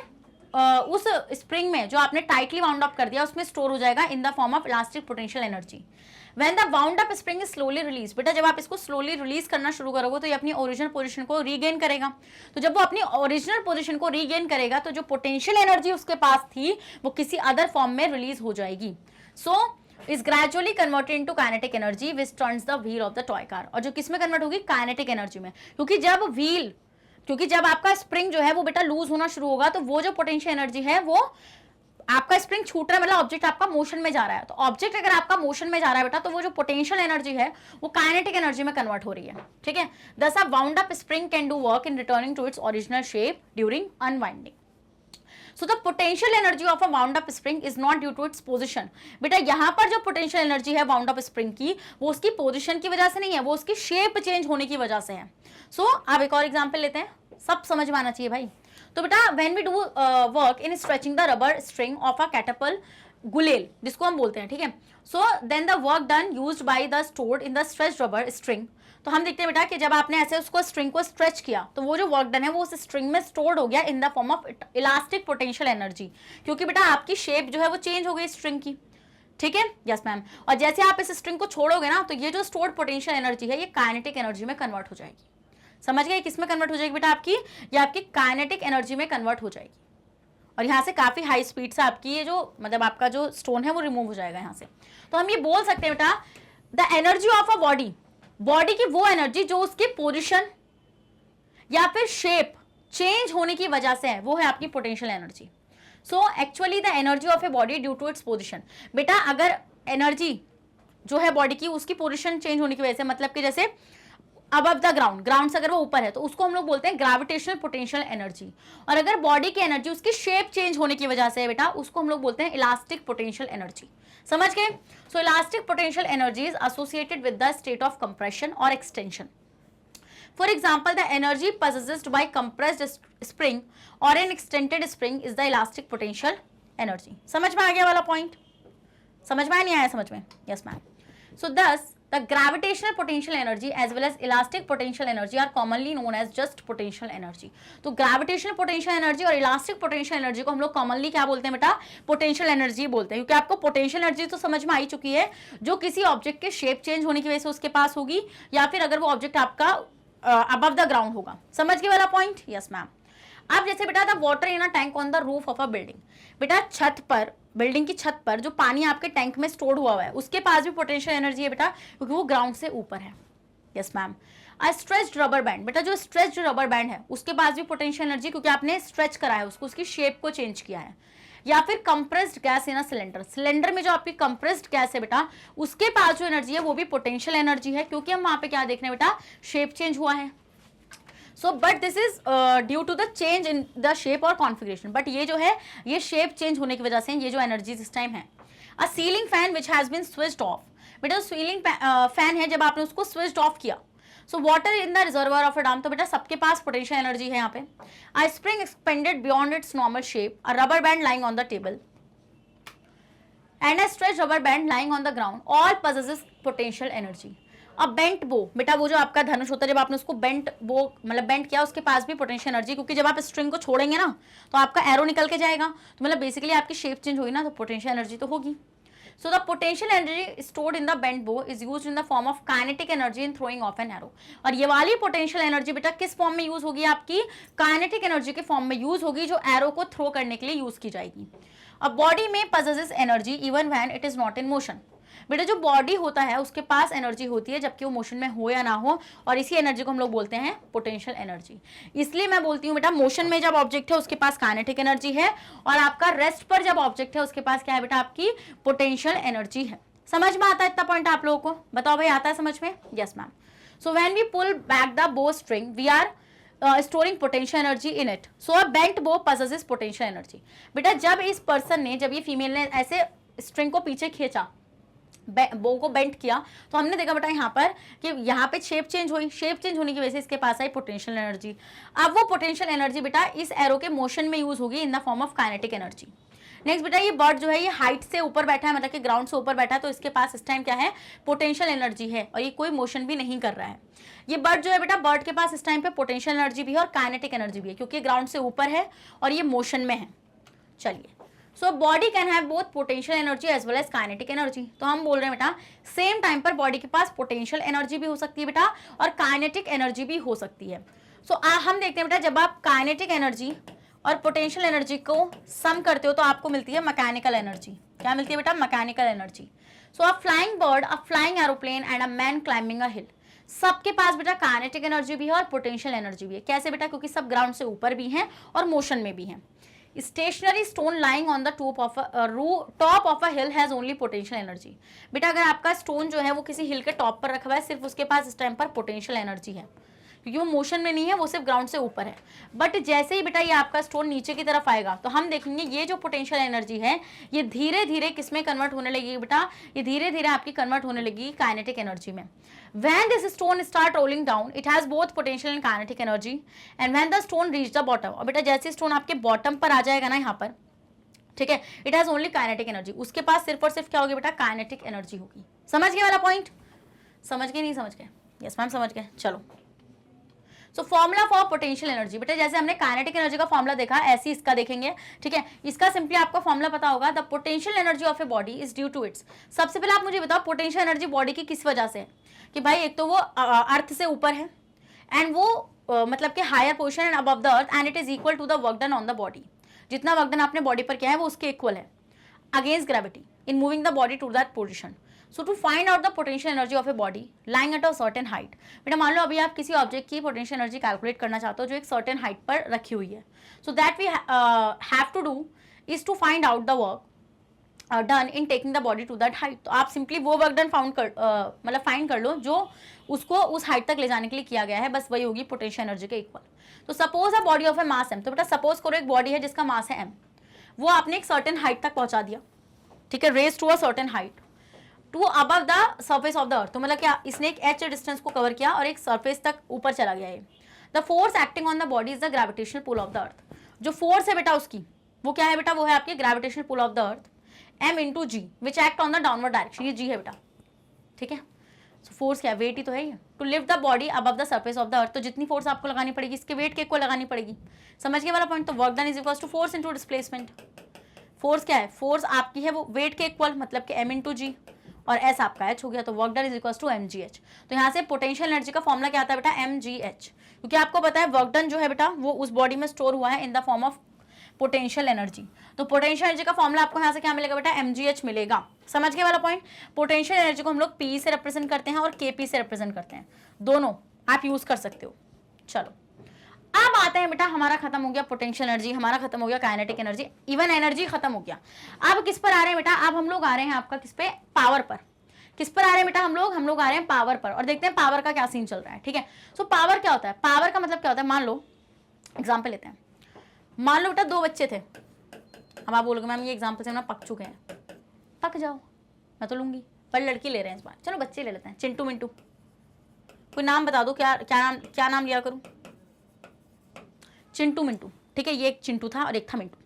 Speaker 1: उस स्प्रिंग में जो आपने टाइटली वाउंड अप कर दिया उसमें स्टोर हो जाएगा इन the form of elastic potential energy. When the wound up spring is slowly released, बेटा जब आप इसको स्लोली रिलीज करना शुरू करोगे तो ये अपनी ओरिजिनल पोजीशन को रीगेन करेगा। तो जब वो अपनी ओरिजिनल पोजीशन को रीगेन करेगा तो जो पोटेंशियल एनर्जी उसके पास थी वो किसी अदर फॉर्म में रिलीज हो जाएगी। सो is gradually converted into kinetic energy which turns the wheel of the toy car। और जो किस में कन्वर्ट होगी, काइनेटिक एनर्जी में, क्योंकि जब आपका स्प्रिंग जो है वो बेटा लूज होना शुरू होगा तो वो जो पोटेंशियल एनर्जी है वो आपका स्प्रिंग छूट रहा है, मतलब ऑब्जेक्ट आपका मोशन में जा रहा है। तो ऑब्जेक्ट अगर आपका मोशन में जा रहा है बेटा तो वो जो पोटेंशियल एनर्जी है वो काइनेटिक एनर्जी में कन्वर्ट हो रही है, ठीक है। Thus a wound up spring can do work in returning to its original shape during unwinding. So the potential energy of a wound up spring is not due to its position. बेटा यहाँ पर जो potential energy है wound up spring की वो उसकी position की वजह से नहीं है, वो उसकी शेप चेंज होने की वजह से है। सो अब एक और एग्जाम्पल लेते हैं, सब समझ में आना चाहिए भाई। तो बेटा when we do work in stretching the rubber string of a caterpillar गुलेल जिसको हम बोलते हैं, ठीक है। So then the work done used by the stored in the stretch rubber string. तो हम देखते हैं बेटा कि जब आपने ऐसे उसको स्ट्रिंग को स्ट्रेच किया तो वो जो वर्क डन है वो उस स्ट्रिंग में स्टोर्ड हो गया इन the form of elastic potential energy, क्योंकि बेटा आपकी शेप जो है वो चेंज हो गई स्ट्रिंग की, ठीक है, यस मैम। और जैसे आप इस स्ट्रिंग को छोड़ोगे ना, तो ये जो स्टोर्ड पोटेंशियल एनर्जी है ये काइनेटिक एनर्जी में कन्वर्ट हो जाएगी। समझ गए, किस में कन्वर्ट हो जाएगी बेटा आपकी, ये आपकी काइनेटिक एनर्जी में कन्वर्ट हो जाएगी। और यहाँ से काफी हाई स्पीड से आपकी ये जो मतलब आपका जो स्टोन है वो रिमूव हो जाएगा यहाँ से। तो हम ये बोल सकते हैं बेटा the energy of a body, body की वो एनर्जी जो उसकी पोजिशन या फिर शेप चेंज होने की वजह से है, वो है आपकी potential energy. So actually the energy of a body due to its position. बेटा अगर एनर्जी जो है बॉडी की उसकी पोजिशन चेंज होने की वजह से, मतलब कि जैसे अबव द ग्राउंड, ग्राउंड से अगर वो ऊपर है तो उसको हम लोग बोलते हैं ग्रेविटेशनल पोटेंशियल एनर्जी। और अगर बॉडी की एनर्जी उसकी शेप चेंज होने की वजह से है बेटा, उसको हम लोग बोलते हैं इलास्टिक पोटेंशियल एनर्जी। समझ गए। So elastic potential energy is associated with the state of compression और extension. For example, the energy possessed by compressed spring or an extended spring is the elastic potential energy. समझ में आ गया वाला point, समझ में नहीं आया समझ में, yes ma'am. So thus the gravitational potential energy as well as elastic potential energy are commonly known as just potential energy. तो gravitational potential energy और elastic potential energy को हम लोग commonly क्या बोलते हैं बेटा, potential energy बोलते हैं, क्योंकि आपको potential energy तो समझ में आ ही चुकी है, जो किसी ऑब्जेक्ट के शेप चेंज होने की वजह से उसके पास होगी, या फिर अगर वो ऑब्जेक्ट आपका अबव द ग्राउंड होगा। समझ गए वाला पॉइंट, यस मैम। अब जैसे बेटा the water in a tank on the roof of a building, बेटा छत पर, बिल्डिंग की छत पर जो पानी आपके टैंक में स्टोर्ड हुआ है उसके पास भी पोटेंशियल एनर्जी है बेटा, क्योंकि वो ग्राउंड से ऊपर है। Yes ma'am. अ स्ट्रेच्ड रबर बैंड, बेटा जो स्ट्रेच्ड रबर बैंड है उसके पास भी पोटेंशियल एनर्जी, क्योंकि आपने स्ट्रेच करा है उसको, उसकी शेप को चेंज किया है। या फिर compressed gas in a cylinder, cylinder में जो आपकी कंप्रेस्ड गैस है बेटा उसके पास जो एनर्जी है वो भी पोटेंशियल एनर्जी है, क्योंकि हम वहां पे क्या देख रहे हैं बेटा, शेप चेंज हुआ है। So but this is due to the change in the shape और कॉन्फिगरेशन, बट ये जो है ये शेप चेंज होने की वजह से ये जो एनर्जी इस टाइम है। A ceiling fan which has been switched off, बेटा सीलिंग फैन है जब आपने उसको स्विच्ड ऑफ किया, so water in the reservoir of a dam, तो बेटा सबके पास पोटेंशियल एनर्जी है यहाँ पे। A spring expanded beyond its normal shape, a rubber band lying on the table and a stretch rubber band lying on the ground, all possesses potential energy. अब bent bow, बेटा वो जो आपका धनुष होता है जब आपने उसको बेंट बो मतलब बेंट किया, उसके पास भी पोटेंशियल एनर्जी, क्योंकि जब आप स्ट्रिंग को छोड़ेंगे ना तो आपका एरो निकल के जाएगा, तो मतलब बेसिकली आपकी शेप चेंज हुई ना, तो पोटेंशियल एनर्जी तो होगी। So the potential energy stored in the bent bow is used in the form of kinetic energy in throwing off an arrow. और ये वाली potential energy बेटा किस फॉर्म में यूज होगी, आपकी kinetic energy के फॉर्म में यूज होगी, जो एरो को थ्रो करने के लिए यूज की जाएगी। अब बॉडी में possesses energy even when it is not in motion. बेटा जो बॉडी होता है उसके पास एनर्जी होती है जबकि वो मोशन में हो या ना हो, और इसी एनर्जी को हम लोग बोलते हैं पोटेंशियल एनर्जी। इसलिए मैं बोलती हूँ बेटा मोशन में जब ऑब्जेक्ट है उसके पास काइनेटिक एनर्जी है, और आपका रेस्ट पर जब ऑब्जेक्ट है उसके पास क्या है बेटा, आपकी पोटेंशियल एनर्जी है। समझ में आता है इतना पॉइंट आप लोगों को, बताओ भाई आता है समझ में? Yes ma'am. So when we pull back the bow string we are storing potential energy in it, so a bent bow possesses potential energy. बेटा जब इस पर्सन ने, जब ये फीमेल ने ऐसे स्ट्रिंग को पीछे खींचा, बो को बेंट किया, तो हमने देखा बेटा यहाँ पर कि यहाँ पे शेप चेंज हुई, शेप चेंज होने की वजह से इसके पास आई पोटेंशियल एनर्जी। अब वो पोटेंशियल एनर्जी बेटा इस एरो के मोशन में यूज होगी इन the form of kinetic energy. Next बेटा ये बर्ड जो है ये हाइट से ऊपर बैठा है, मतलब कि ग्राउंड से ऊपर बैठा है, तो इसके पास इस टाइम क्या है, पोटेंशियल एनर्जी है, और ये कोई मोशन भी नहीं कर रहा है। ये बर्ड जो है बेटा, बर्ड के पास इस टाइम पे पोटेंशियल एनर्जी भी है और काइनेटिक एनर्जी भी है, क्योंकि ग्राउंड से ऊपर है और ये मोशन में है। चलिए, so body can have both potential energy as well as kinetic energy. तो हम बोल रहे हैं बेटा सेम टाइम पर बॉडी के पास पोटेंशियल एनर्जी भी हो सकती है बेटा, और काइनेटिक एनर्जी भी हो सकती है। सो हम देखते हैं बेटा जब आप काइनेटिक एनर्जी और पोटेंशियल एनर्जी को सम करते हो तो आपको मिलती है मैकेनिकल एनर्जी। क्या मिलती है बेटा? Mechanical energy. So a flying bird, a flying aeroplane and a man climbing a hill, सबके पास बेटा काइनेटिक एनर्जी भी है और पोटेंशियल एनर्जी भी है। कैसे बेटा? क्योंकि सब ग्राउंड से ऊपर भी हैं और मोशन में भी हैं। Stationary stone lying on the top of a hill has only potential energy. बेटा अगर आपका स्टोन जो है वो किसी हिल के टॉप पर रखा हुआ है, सिर्फ उसके पास इस टाइम पर पोटेंशियल एनर्जी है, क्योंकि वो मोशन में नहीं है, वो सिर्फ ग्राउंड से ऊपर है। बट जैसे ही बेटा ये आपका स्टोन नीचे की तरफ आएगा तो हम देखेंगे ये जो पोटेंशियल एनर्जी है ये धीरे धीरे किस में कन्वर्ट होने लगेगी बेटा? ये धीरे धीरे आपकी कन्वर्ट होने लगेगी काइनेटिक एनर्जी में। When this stone start rolling down, it has both potential and kinetic energy. And when the stone reach the bottom, और बेटा जैसे स्टोन आपके बॉटम पर आ जाएगा ना यहाँ पर, ठीक है, it has only kinetic energy. उसके पास सिर्फ और सिर्फ क्या होगी बेटा? काइनेटिक एनर्जी होगी। समझ गए वाला पॉइंट? समझ गए नहीं समझ गए? यस मैम समझ गए। चलो, so formula for potential energy, बेटा जैसे हमने काइनेटिक एनर्जी का फॉर्मूला देखा, ऐसे इसका देखेंगे, ठीक है। इसका सिंपली आपको फॉर्मूला पता होगा, the potential energy of a body is due to its. सबसे पहले आप मुझे बताओ पोटेंशियल एनर्जी बॉडी की किस वजह से है, कि भाई एक तो वो अर्थ से ऊपर है, एंड वो मतलब कि higher position and above the earth, and it is equal to the work done on the body. जितना वर्क डन आपने बॉडी पर किया है वो उसके इक्वल है against gravity in moving the body to that position. So to find out the potential energy of a body lying at a certain height, बेटा मान लो अभी आप किसी ऑब्जेक्ट की पोटेंशियल एनर्जी कैलकुलेट करना चाहते हो जो एक सर्टेन हाइट पर रखी हुई है। So that we have to do is to find out the work done in taking the body to that height. तो आप सिंपली वो वर्क डन मतलब फाइंड कर लो जो उसको उस हाइट तक ले जाने के लिए किया गया है, बस वही होगी पोटेंशियल एनर्जी के इक्वल। तो suppose a body of a mass M, तो बेटा सपोज करो एक बॉडी है जिसका मास है एम, वो आपने एक सर्टेन हाइट तक पहुंचा दिया, ठीक है, raise to a certain height to above the surface of the earth. तो मतलब क्या, इसने एक एच डिस्टेंस को कवर किया और एक सर्फेस तक ऊपर चला गया है। The force acting on the body is the gravitational pull of the earth. जो फोर्स है बेटा उसकी, वो क्या है बेटा, वो है आपकी gravitational pull of the earth m into G which act on the downward direction. ये g है बेटा, ठीक है। सो फोर्स क्या है, वेट ही तो है ये, to lift the body above the surface of the earth. तो जितनी फोर्स आपको लगानी पड़ेगी इसके वेट के इक्वल लगानी पड़ेगी, समझ के वाला पॉइंट। तो work done is equals to force into displacement. Force क्या है, फोर्स आपकी है वो वेट के इक्वल, मतलब कि m इंटू जी, और s आपका h हो गया, तो work done is equals to mgh। तो यहाँ से पोटेंशियल एनर्जी का फॉर्मूला क्या आता है बेटा, mgh, क्योंकि आपको पता है वर्क डन जो है बेटा वो उस बॉडी में स्टोर हुआ है in the form of potential energy. तो पोटेंशियल एनर्जी का फॉर्मूला आपको यहाँ से क्या मिलेगा बेटा, mgh मिलेगा, समझ के वाला पॉइंट। पोटेंशियल एनर्जी को हम लोग p से रिप्रेजेंट करते हैं और kp से रिप्रेजेंट करते हैं, दोनों आप यूज कर सकते हो। चलो अब आते हैं बेटा, हमारा खत्म हो गया पोटेंशियल एनर्जी, हमारा खत्म हो गया काइनेटिक एनर्जी, इवन एनर्जी खत्म हो गया। अब किस पर आ रहे हैं बेटा, अब हम लोग आ रहे हैं आपका किस पे, पावर पर। किस पर आ रहे हैं बेटा, हम लोग आ रहे हैं पावर पर, और देखते हैं पावर का क्या सीन चल रहा है, ठीक है। सो पावर क्या होता है, पावर का मतलब क्या होता है, मान लो एग्जाम्पल लेते हैं, मान लो बेटा दो बच्चे थे। अब आप बोलोगे मैम ये एग्जाम्पल से ना पक चुके हैं, पक जाओ, मैं तो लूंगी, पर लड़की ले रहे हैं इस बार, चलो बच्चे ले लेते हैं, चिंटू मिंटू। कोई नाम बता दो, क्या नाम लिया करूं, चिंटू मिंटू, ठीक है। ये एक चिंटू था और एक था मिंटू।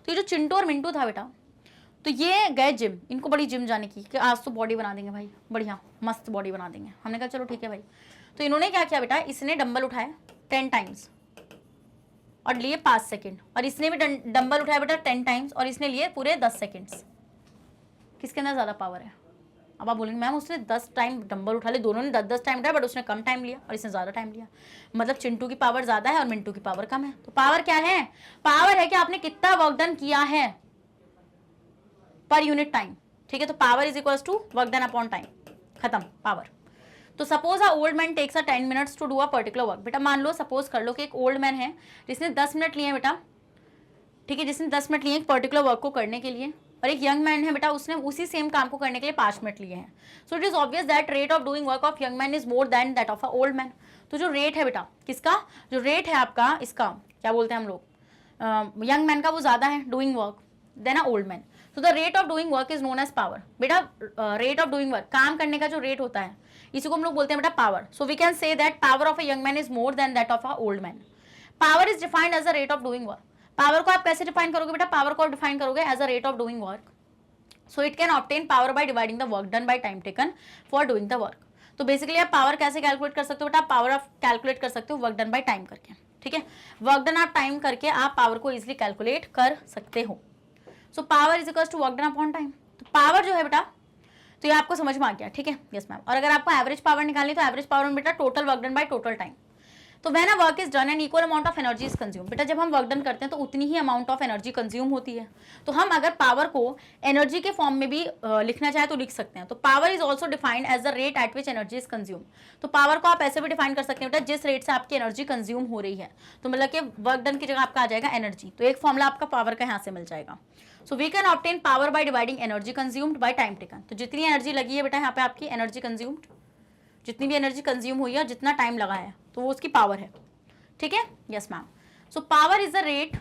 Speaker 1: तो ये जो चिंटू और मिंटू था बेटा, तो ये गए जिम, इनको बड़ी जिम जाने की कि आज तो बॉडी बना देंगे भाई, बढ़िया मस्त बॉडी बना देंगे। हमने कहा चलो ठीक है भाई। तो इन्होंने क्या किया बेटा, इसने डंबल उठाए 10 टाइम्स और लिए 5 सेकेंड, और इसने भी डंबल उठाया बेटा 10 टाइम्स और इसने लिए पूरे 10 सेकेंड्स। किसके अंदर ज़्यादा पावर है। अब आप बोलेंगे मैम उसने 10 टाइम डंबल उठा ले, दोनों ने 10-10 टाइम उठाया, बट उसने कम टाइम लिया और इसने ज़्यादा टाइम लिया, मतलब चिंटू की पावर ज़्यादा है और मिंटू की पावर कम है। तो पावर क्या है, पावर है कि आपने कितना वर्क डन किया है पर यूनिट टाइम, ठीक है। तो power is equals to work done upon time, खत्म पावर। तो suppose a old man takes a 10 minutes to do a particular work. बेटा मान लो, सपोज कर लो कि एक ओल्ड मैन है जिसने 10 मिनट लिए बेटा, ठीक है, जिसने 10 मिनट लिए एक पर्टिकुलर वर्क को करने के लिए, और एक यंग मैन है बेटा, उसने उसी सेम काम को करने के लिए 5 मिनट लिए हैं। सो it is obvious that rate of doing work of young man is more than that of a old man. तो जो रेट है बेटा किसका, जो रेट है आपका इसका क्या बोलते हैं हम लोग, यंग मैन का, वो ज़्यादा है doing work than a old man. So the rate of doing work is known as power. बेटा रेट ऑफ डूइंग वर्क, काम करने का जो रेट होता है, इसी को हम लोग बोलते हैं बेटा power. So we can say that power of a young man is more than that of a old man. Power is defined as a rate of doing work. Power को आप कैसे डिफाइन करोगे बेटा, पावर को define करोगे as a rate of doing work. So it can obtain power by dividing the work done by time taken for doing the work. तो basically आप power कैसे कैलकुलेट कर सकते हो बेटा, पावर आप कैलकुलेट कर सकते हो वर्क डन बाय टाइम करके, ठीक है। वर्क डन आप टाइम करके आप पावर को इजिली कैलकुलेट कर सकते हो। So power is equals to work done upon time. तो पावर जो है बेटा, तो ये आपको समझ में आ गया, ठीक है, यस मैम। और अगर आपको एवरेज पावर निकालनी, तो एवरेज पावर में बेटा total work done by total time. तो when a work is done an equal amount of energy is consume. बेटा जब हम वर्क डन करते हैं तो उतनी ही अमाउंट ऑफ एनर्जी कंज्यूम होती है। तो हम अगर पावर को एनर्जी के फॉर्म में भी लिखना चाहे तो लिख सकते हैं। तो power is also defined as the rate at which energy is consume. तो पावर को आप ऐसे भी डिफाइन कर सकते हैं बेटा, जिस रेट से आपकी एनर्जी कंज्यूम हो रही है। तो मतलब कि वर्क डन की जगह आपका आ जाएगा एनर्जी। तो एक फॉर्मूला आपका पावर का यहाँ से मिल जाएगा। So we can obtain power by dividing energy consumed by time taken. तो जितनी एनर्जी लगी है बेटा यहाँ पे आपकी एनर्जी कंज्यूम्ड, जितनी भी एनर्जी कंज्यूम हुई है और जितना टाइम लगा है, तो वो उसकी पावर है, ठीक है, yes ma'am. So power is the rate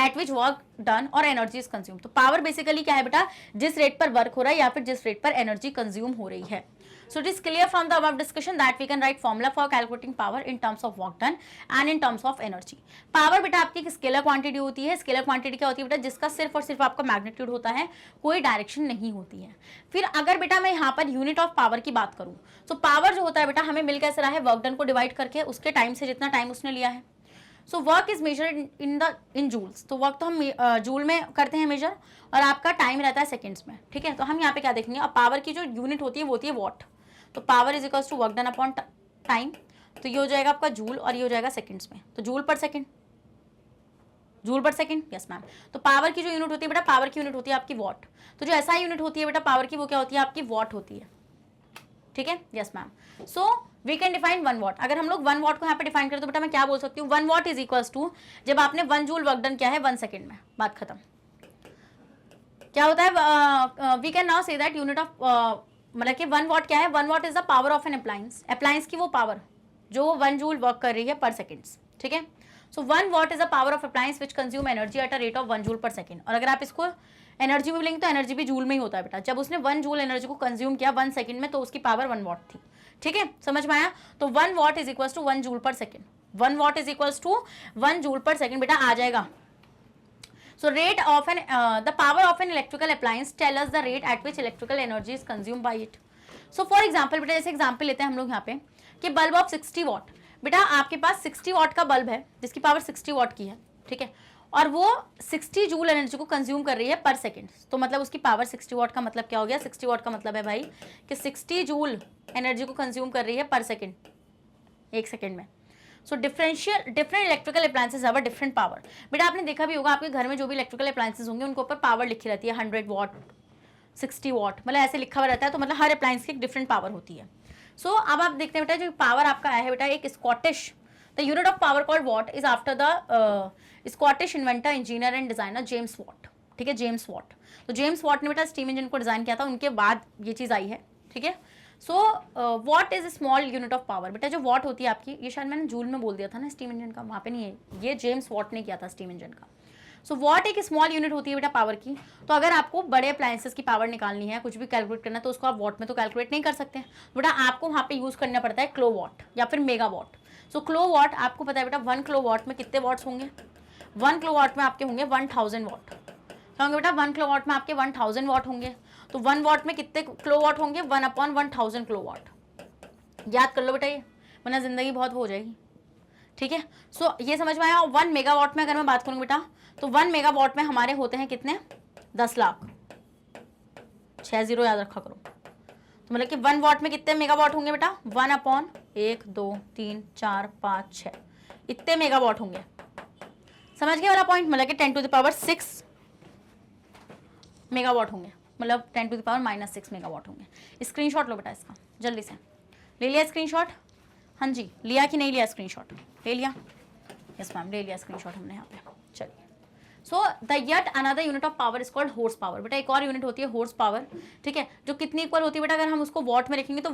Speaker 1: at which work done और एनर्जी इज कंज्यूम। तो पावर बेसिकली क्या है बेटा, जिस रेट पर वर्क हो रहा है या फिर जिस रेट पर एनर्जी कंज्यूम हो रही है। So it is clear from the above discussion that we can write formula for calculating power in terms of work done and in terms of energy. Power बेटा आपकी एक स्केलर क्वांटिटी होती है. Scalar quantity क्या होती है बेटा? जिसका सिर्फ और सिर्फ आपका मैग्नीट्यूड होता है, कोई डायरेक्शन नहीं होती है. फिर अगर बेटा मैं यहाँ पर यूनिट ऑफ पावर की बात करूँ, तो पावर जो होता है बेटा हमें मिल कैसे रहा है? वर्क डन को डिवाइड करके उसके टाइम से जितना टाइम उसने लिया है. So work is measured in joules. तो वर्क तो हम जूल में करते हैं मेजर, और आपका टाइम रहता है सेकेंड्स में. ठीक है, तो हम यहाँ पे क्या देखेंगे? अब पावर की जो यूनिट होती है वो होती है वॉट. तो power is equals to work done upon time. तो ये हो जाएगा आपका जूल और ये हो जाएगा सेकंड्स में. तो joule per second, joule per second. Yes ma'am. तो पावर की जो यूनिट होती है बेटा, पावर की यूनिट होती है आपकी वॉट. तो जो ऐसा यूनिट होती है बेटा पावर की, वो क्या होती है आपकी? वॉट होती है. ठीक है, yes ma'am. So we can define 1 watt. अगर हम लोग 1 वॉट को यहाँ पे डिफाइन करें तो बेटा मैं क्या बोल सकती हूँ? 1 वॉट इज इक्वल्स टू, जब आपने 1 जूल वर्क डन किया है 1 सेकंड में, बात खत्म. क्या होता है? We can now say that unit of मतलब कि 1 वॉट क्या है? 1 watt is the power of an appliance. Appliance की वो पावर जो 1 जूल वर्क कर रही है पर सेकेंड्स. ठीक है, सो 1 watt is the power of appliance which consume energy at a rate of 1 joule per second. और अगर आप इसको एनर्जी में लेंगे तो एनर्जी भी जूल में ही होता है बेटा. जब उसने 1 जूल एनर्जी को कंज्यूम किया 1 सेकेंड में, तो उसकी पावर 1 वॉट थी. ठीक है, समझ में आया? तो 1 watt is equals to 1 joule per second. 1 watt is equals to 1 joule per second बेटा आ जाएगा. So rate of an the power of an electrical appliance tell us the rate at which electrical energy is consumed by it. So for example बेटा जैसे example लेते हैं हम लोग यहाँ पे कि बल्ब ऑफ 60 वॉट. बेटा आपके पास 60 वॉट का बल्ब है जिसकी पावर 60 वॉट की है. ठीक है, और वो 60 जूल एनर्जी को कंज्यूम कर रही है पर सेकंड. तो मतलब उसकी पावर 60 वॉट का मतलब क्या हो गया? 60 वॉट का मतलब है भाई कि 60 जूल एनर्जी को कंज्यूम कर रही है पर सेकंड, एक सेकंड में. So different electrical appliances have a different power. बेटा आपने देखा भी होगा आपके घर में जो भी इलेक्ट्रिकल अप्लायंसेस होंगे उनके ऊपर पावर लिखी रहती है, 100 वॉट, 60 वॉट, मतलब ऐसे लिखा हुआ रहता है. तो मतलब हर अप्लायंस की एक डिफरेंट पावर होती है. सो अब आप देखते हैं बेटा जो पावर आपका आया है बेटा एक Scottish, the unit of power called what is after the Scottish inventor, engineer and designer James Watt. ठीक है, जेम्स वॉट. तो जेम्स वॉट ने बेटा स्टीम इंजन को डिजाइन किया था, उनके बाद ये चीज़ आई है. ठीक है, so what is small unit of power. बेटा जो वॉट होती है आपकी, ये शायद मैंने जूल में बोल दिया था ना स्टीम इंजन का, वहाँ पे नहीं है, ये जेम्स वॉट ने किया था स्टीम इंजन का. सो वॉट एक स्मॉल यूनिट होती है बेटा पावर की. तो अगर आपको बड़े अप्लायंसेस की पावर निकालनी है, कुछ भी कैलकुलेट करना है, तो उसको आप वॉट में तो कैलकुलेट नहीं कर सकते. बेटा आपको वहाँ पे यूज़ करना पड़ता है किलो वॉट या फिर mega what. So kilo watt आपको पता है बेटा 1 किलो वॉट में कितने वॉट्स होंगे? 1 किलो वॉट में आपके होंगे 1000 वॉट. क्या होंगे बेटा? 1 किलो वॉट में आपके 1000 वॉट होंगे. तो 1 वॉट में कितने किलो वॉट होंगे? 1/1000 किलो वॉट. याद कर लो बेटा ये, वरना जिंदगी बहुत हो जाएगी. ठीक है, सो ये समझ में आया. 1 मेगावाट में अगर मैं बात करूँ बेटा, तो 1 मेगावाट में हमारे होते हैं कितने? 10 लाख. 6 0 याद रखा करो. तो मतलब कि 1 वॉट में कितने मेगावाट होंगे बेटा? 1/1 2 3 4 5 6 इतने मेगावाट होंगे. समझ गए वाला पॉइंट? मतलब कि 10⁻6 मेगावाट होंगे, मतलब 10⁻⁻6 मेगावाट होंगे. स्क्रीनशॉट लो बेटा इसका जल्दी से. ले लिया स्क्रीनशॉट? हाँ जी, लिया कि नहीं लिया स्क्रीनशॉट? ले लिया. यस मैम, ले लिया स्क्रीनशॉट हमने यहाँ पे. चलिए, so the yet another unit of power is called horse power. बेटा एक और यूनिट होती है हॉर्स पावर. ठीक है, जो कितनी इक्वल होती है बेटा? अगर हम उसको वॉट में लिखेंगे तो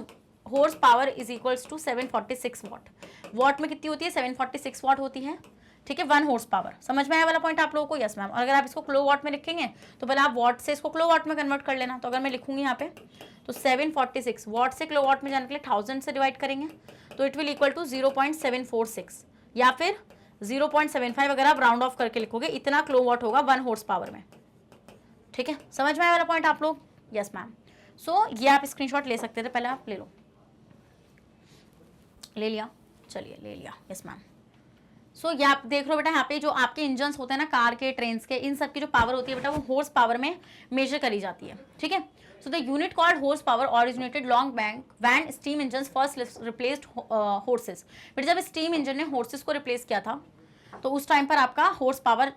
Speaker 1: horse power is equals to 746 watt. Watt में कितनी होती है? 746 वॉट होती है. ठीक है, 1 हॉर्स पावर. समझ में आया वाला पॉइंट आप लोगों को? Yes ma'am. और अगर आप इसको किलो वॉट में लिखेंगे तो पहले आप वॉट से इसको किलो वॉट में कन्वर्ट कर लेना. तो अगर मैं लिखूंगी यहाँ पे तो 746 वॉट से किलो वॉट में जाने के लिए 1000 से डिवाइड करेंगे तो इट विल इक्वल टू 0.746 या फिर 0.75. अगर आप राउंड ऑफ करके लिखोगे इतना किलो वॉट होगा 1 हॉर्स पावर में. ठीक है, समझ में आया वाला पॉइंट आप लोग? Yes ma'am. सो ये आप स्क्रीनशॉट ले सकते थे, पहले आप ले लो. ले लिया? चलिए ले लिया. Yes ma'am. सो ये आप देख रहे हो बेटा यहाँ पे जो आपके इंजन्स होते हैं ना कार के, ट्रेन के, इन सब की जो पावर होती है बेटा वो हॉर्स पावर में मेजर करी जाती है. ठीक है, so the unit called horse power originated long back when steam engines first replaced horses. बेटा जब स्टीम इंजन ने हॉर्सेस को रिप्लेस किया था तो उस टाइम पर आपका हॉर्स पावर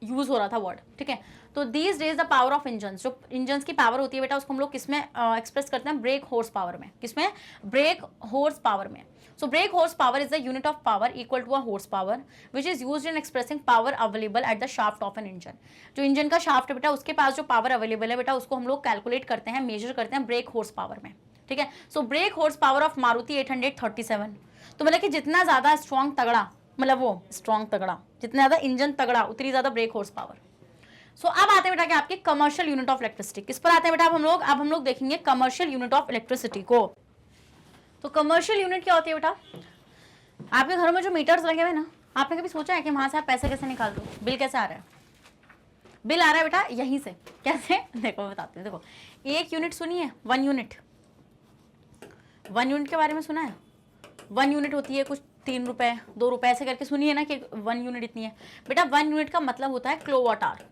Speaker 1: यूज हो रहा था वर्ड. ठीक है, तो these days the power of engines, जो इंजन्स की पावर होती है बेटा उसको हम लोग किसमें एक्सप्रेस करते हैं? ब्रेक हॉर्स पावर में. किसमें? ब्रेक हॉर्स पावर में. So brake horsepower is the unit of power equal to a horsepower which is used in expressing power available at the shaft of an engine. जो engine का shaft है बेटा उसके पास जो power available है बेटा उसको हम लोग कैलकुलेट करते हैं, मेजर करते हैं ब्रेक हॉर्स पावर में. ठीक है, so brake horse power of Maruti 837. तो मतलब कि जितना ज्यादा स्ट्रॉन्ग तगड़ा, मतलब वो स्ट्रॉन्ग तगड़ा, जितना ज्यादा इंजन तगड़ा उतनी ज्यादा ब्रेक हॉर्स पावर. सो अब आते हैं बेटा कि आपके कमर्शियल यूनिट ऑफ इलेक्ट्रिसिटी. किस पर आते हैं बेटा अब हम लोग? अब हम लोग देखेंगे कमर्शियल यूनिट ऑफ इलेक्ट्रिसिटी को. तो कमर्शियल यूनिट क्या होती है बेटा? आपके घरों में जो मीटर्स लगे हुए ना, आपने कभी सोचा है कि वहां से आप पैसे कैसे निकाल दो? बिल कैसे आ रहा है? बिल आ रहा है बेटा यहीं से। कैसे? देखो बताते हैं। देखो, एक यूनिट सुनी है? 1 यूनिट। 1 यूनिट के बारे में सुना है? 1 यूनिट होती है कुछ 3 रुपए 2 रुपए ऐसे करके सुनी है ना कि 1 यूनिट इतनी है। बेटा 1 यूनिट का मतलब होता है किलोवाट आवर।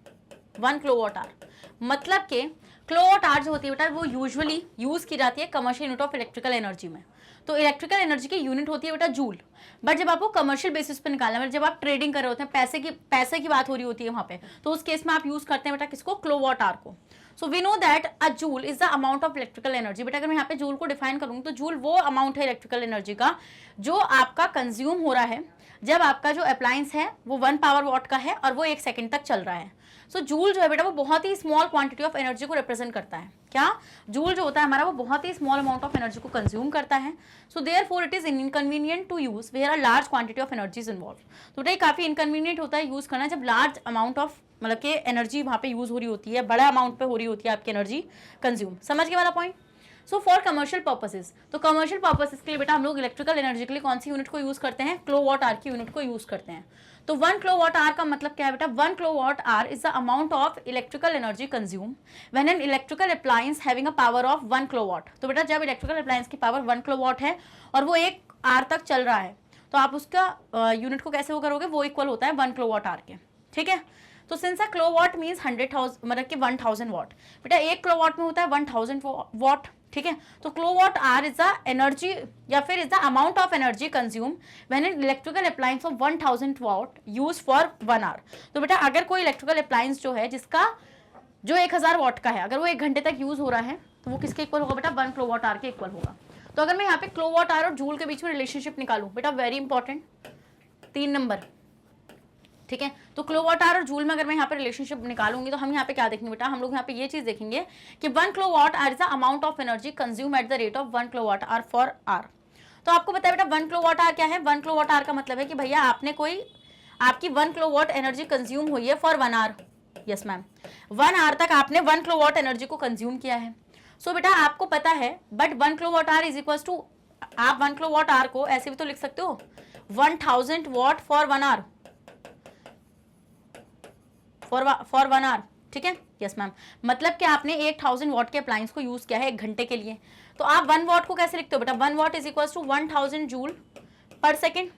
Speaker 1: 1 किलोवाट आवर मतलब के किलोवाट आवर जो होती है बेटा वो यूजुअली यूज की जाती है commercial unit of electrical energy में। तो इलेक्ट्रिकल एनर्जी की यूनिट होती है बेटा जूल। बट जब आपको कमर्शियल बेसिस पे निकालना है, जब आप ट्रेडिंग कर रहे होते हैं, पैसे की बात हो रही होती है वहां पे, तो उस केस में आप यूज करते हैं बेटा किसको? किलोवाट आवर को। So we know that a joule is the amount of electrical energy. बेटा अगर मैं यहाँ पे जूल को डिफाइन करूंगी तो जूल वो अमाउंट है इलेक्ट्रिकल एनर्जी का जो आपका कंज्यूम हो रहा है जब आपका जो अप्लायंस है वो 1 पावर वॉट का है और वो 1 सेकंड तक चल रहा है। सो जूल जो है बेटा वो बहुत ही स्मॉल क्वांटिटी ऑफ एनर्जी को रिप्रेजेंट करता है। क्या? जूल जो होता है हमारा वो बहुत ही स्मॉल अमाउंट ऑफ एनर्जी को कंज्यूम करता है। So therefore it is inconvenient to use where a large quantity of energy is involve. तो बेटा काफी इनकन्वीनियंट होता है यूज करना जब लार्ज अमाउंट ऑफ मतलब कि एनर्जी वहाँ पे यूज हो रही होती है, बड़ा अमाउंट पे हो रही होती है आपकी एनर्जी कंज्यूम। समझ के वाला point? So for commercial purposes, तो कमर्शियल पर्पसेस के लिए बेटा हम लोग इलेक्ट्रिकल एनर्जी के लिए कौन सी यूनिट को यूज करते हैं? किलोवाट आवर की यूनिट को यूज करते हैं। तो 1 किलोवाट आवर का मतलब क्या है बेटा? 1 kilowatt hour is the amount of electrical energy consume when an electrical appliance having a power of 1 kilowatt. तो बेटा जब इलेक्ट्रिकल अप्लायंस की पावर 1 किलोवाट है और वो 1 आवर तक चल रहा है तो आप उसका यूनिट को कैसे वो करोगे? वो इक्वल होता है 1 किलोवाट आवर के। ठीक है, तो सिंस अ किलोवाट मींस 100,000 मतलब कि 1000 वाट। बेटा 1 किलोवाट में होता है 1000 वाट। ठीक है, तो kilowatt hour is the energy या फिर is the amount of energy consume when an electrical appliance of 1000 watt use for 1 hour. तो बेटा अगर कोई इलेक्ट्रिकल अप्लायंस जो है जिसका जो 1000 वाट का है, अगर वो 1 घंटे तक यूज हो रहा है तो वो किसके इक्वल होगा बेटा? 1 किलोवाट आवर के इक्वल होगा। तो अगर मैं यहाँ पे किलोवाट आवर और जूल के बीच में रिलेशनशिप निकालूं बेटा, वेरी इंपॉर्टेंट 3 नंबर। ठीक है, तो किलोवाट आवर और जूल में अगर मैं यहाँ पे रिलेशनशिप निकालूंगी तो हम यहाँ पे क्या देखेंगे बेटा? हम लोग यहाँ पे ये चीज देखेंगे कि 1 kilowatt hour is the amount of energy consume at the rate of 1 kilowatt hour for hour. तो आपको पता है बेटा 1 किलोवाट आवर क्या है? 1 किलोवाट आवर का मतलब है कि भैया आपने कोई आपकी 1 किलोवाट एनर्जी कंज्यूम हुई है for 1 hour. Yes ma'am, 1 hour तक आपने 1 किलोवाट एनर्जी को कंज्यूम किया है। सो बेटा आपको पता है but 1 kilowatt hour is equal to, आप 1 किलोवाट आवर को ऐसे भी तो लिख सकते हो 1000 watt for 1 hour for 1 hour. ठीक है, यस मैम, मतलब कि आपने 1000 वाट के अप्लायंस को यूज किया है 1 घंटे के लिए। तो आप 1 वाट को कैसे लिखते हो बेटा? 1 watt is equal to 1000 joule per second.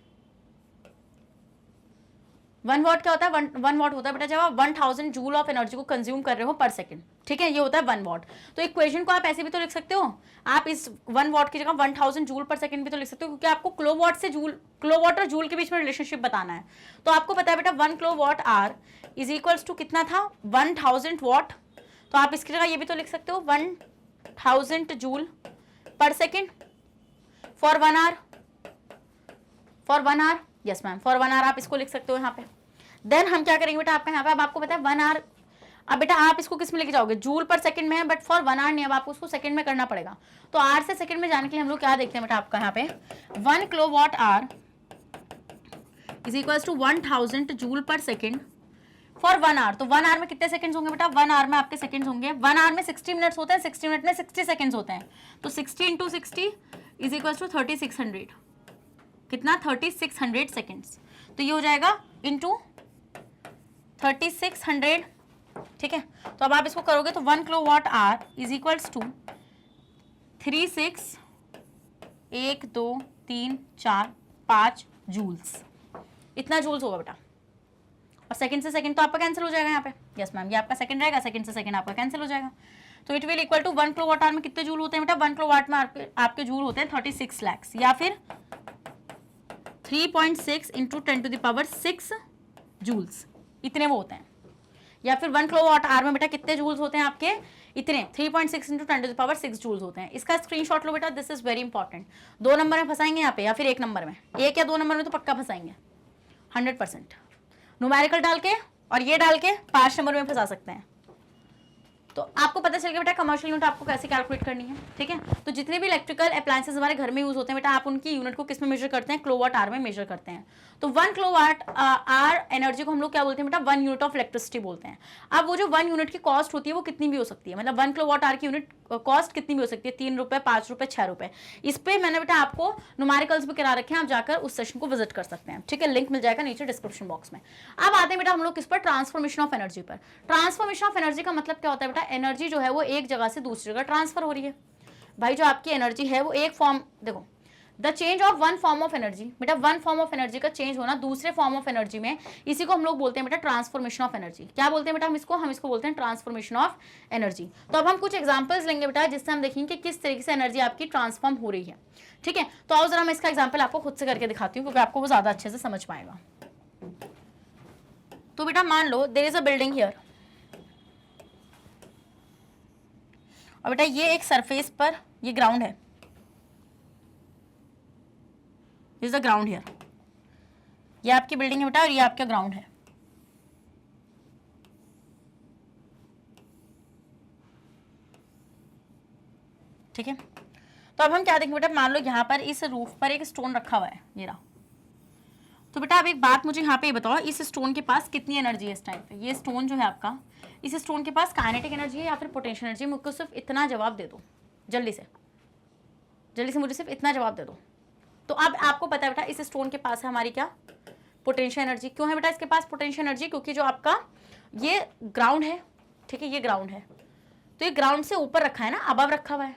Speaker 1: 1 watt क्या होता है? 1 वाट होता है बेटा जब आप 1000 जूल ऑफ एनर्जी को कंज्यूम कर रहे हो पर सेकेंड। ठीक है, ये होता है 1 वाट। तो इक्वेशन को आप ऐसे भी तो लिख सकते हो, आप इस 1 वाट की जगह 1000 जूल पर सेकेंड भी तो लिख सकते हो, क्योंकि आपको किलोवाट और जूल के बीच में रिलेशनशिप बताना है। तो आपको पता है बेटा 1 kilowatt hour is equals to कितना था? 1000 वाट। तो आप इसकी जगह ये भी तो लिख सकते हो 1000 joule per second for 1 hour. For 1 hour, yes ma'am, for 1 hour आप इसको लिख सकते हो यहाँ पे। देन हम क्या करेंगे बेटा आपका यहाँ पे, अब आपको पता है 1 आवर, अब बेटा आप इसको किस में लेके जाओगे? जूल पर सेकंड में है बट फॉर 1 आवर नहीं, अब आपको उसको सेकंड में करना पड़ेगा। तो आवर से सेकंड में जाने के लिए हम लोग क्या देखते हैं बेटा आपका यहाँ पे 1 kilowatt hour is equals to 1000 joule per second for 1 hour. तो 1 आवर में कितने सेकंड्स होंगे बेटा? 1 आवर में आपके सेकंड्स होंगे, 1 आवर में 60 मिनट्स होते हैं, 60 मिनट में 60 सेकंड्स होते हैं। तो 60 इंटू 60 इज इक्वल्स टू 3600। कितना? 3600 सेकंड्स। तो ये हो जाएगा इंटू 3600। ठीक है, तो अब आप इसको करोगे तो 1 kilowatt hour is equals to 36 1 2 3 4 5 joules. इतना जूल्स होगा बेटा। और सेकंड से सेकंड तो आपका कैंसिल हो जाएगा यहाँ पे। यस मैम, ये आपका सेकंड रहेगा, सेकंड से सेकंड आपका कैंसिल हो जाएगा। तो it will equal to 1 kilowatt hour में कितने जूल होते हैं बेटा? 1 किलोवाट में आपके जूल होते हैं 36 लाख, या फिर 3.6 इंटू 10⁻⁶ जूल्स, इतने वो होते हैं। या फिर 1 किलोवाट आवर में बेटा कितने जूल्स होते हैं आपके? इतने 3.6 इंटू 10⁻�6 जूल्स होते हैं। इसका स्क्रीनशॉट लो बेटा, this is very important. 2 number में फंसाएंगे यहाँ पे या फिर 1 नंबर में, 1 या 2 नंबर में तो पक्का फंसाएंगे 100%। न्यूमेरिकल डाल के और ये डाल के 5 नंबर में फंसा सकते हैं। तो आपको पता चल गया बेटा कमर्शियल यूनिट आपको कैसे कैलकुलेट करनी है, ठीक है। तो जितने भी इलेक्ट्रिकल अप्लायंसेस हमारे घर में यूज होते हैं बेटा, आप उनकी यूनिट को किस में मेजर करते हैं, किलोवाट आवर में मेजर करते हैं। तो 1 किलोवाट आवर एनर्जी को हम लोग क्या बोलते हैं बेटा, 1 यूनिट ऑफ इलेक्ट्रिसिटी बोलते हैं। अब वो जो 1 यूनिट की कॉस्ट होती है वो कितनी भी हो सकती है, मतलब 1 किलोवाट आवर की यूनिट कॉस्ट कितनी भी हो सकती है, 3 रुपए, 5 रुपए, 6 रुपए। इस पे मैंने बेटा आपको न्यूमेरिकल्स भी करा रखे हैं, आप जाकर उस सेशन को विजिट कर सकते हैं, ठीक है। लिंक मिल जाएगा नीचे डिस्क्रिप्शन बॉक्स में। अब आते हैं बेटा हम लोग किस पर, ट्रांसफॉर्मेशन ऑफ एनर्जी पर। ट्रांसफॉर्मेशन ऑफ एनर्जी का मतलब क्या होता है बेटा, एनर्जी जो है वो एक जगह से दूसरी जगह ट्रांसफर हो रही है। भाई जो आपकी एनर्जी है वो एक फॉर्म, देखो the change of one form of energy, बेटा वन फॉर्म ऑफ एनर्जी का चेंज होना दूसरे फॉर्म ऑफ एनर्जी में, इसी को हम लोग बोलते हैं बेटा ट्रांसफॉर्मेशन ऑफ एनर्जी। क्या बोलते हैं बेटा हम इसको बोलते हैं ट्रांसफॉर्मेशन ऑफ एनर्जी। तो अब हम कुछ एग्जांपल्स लेंगे बेटा जिससे हम देखेंगे कि किस तरीके से एनर्जी आपकी ट्रांसफॉर्म हो रही है, ठीक है। तो आओ जरा मैं इसका एग्जाम्पल आपको खुद से करके दिखाती हूँ, क्योंकि आपको वो ज्यादा अच्छे से समझ पाएगा। तो बेटा मान लो there is a building here, और बेटा ये एक सरफेस पर ये ग्राउंड है, this is the ground here. ये आपकी बिल्डिंग है बेटा और ये आपका ग्राउंड है, ठीक है। तो अब हम क्या देखेंगे बेटा, मान लो यहाँ पर इस रूफ पर एक स्टोन रखा हुआ है, ये रहा। तो बेटा अब एक बात मुझे यहाँ पे बताओ, इस स्टोन के पास कितनी एनर्जी है इस टाइम पे। ये स्टोन जो है आपका, इस स्टोन के पास काइनेटिक एनर्जी है या फिर पोटेंशियल एनर्जी। मुझको सिर्फ इतना जवाब दे दो, जल्दी से मुझे सिर्फ इतना जवाब दे दो। तो अब आपको पता है बेटा इस स्टोन के पास है हमारी क्या, पोटेंशियल एनर्जी। क्यों है बेटा इसके पास पोटेंशियल एनर्जी, क्योंकि जो आपका ये ग्राउंड है, ठीक है, ये ग्राउंड है, तो ये ग्राउंड से ऊपर रखा है ना, अबव रखा हुआ है,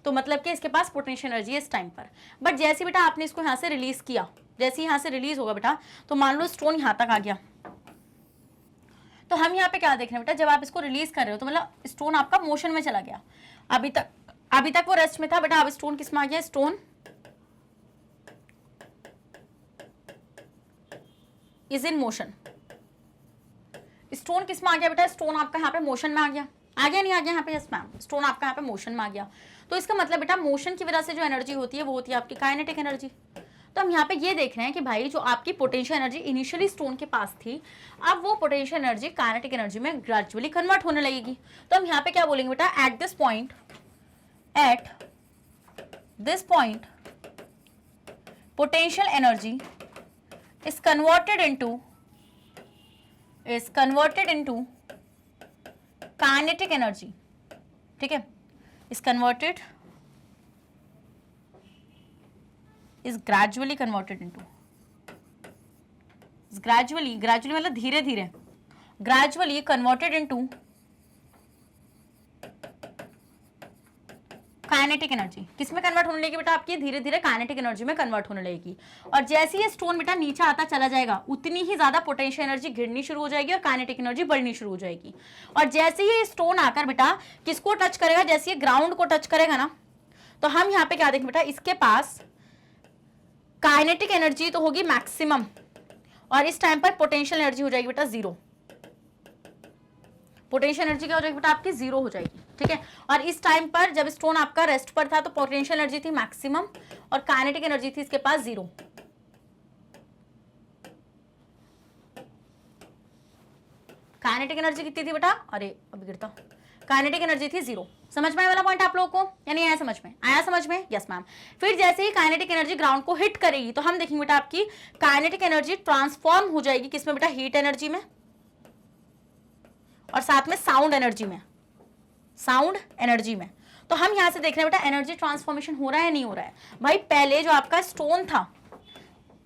Speaker 1: तो मतलब कि इसके पास पोटेंशियल एनर्जी है इस टाइम पर। बट जैसे बेटा आपने इसको यहाँ से रिलीज किया, जैसे यहाँ से रिलीज होगा बेटा, तो मान लो स्टोन यहाँ तक आ गया, तो हम यहाँ पे क्या देख रहे हैं बेटा, जब आप इसको रिलीज कर रहे हो तो मतलब स्टोन आपका मोशन में चला गया। अभी तक वो रेस्ट में था बेटा, अब स्टोन किस में आ गया, stone is in motion. Stone किस में आ गया बेटा, स्टोन आपका यहाँ पे मोशन में आ गया नहीं आ गया यहाँ पे, यस मैम, स्टोन आपका यहाँ पे मोशन में आ गया। तो इसका मतलब बेटा मोशन की वजह से जो एनर्जी होती है वो होती है आपकी काइनेटिक एनर्जी। तो हम यहाँ पे ये देख रहे हैं कि भाई जो आपकी पोटेंशियल एनर्जी इनिशियली स्टोन के पास थी, अब वो पोटेंशियल एनर्जी काइनेटिक एनर्जी में ग्रेजुअली कन्वर्ट होने लगेगी। तो हम यहाँ पे क्या बोलेंगे बेटा, at this point potential energy is converted into kinetic energy, ठीक है, is gradually converted into, gradually मतलब धीरे धीरे, gradually converted into kinetic energy. किसमें कन्वर्ट होने लगेगी बेटा, आपकी धीरे धीरे काइनेटिक एनर्जी में कन्वर्ट होने लगेगी। और जैसे ही स्टोन बेटा नीचे आता चला जाएगा, उतनी ही ज्यादा पोटेंशियल एनर्जी गिरनी शुरू हो जाएगी और काइनेटिक एनर्जी बढ़नी शुरू हो जाएगी। और जैसे ही स्टोन आकर बेटा किसको टच करेगा, जैसे ये ग्राउंड को टच करेगा ना, तो हम यहाँ पे क्या देखें बेटा, इसके पास काइनेटिक एनर्जी तो होगी मैक्सिमम, और इस टाइम पर पोटेंशियल एनर्जी हो जाएगी बेटा जीरो। पोटेंशियल एनर्जी क्या हो जाएगी बेटा, आपकी जीरो हो जाएगी, ठीक है। और इस टाइम पर जब स्टोन आपका रेस्ट पर था तो पोटेंशियल एनर्जी थी मैक्सिमम और काइनेटिक एनर्जी थी इसके पास जीरो। काइनेटिक एनर्जी कितनी थी बेटा, अरे अभी गिरता, काइनेटिक एनर्जी थी जीरो। समझ में आया वाला पॉइंट आप लोगों को, यानी आया समझ में, आया समझ में, यस मैम। फिर जैसे ही काइनेटिक एनर्जी ग्राउंड को हिट करेगी तो हम देखेंगे बेटा आपकी काइनेटिक एनर्जी ट्रांसफॉर्म हो जाएगी किसमें बेटा, हीट एनर्जी में और साथ में साउंड एनर्जी में। तो हम यहां से देख रहे हैं बेटा एनर्जी ट्रांसफॉर्मेशन हो रहा है नहीं हो रहा है। भाई पहले जो आपका स्टोन था,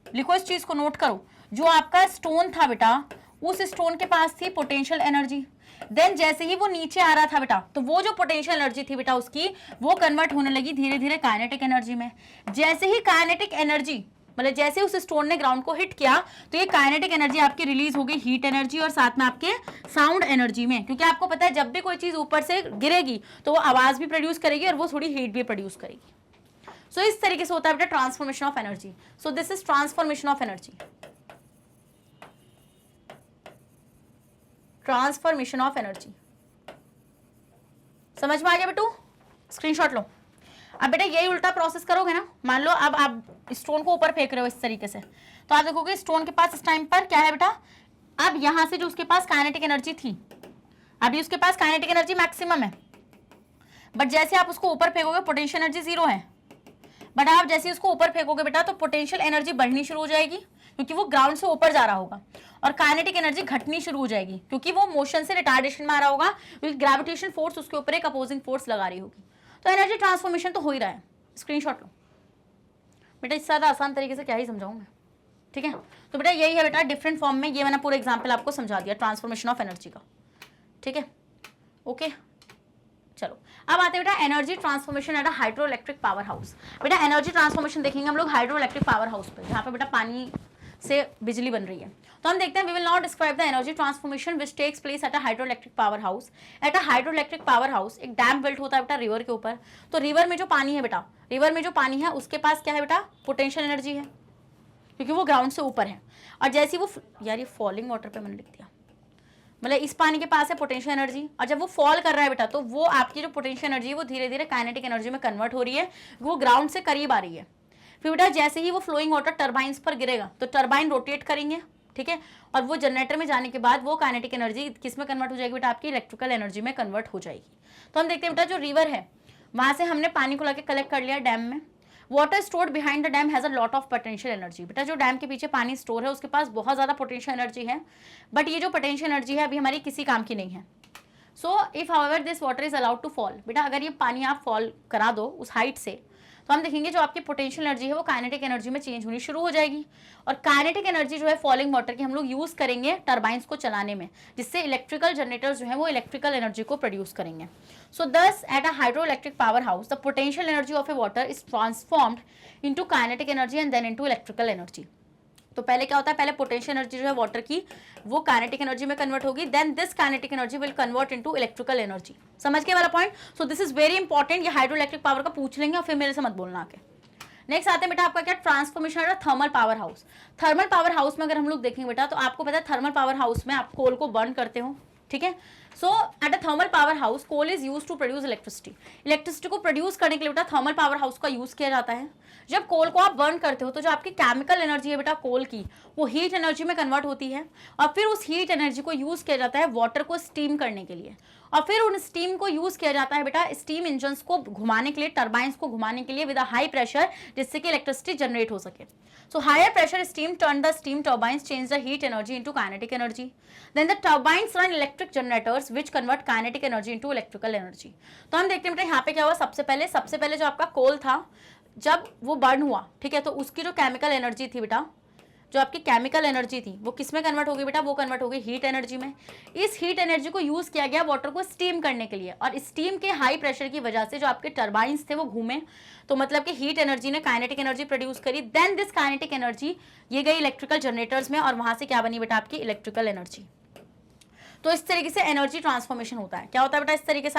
Speaker 1: लिखो इस चीज को नोट करो, जो आपका स्टोन था बेटा उस स्टोन के पास थी पोटेंशियल एनर्जी। देन जैसे ही वो नीचे आ रहा था बेटा, तो वो जो पोटेंशियल एनर्जी थी बेटा उसकी वो कन्वर्ट होने लगी धीरे धीरे काइनेटिक एनर्जी में। जैसे ही काइनेटिक एनर्जी मतलब जैसे उस स्टोन ने ग्राउंड को हिट किया तो ये काइनेटिक एनर्जी आपकी रिलीज हो गई हीट एनर्जी और साथ में आपके साउंड एनर्जी में, क्योंकि आपको पता है जब भी कोई चीज ऊपर से गिरेगी तो वो आवाज भी प्रोड्यूस करेगी और वो थोड़ी हीट भी प्रोड्यूस करेगी। सो इस तरीके से होता है बेटा transformation of energy. So this is transformation of energy, transformation of energy. समझ में आ गया बेटू, स्क्रीनशॉट लो। अब बेटा यही उल्टा प्रोसेस करोगे ना, मान लो अब आप स्टोन को ऊपर फेंक रहे हो इस तरीके से, तो आप देखोगे स्टोन के पास इस टाइम पर क्या है बेटा, अब यहां से जो उसके पास काइनेटिक एनर्जी थी अभी उसके पास काइनेटिक एनर्जी मैक्सिमम है, बट जैसे आप उसको ऊपर फेंकोगे पोटेंशियल एनर्जी 0 है, बट आप जैसे उसको ऊपर फेंकोगे बेटा तो पोटेंशियल एनर्जी बढ़नी शुरू हो जाएगी क्योंकि वो ग्राउंड से ऊपर जा रहा होगा, और काइनेटिक एनर्जी घटनी शुरू हो जाएगी क्योंकि वो मोशन से रिटार्डेशन में आ रहा होगा, क्योंकि ग्रेविटेशन फोर्स उसके ऊपर एक अपोजिंग फोर्स लगा रही होगी। तो एनर्जी ट्रांसफॉर्मेशन तो हो ही रहा है, स्क्रीनशॉट लो बेटा, इससे ज़्यादा आसान तरीके से क्या ही समझाऊं मैं, ठीक है। तो बेटा यही है बेटा डिफरेंट फॉर्म में, ये मैंने पूरा एग्जाम्पल आपको समझा दिया ट्रांसफॉर्मेशन ऑफ एनर्जी का, ठीक है, ओके। चलो अब आते हैं बेटा energy transformation eight a hydro electric power house. बेटा एनर्जी ट्रांसफॉर्मेशन देखेंगे हम लोग हाइड्रो इलेक्ट्रिक पावर हाउस पे, जहाँ पे बेटा पानी से बिजली बन रही है। तो हम देखते हैं we will not describe the energy transformation which takes place at a hydro electric power house. At a hydro electric power house एक डैम बिल्ट होता है बेटा रिवर के ऊपर। तो रिवर में जो पानी है बेटा, रिवर में जो पानी है उसके पास क्या है बेटा, पोटेंशियल एनर्जी है क्योंकि वो ग्राउंड से ऊपर है। और जैसे वो, यार ये फॉलिंग वाटर पे मैंने लिख दिया, मतलब इस पानी के पास है पोटेंशियल एनर्जी, और जब वो फॉल कर रहा है बेटा तो वो आपकी जो पोटेंशियल एनर्जी है वो धीरे धीरे काइनेटिक एनर्जी में कन्वर्ट हो रही है, वो ग्राउंड से करीब आ रही है। फिर बेटा जैसे ही वो फ्लोइंग वाटर टरबाइंस पर गिरेगा तो टरबाइन रोटेट करेंगे, ठीक है, और वो जनरेटर में जाने के बाद वो काइनेटिक एनर्जी किस में कन्वर्ट हो जाएगी बेटा, आपकी इलेक्ट्रिकल एनर्जी में कन्वर्ट हो जाएगी। तो हम देखते हैं बेटा जो रिवर है वहां से हमने पानी को लाके कलेक्ट कर लिया डैम में। Water stored behind the dam has a lot of potential energy. बेटा जो डैम के पीछे पानी स्टोर है उसके पास बहुत ज़्यादा पोटेंशियल एनर्जी है, बट ये जो पोटेंशियल एनर्जी है अभी हमारी किसी काम की नहीं है। So if however this water is allowed to fall, बेटा अगर ये पानी आप फॉल करा दो उस हाइट से, तो हम देखेंगे जो आपकी पोटेंशियल एनर्जी है वो काइनेटिक एनर्जी में चेंज होनी शुरू हो जाएगी। और काइनेटिक एनर्जी जो है फॉलिंग वाटर की हम लोग यूज़ करेंगे टरबाइंस को चलाने में, जिससे इलेक्ट्रिकल जनरेटर्स जो है वो इलेक्ट्रिकल एनर्जी को प्रोड्यूस करेंगे। So thus at a hydro electric power house the potential energy of a water is transformed into kinetic energy and then into electrical energy. तो पहले क्या होता है, पहले पोटेंशियल एनर्जी जो है वाटर की वो काइनेटिक एनर्जी में कन्वर्ट होगी, then this kinetic energy will convert into electrical energy. समझ के वाला point. So this is very important, ये हाइड्रो इलेक्ट्रिक पावर का पूछ लेंगे और फिर मेरे से मत बोलना आके। नेक्स्ट आते हैं बेटा आपका क्या, ट्रांसफॉर्मेशन है thermal power house. Thermal power house में अगर हम लोग देखेंगे बेटा तो आपको पता है थर्मल पावर हाउस में आप कोल को बर्न करते हो, ठीक है। So at a thermal power house coal is use to produce electricity. Electricity को प्रोड्यूस करने के लिए बेटा थर्मल पावर हाउस का यूज किया जाता है। जब कोल को आप बर्न करते हो तो जो आपकी केमिकल एनर्जी है बेटा कोल की, वो हीट एनर्जी में कन्वर्ट होती है, और फिर उस हीट एनर्जी को यूज किया जाता है वाटर को स्टीम करने के लिए, और फिर उन स्टीम को यूज किया जाता है बेटा स्टीम इंजन्स को घुमाने के लिए, टरबाइंस को घुमाने के लिए विद अ हाई प्रेशर, जिससे कि इलेक्ट्रिसिटी जनरेट हो सके। So higher pressure steam turn the steam turbines change the heat energy into kinetic energy, then the turbines run electric generators which convert kinetic energy into electrical energy. तो हम देखते हैं बेटा यहाँ पे क्या हुआ, सबसे पहले जो आपका कोल था जब वो बर्न हुआ, ठीक है, तो उसकी जो केमिकल एनर्जी थी बेटा, जो आपकी केमिकल एनर्जी थी वो किस में कन्वर्ट हो गई बेटा, वो कन्वर्ट हो गई हीट एनर्जी में। इस हीट एनर्जी को यूज किया गया वाटर को स्टीम करने के लिए, और स्टीम के हाई प्रेशर की वजह से जो आपके टरबाइंस थे वो घूमे, तो मतलब कि हीट एनर्जी ने काइनेटिक एनर्जी प्रोड्यूस करी, देन दिस काइनेटिक एनर्जी ये गई इलेक्ट्रिकल जनरेटर्स में, और वहां से क्या बनी बेटा आपकी इलेक्ट्रिकल एनर्जी। तो इस तरीके से एनर्जी ट्रांसफॉर्मेशन होता है। क्या होता है बेटा इस तरीके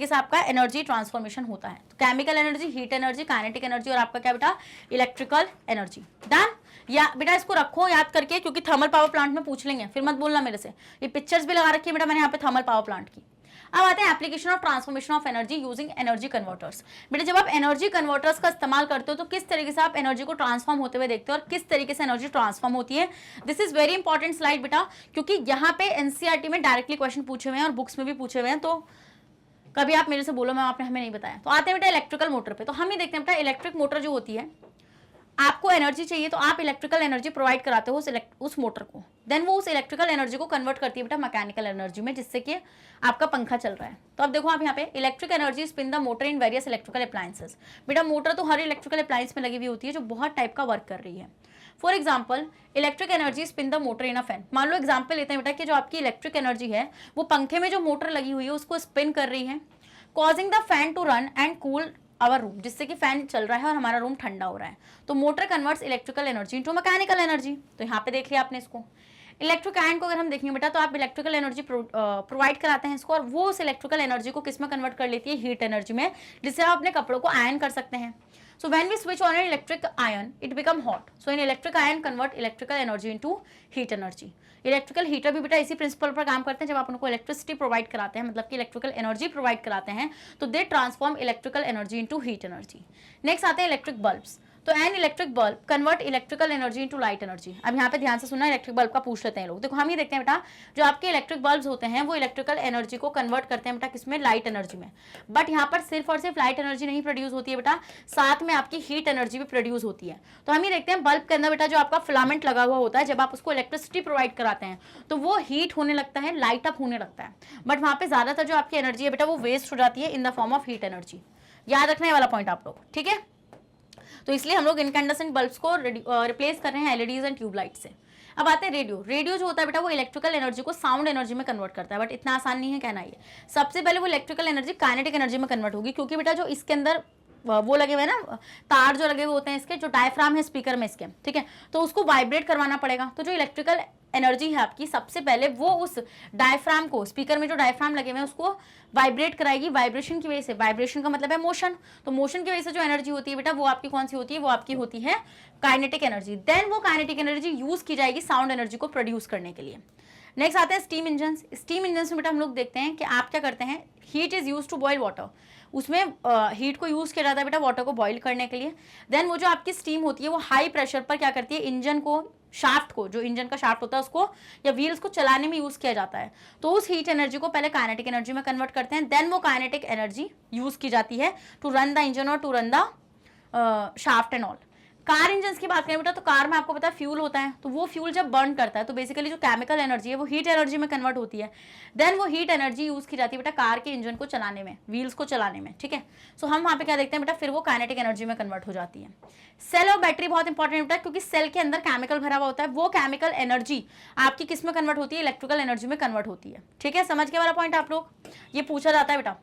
Speaker 1: से आपका एनर्जी ट्रांसफॉर्मेशन होता है। तो chemical energy, heat energy, kinetic energy, और आपका क्या बेटा इलेक्ट्रिकल एनर्जी। डन। या बेटा इसको रखो याद करके, क्योंकि थर्मल पावर प्लांट में पूछ लेंगे, फिर मत बोलना मेरे से। ये पिक्चर्स भी लगा रखी है बेटा मैंने यहाँ पे थर्मल पावर प्लांट की। अब आते हैं application of transformation of energy using energy converters. बेटा जब आप एनर्जी कन्वर्टर्स का इस्तेमाल करते हो तो किस तरीके से आप एनर्जी को ट्रांसफॉर्म होते हुए देखते हो और किस तरीके से एनर्जी ट्रांसफॉर्म होती है। This is very important slide बेटा, क्योंकि यहाँ पे एनसीईआरटी में डायरेक्टली क्वेश्चन पूछे हुए हैं और बुक्स में भी पूछे हुए हैं, तो कभी आप मेरे से बोलो मैं आपने हमें नहीं बताया। तो आते हैं बेटा इलेक्ट्रिकल मोटर पे। तो हम ही देखते हैं बेटा इलेक्ट्रिक मोटर जो होती है, आपको एनर्जी चाहिए तो आप इलेक्ट्रिकल एनर्जी प्रोवाइड कराते हो उस मोटर को, देन वो उस इलेक्ट्रिकल एनर्जी को कन्वर्ट करती है बेटा मैकेनिकल एनर्जी में, जिससे कि आपका पंखा चल रहा है। तो अब देखो आप यहाँ पे electric energy spin the motor in various electrical appliances. बेटा मोटर तो हर इलेक्ट्रिकल अप्लायंस में लगी हुई होती है जो बहुत टाइप का वर्क कर रही है। For example electric energy spin the motor in a fan. मान लो एग्जाम्पल लेते हैं बेटा कि जो आपकी इलेक्ट्रिक एनर्जी है वो पंखे में जो मोटर लगी हुई है उसको स्पिन कर रही है, causing the fan to run and cool our room, जिससे कि फैन चल रहा है और हमारा रूम ठंडा हो रहा है। तो motor converts electrical energy into mechanical energy. तो यहाँ पे देख लिया आपने इसको। इलेक्ट्रिक आयन को अगर हम देखेंगे बेटा तो आप इलेक्ट्रिकल एनर्जी प्रोवाइड कराते हैं इसको, और वो उस इलेक्ट्रिकल एनर्जी को किस में कन्वर्ट कर लेती है, हीट एनर्जी में, जिससे आप अपने कपड़ों को आयन कर सकते हैं। So when we switch on an electric iron, it become hot. So in electric iron convert electrical energy into heat energy. Electrical heater भी बेटा इसी प्रिंसिपल पर काम करते हैं। जब आप उनको इलेक्ट्रिसिटी प्रोवाइड कराते हैं, मतलब कि इलेक्ट्रिकल एनर्जी प्रोवाइड कराते हैं, तो they transform electrical energy into heat energy. Next आते हैं इलेक्ट्रिक बल्ब्स। तो an electric bulb convert electrical energy into light energy. अब यहाँ पे ध्यान से सुनना, इलेक्ट्रिक बल्ब का पूछ लेते हैं लोग। देखो हम ये देखते हैं बेटा, जो आपके इलेक्ट्रिक बल्ब्स होते हैं वो इलेक्ट्रिकल एनर्जी को कन्वर्ट करते हैं बेटा किसमें, लाइट एनर्जी में। बट यहाँ पर सिर्फ और सिर्फ लाइट एनर्जी नहीं प्रोड्यूस होती है बेटा, साथ में आपकी हीट एनर्जी भी प्रोड्यूस होती है। तो हम ये देखते हैं बल्ब के अंदर बेटा जो आपका फिलामेंट लगा हुआ होता है, जब आप उसको इलेक्ट्रिसिटी प्रोवाइड कराते हैं तो वो हीट होने लगता है, लाइट अप होने लगता है। बट वहाँ पे ज्यादातर जो आपकी एनर्जी है बेटा वो वेस्ट हो जाती है in the form of heat energy. याद रखने वाला पॉइंट आप लोग, ठीक है। तो इसलिए हम लोग इनकैंडेसेंट बल्ब्स को रिप्लेस कर रहे हैं एलईडीज एंड ट्यूबलाइट से। अब आते हैं रेडियो। रेडियो जो होता है बेटा वो इलेक्ट्रिकल एनर्जी को साउंड एनर्जी में कन्वर्ट करता है, बट इतना आसान नहीं है कहना ये। सबसे पहले वो इलेक्ट्रिकल एनर्जी काइनेटिक एनर्जी में कन्वर्ट होगी, क्योंकि बेटा जो इसके अंदर वो लगे हुए हैं ना तार जो लगे हुए होते हैं इसके, जो डायफ्राम है स्पीकर में इसके, ठीक है, तो उसको वाइब्रेट करवाना पड़ेगा। तो जो इलेक्ट्रिकल एनर्जी है आपकी, सबसे पहले वो उस डायफ्राम को, स्पीकर में जो डायफ्राम लगे हुए हैं उसको वाइब्रेट कराएगी। वाइब्रेशन की वजह से, वाइब्रेशन का मतलब है मोशन, तो मोशन की वजह से जो एनर्जी होती है बेटा वो आपकी कौन सी होती है, वो आपकी होती है काइनेटिक एनर्जी। देन वो काइनेटिक एनर्जी यूज की जाएगी साउंड एनर्जी को प्रोड्यूस करने के लिए। नेक्स्ट आते हैं स्टीम इंजन। स्टीम इंजन में बेटा हम लोग देखते हैं कि आप क्या करते हैं, heat is use to boil water, उसमें हीट को यूज किया जाता है बेटा वाटर को बॉईल करने के लिए। देन वो जो आपकी स्टीम होती है वो हाई प्रेशर पर क्या करती है, इंजन को, शाफ्ट को, जो इंजन का शाफ्ट होता है उसको या व्हील्स को चलाने में यूज किया जाता है। तो उस हीट एनर्जी को पहले काइनेटिक एनर्जी में कन्वर्ट करते हैं, देन वो काइनेटिक एनर्जी यूज की जाती है टू रन द इंजन और to run the shaft and all. Car engine की बात करें बेटा, तो कार में आपको पता है फ्यूल होता है, तो वो फ्यूल जब बर्न करता है तो बेसिकली जो केमिकल एनर्जी है वो हीट एनर्जी में कन्वर्ट होती है। देन वो हीट एनर्जी यूज की जाती है बेटा कार के इंजन को चलाने में, व्हील्स को चलाने में, ठीक है। सो हम वहाँ पे क्या देखते हैं बेटा, फिर वो काइनेटिक एनर्जी में कन्वर्ट हो जाती है। सेल और बैटरी बहुत इंपॉर्टेंट बेटा, क्योंकि सेल के अंदर केमिकल भरा हुआ होता है, वो केमिकल एनर्जी आपकी किस में कन्वर्ट होती है, इलेक्ट्रिकल एनर्जी में कन्वर्ट होती है, ठीक है। समझ के वाला पॉइंट आप लोग, ये पूछा जाता है बेटा।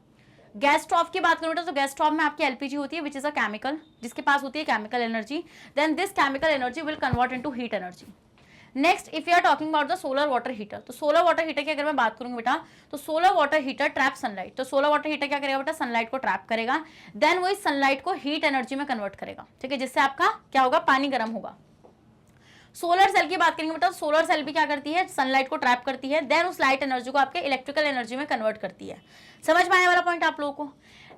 Speaker 1: गैस स्टोव की बात करूँ तो गैस स्टोव में आपकी एलपीजी होती है, विच इज अ केमिकल, जिसके पास होती है chemical energy. Then this chemical energy will convert into heat energy. Next if you are talking about the solar water heater, तो सोलर वाटर हीटर की अगर मैं बात करूंगी बेटा, तो solar water heater trap sunlight. तो सोलर वाटर हीटर क्या करेगा बेटा, सनलाइट को ट्रैप करेगा, देन वो इस सनलाइट को हीट एनर्जी में कन्वर्ट करेगा, ठीक है, जिससे आपका क्या होगा, पानी गर्म होगा। सोलर सेल की बात करेंगे बेटा, सोलर सेल भी क्या करती है, सनलाइट को ट्रैप करती है, देन उस लाइट एनर्जी को आपके इलेक्ट्रिकल एनर्जी में कन्वर्ट करती है। समझ में आने वाला पॉइंट आप लोगों को।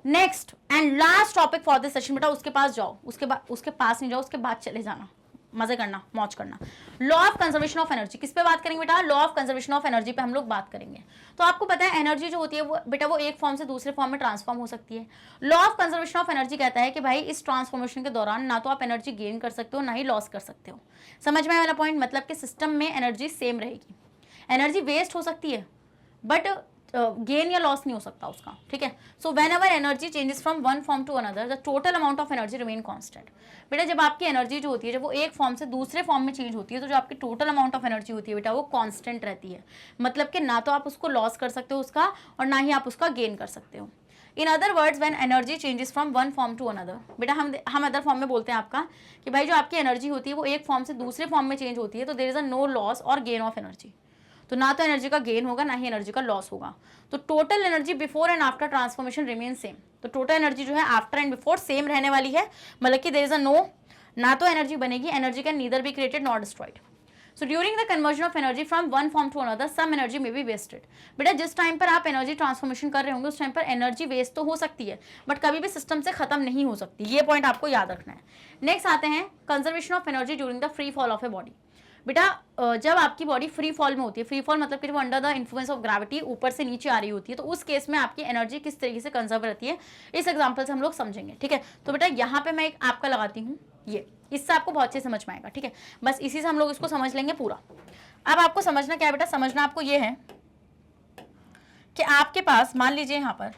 Speaker 1: Next and last topic for this session बेटा, उसके पास जाओ, उसके पास नहीं जाओ, उसके बाद चले जाना, मजे करना, मौज करना। Law of conservation of energy, किस पे बात करेंगे बेटा, law of conservation of energy पे हम लोग बात करेंगे। तो आपको पता है एनर्जी जो होती है वो बेटा वो एक फॉर्म से दूसरे फॉर्म में ट्रांसफॉर्म हो सकती है। Law of conservation of energy कहता है कि भाई इस ट्रांसफॉर्मेशन के दौरान ना तो आप एनर्जी गेन कर सकते हो ना ही लॉस कर सकते हो। समझ में आने वाला पॉइंट, मतलब कि सिस्टम में एनर्जी सेम रहेगी, एनर्जी वेस्ट हो सकती है बट गेन या लॉस नहीं हो सकता उसका, ठीक है। So whenever energy changes from one form to another the total amount of energy remain constant. बेटा जब आपकी एनर्जी जो होती है, जब वो एक फॉर्म से दूसरे फॉर्म में चेंज होती है, तो जो आपकी टोटल अमाउंट ऑफ एनर्जी होती है बेटा वो कांस्टेंट रहती है। मतलब कि ना तो आप उसको लॉस कर सकते हो उसका, और ना ही आप उसका गेन कर सकते हो। In other words when energy changes from one form to another, बेटा हम अदर फॉर्म में बोलते हैं आपका कि भाई जो आपकी एनर्जी होती है वो एक फॉर्म से दूसरे फॉर्म में चेंज होती है, तो there is a no loss और गेन ऑफ एनर्जी। तो ना तो एनर्जी का गेन होगा ना ही एनर्जी का लॉस होगा। तो total energy before and after transformation remain same. तो टोटल एनर्जी जो है आफ्टर एंड बिफोर सेम रहने वाली है, मतलब कि देयर इज अ नो, ना तो एनर्जी बनेगी, energy can neither be created not destroyed. So during the conversion of energy from one form to another some energy may be wasted. बेटा जिस टाइम पर आप एनर्जी ट्रांसफॉर्मेशन कर रहे होंगे उस टाइम पर एनर्जी वेस्ट तो हो सकती है बट कभी भी सिस्टम से खत्म नहीं हो सकती, ये पॉइंट आपको याद रखना है। नेक्स्ट आते हैं conservation of energy during the free fall of a body. बेटा जब आपकी बॉडी फ्री फॉल में होती है, फ्री फॉल मतलब कि वो under the influence of gravity ऊपर से नीचे आ रही होती है, तो उस केस में आपकी एनर्जी किस तरीके से कंजर्व रहती है, इस एग्जांपल से हम लोग समझेंगे, ठीक है। तो बेटा यहाँ पे मैं एक आपका लगाती हूँ, ये इससे आपको बहुत अच्छे समझ में आएगा, ठीक है। बस इसी से हम लोग इसको समझ लेंगे पूरा। अब आपको समझना क्या है बेटा, समझना आपको ये है कि आपके पास मान लीजिए यहाँ पर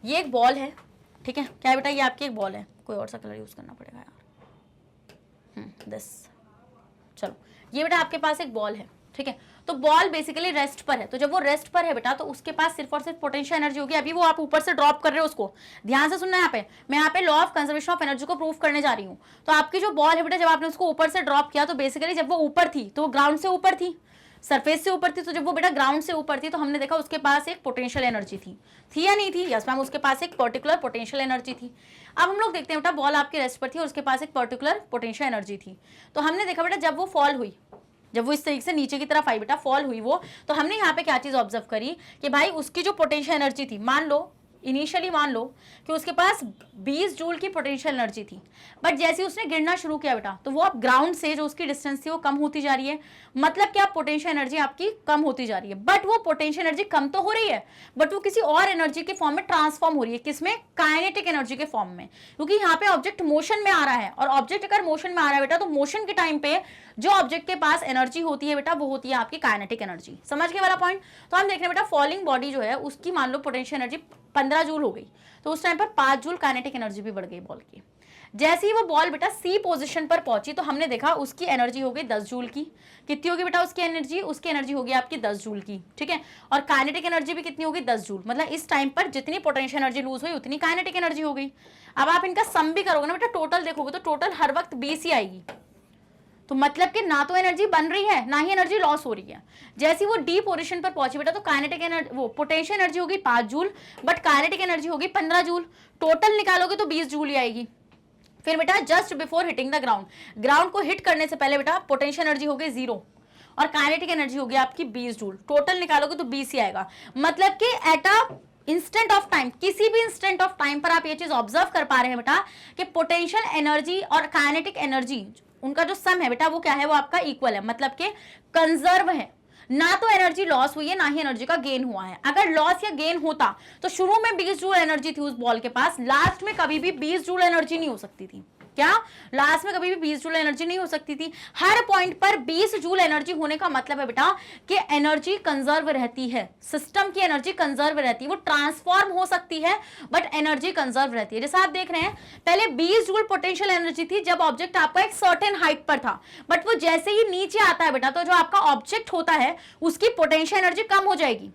Speaker 1: ये एक बॉल है, ठीक है, क्या है बेटा, ये आपकी एक बॉल है, कोई और सा कलर यूज करना पड़ेगा यार, दिस, चलो ये बेटा आपके पास एक बॉल है, ठीक है। तो बॉल बेसिकली रेस्ट पर है, तो जब वो रेस्ट पर है बेटा तो उसके पास सिर्फ और सिर्फ पोटेंशियल एनर्जी होगी। अभी वो आप ऊपर से ड्रॉप कर रहे हो उसको, ध्यान से सुनना, यहाँ पे मैं यहाँ पे law of conservation of energy को प्रूव करने जा रही हूँ। तो आपकी जो बॉल है बेटा जब आपने उसको ऊपर से ड्रॉप किया तो बेसिकली जब वो ऊपर थी तो वो ग्राउंड से ऊपर थी, सरफेस से ऊपर थी, तो जब वो बेटा ग्राउंड से ऊपर थी तो हमने देखा उसके पास एक पोटेंशियल एनर्जी थी या नहीं थी, यस मैम, उसके पास एक पर्टिकुलर पोटेंशियल एनर्जी थी। अब हम लोग देखते हैं बेटा बॉल आपकी रेस्ट पर थी और उसके पास एक पर्टिकुलर पोटेंशियल एनर्जी थी। तो हमने देखा बेटा जब वो फॉल हुई, जब वो इस तरीके से नीचे की तरफ आई बेटा, फॉल हुई वो, तो हमने यहाँ पे क्या चीज ऑब्जर्व करी कि भाई उसकी जो पोटेंशियल एनर्जी थी, मान लो इनिशियली मान लो कि उसके पास 20 जूल की पोटेंशियल एनर्जी थी, बट जैसे उसने गिरना शुरू किया बेटा तो वो अब ग्राउंड से जो उसकी डिस्टेंस थी वो कम होती जा रही है, मतलब कि आप पोटेंशियल एनर्जी आपकी कम होती जा रही है। बट वो पोटेंशियल एनर्जी कम तो हो रही है, बट वो किसी और एनर्जी के फॉर्म में ट्रांसफॉर्म हो रही है। किसमें? काइनेटिक एनर्जी के फॉर्म में, क्योंकि यहाँ पे ऑब्जेक्ट मोशन में आ रहा है, और ऑब्जेक्ट अगर मोशन में आ रहा है बेटा तो मोशन के टाइम पे जो ऑब्जेक्ट के पास एनर्जी होती है बेटा वो होती है आपकी काइनेटिक एनर्जी। समझ गए वाला पॉइंट? तो हम देख रहे हैं बेटा फॉलिंग बॉडी जो है उसकी मान लो पोटेंशियल एनर्जी 15 जूल हो गई, तो उस टाइम पर 5 जूल काइनेटिक एनर्जी भी बढ़ गई बॉल की। जैसे ही वो बॉल बेटा सी पोजीशन पर पहुंची तो हमने देखा उसकी एनर्जी हो गई 10 जूल की। कितनी होगी बेटा उसकी एनर्जी? उसकी एनर्जी होगी आपकी 10 जूल की, ठीक है। और काइनेटिक एनर्जी भी कितनी होगी? 10 जूल। मतलब इस टाइम पर जितनी पोटेंशियल एनर्जी लूज हुई उतनी काइनेटिक एनर्जी हो गई। अब आप इनका सम भी करोगे ना बेटा, टोटल देखोगे तो टोटल हर वक्त 20 ही आएगी, तो मतलब कि ना तो एनर्जी बन रही है ना ही एनर्जी लॉस हो रही है। जैसे वो डी पोजीशन पर पहुंची बेटा तो काइनेटिक एनर्जी वो पोटेंशियल एनर्जी होगी 5 जूल, बट काइनेटिक एनर्जी होगी 15 जूल। टोटल निकालोगे तो 20 जूल ही आएगी। फिर बेटा just before hitting the ground, ground को हिट करने से पहले बेटा पोटेंशियल एनर्जी हो गई 0 और काइनेटिक एनर्जी होगी आपकी 20 जूल। टोटल निकालोगे तो 20 ही आएगा। मतलब कि at a instant of time, किसी भी इंस्टेंट ऑफ टाइम पर आप ये चीज ऑब्जर्व कर पा रहे हैं बेटा कि पोटेंशियल एनर्जी और काइनेटिक एनर्जी उनका जो सम है बेटा वो क्या है? वो आपका इक्वल है, मतलब कि कंजर्व है। ना तो एनर्जी लॉस हुई है ना ही एनर्जी का गेन हुआ है। अगर लॉस या गेन होता तो शुरू में 20 जूल एनर्जी थी उस बॉल के पास, लास्ट में कभी भी 20 जूल एनर्जी नहीं हो सकती थी। क्या? लास्ट में कभी भी 20 जूल एनर्जी नहीं हो सकती थी। हर पॉइंट पर 20 जूल एनर्जी होने का मतलब है बेटा कि एनर्जी कंजर्व रहती है, सिस्टम की एनर्जी कंजर्व रहती है। वो ट्रांसफॉर्म हो सकती है बट एनर्जी कंजर्व रहती है। जैसे आप देख रहे हैं पहले 20 जूल पोटेंशियल एनर्जी थी जब ऑब्जेक्ट आपका एक सर्टेन हाइट पर था, बट वो जैसे ही नीचे आता है बेटा तो जो आपका ऑब्जेक्ट होता है उसकी पोटेंशियल एनर्जी कम हो जाएगी।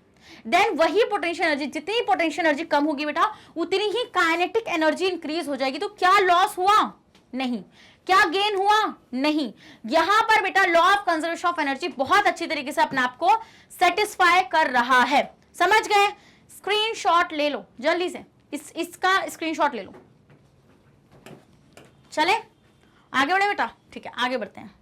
Speaker 1: देन वही पोटेंशियल एनर्जी, जितनी पोटेंशियल एनर्जी कम होगी बेटा उतनी ही काइनेटिक एनर्जी इंक्रीज हो जाएगी। तो क्या लॉस हुआ? नहीं। क्या गेन हुआ? नहीं। यहां पर बेटा law of conservation of energy बहुत अच्छी तरीके से अपने आप को सेटिस्फाई कर रहा है। समझ गए? स्क्रीनशॉट ले लो जल्दी से, इसका स्क्रीनशॉट ले लो। चले आगे बढ़े बेटा? ठीक है आगे बढ़ते हैं।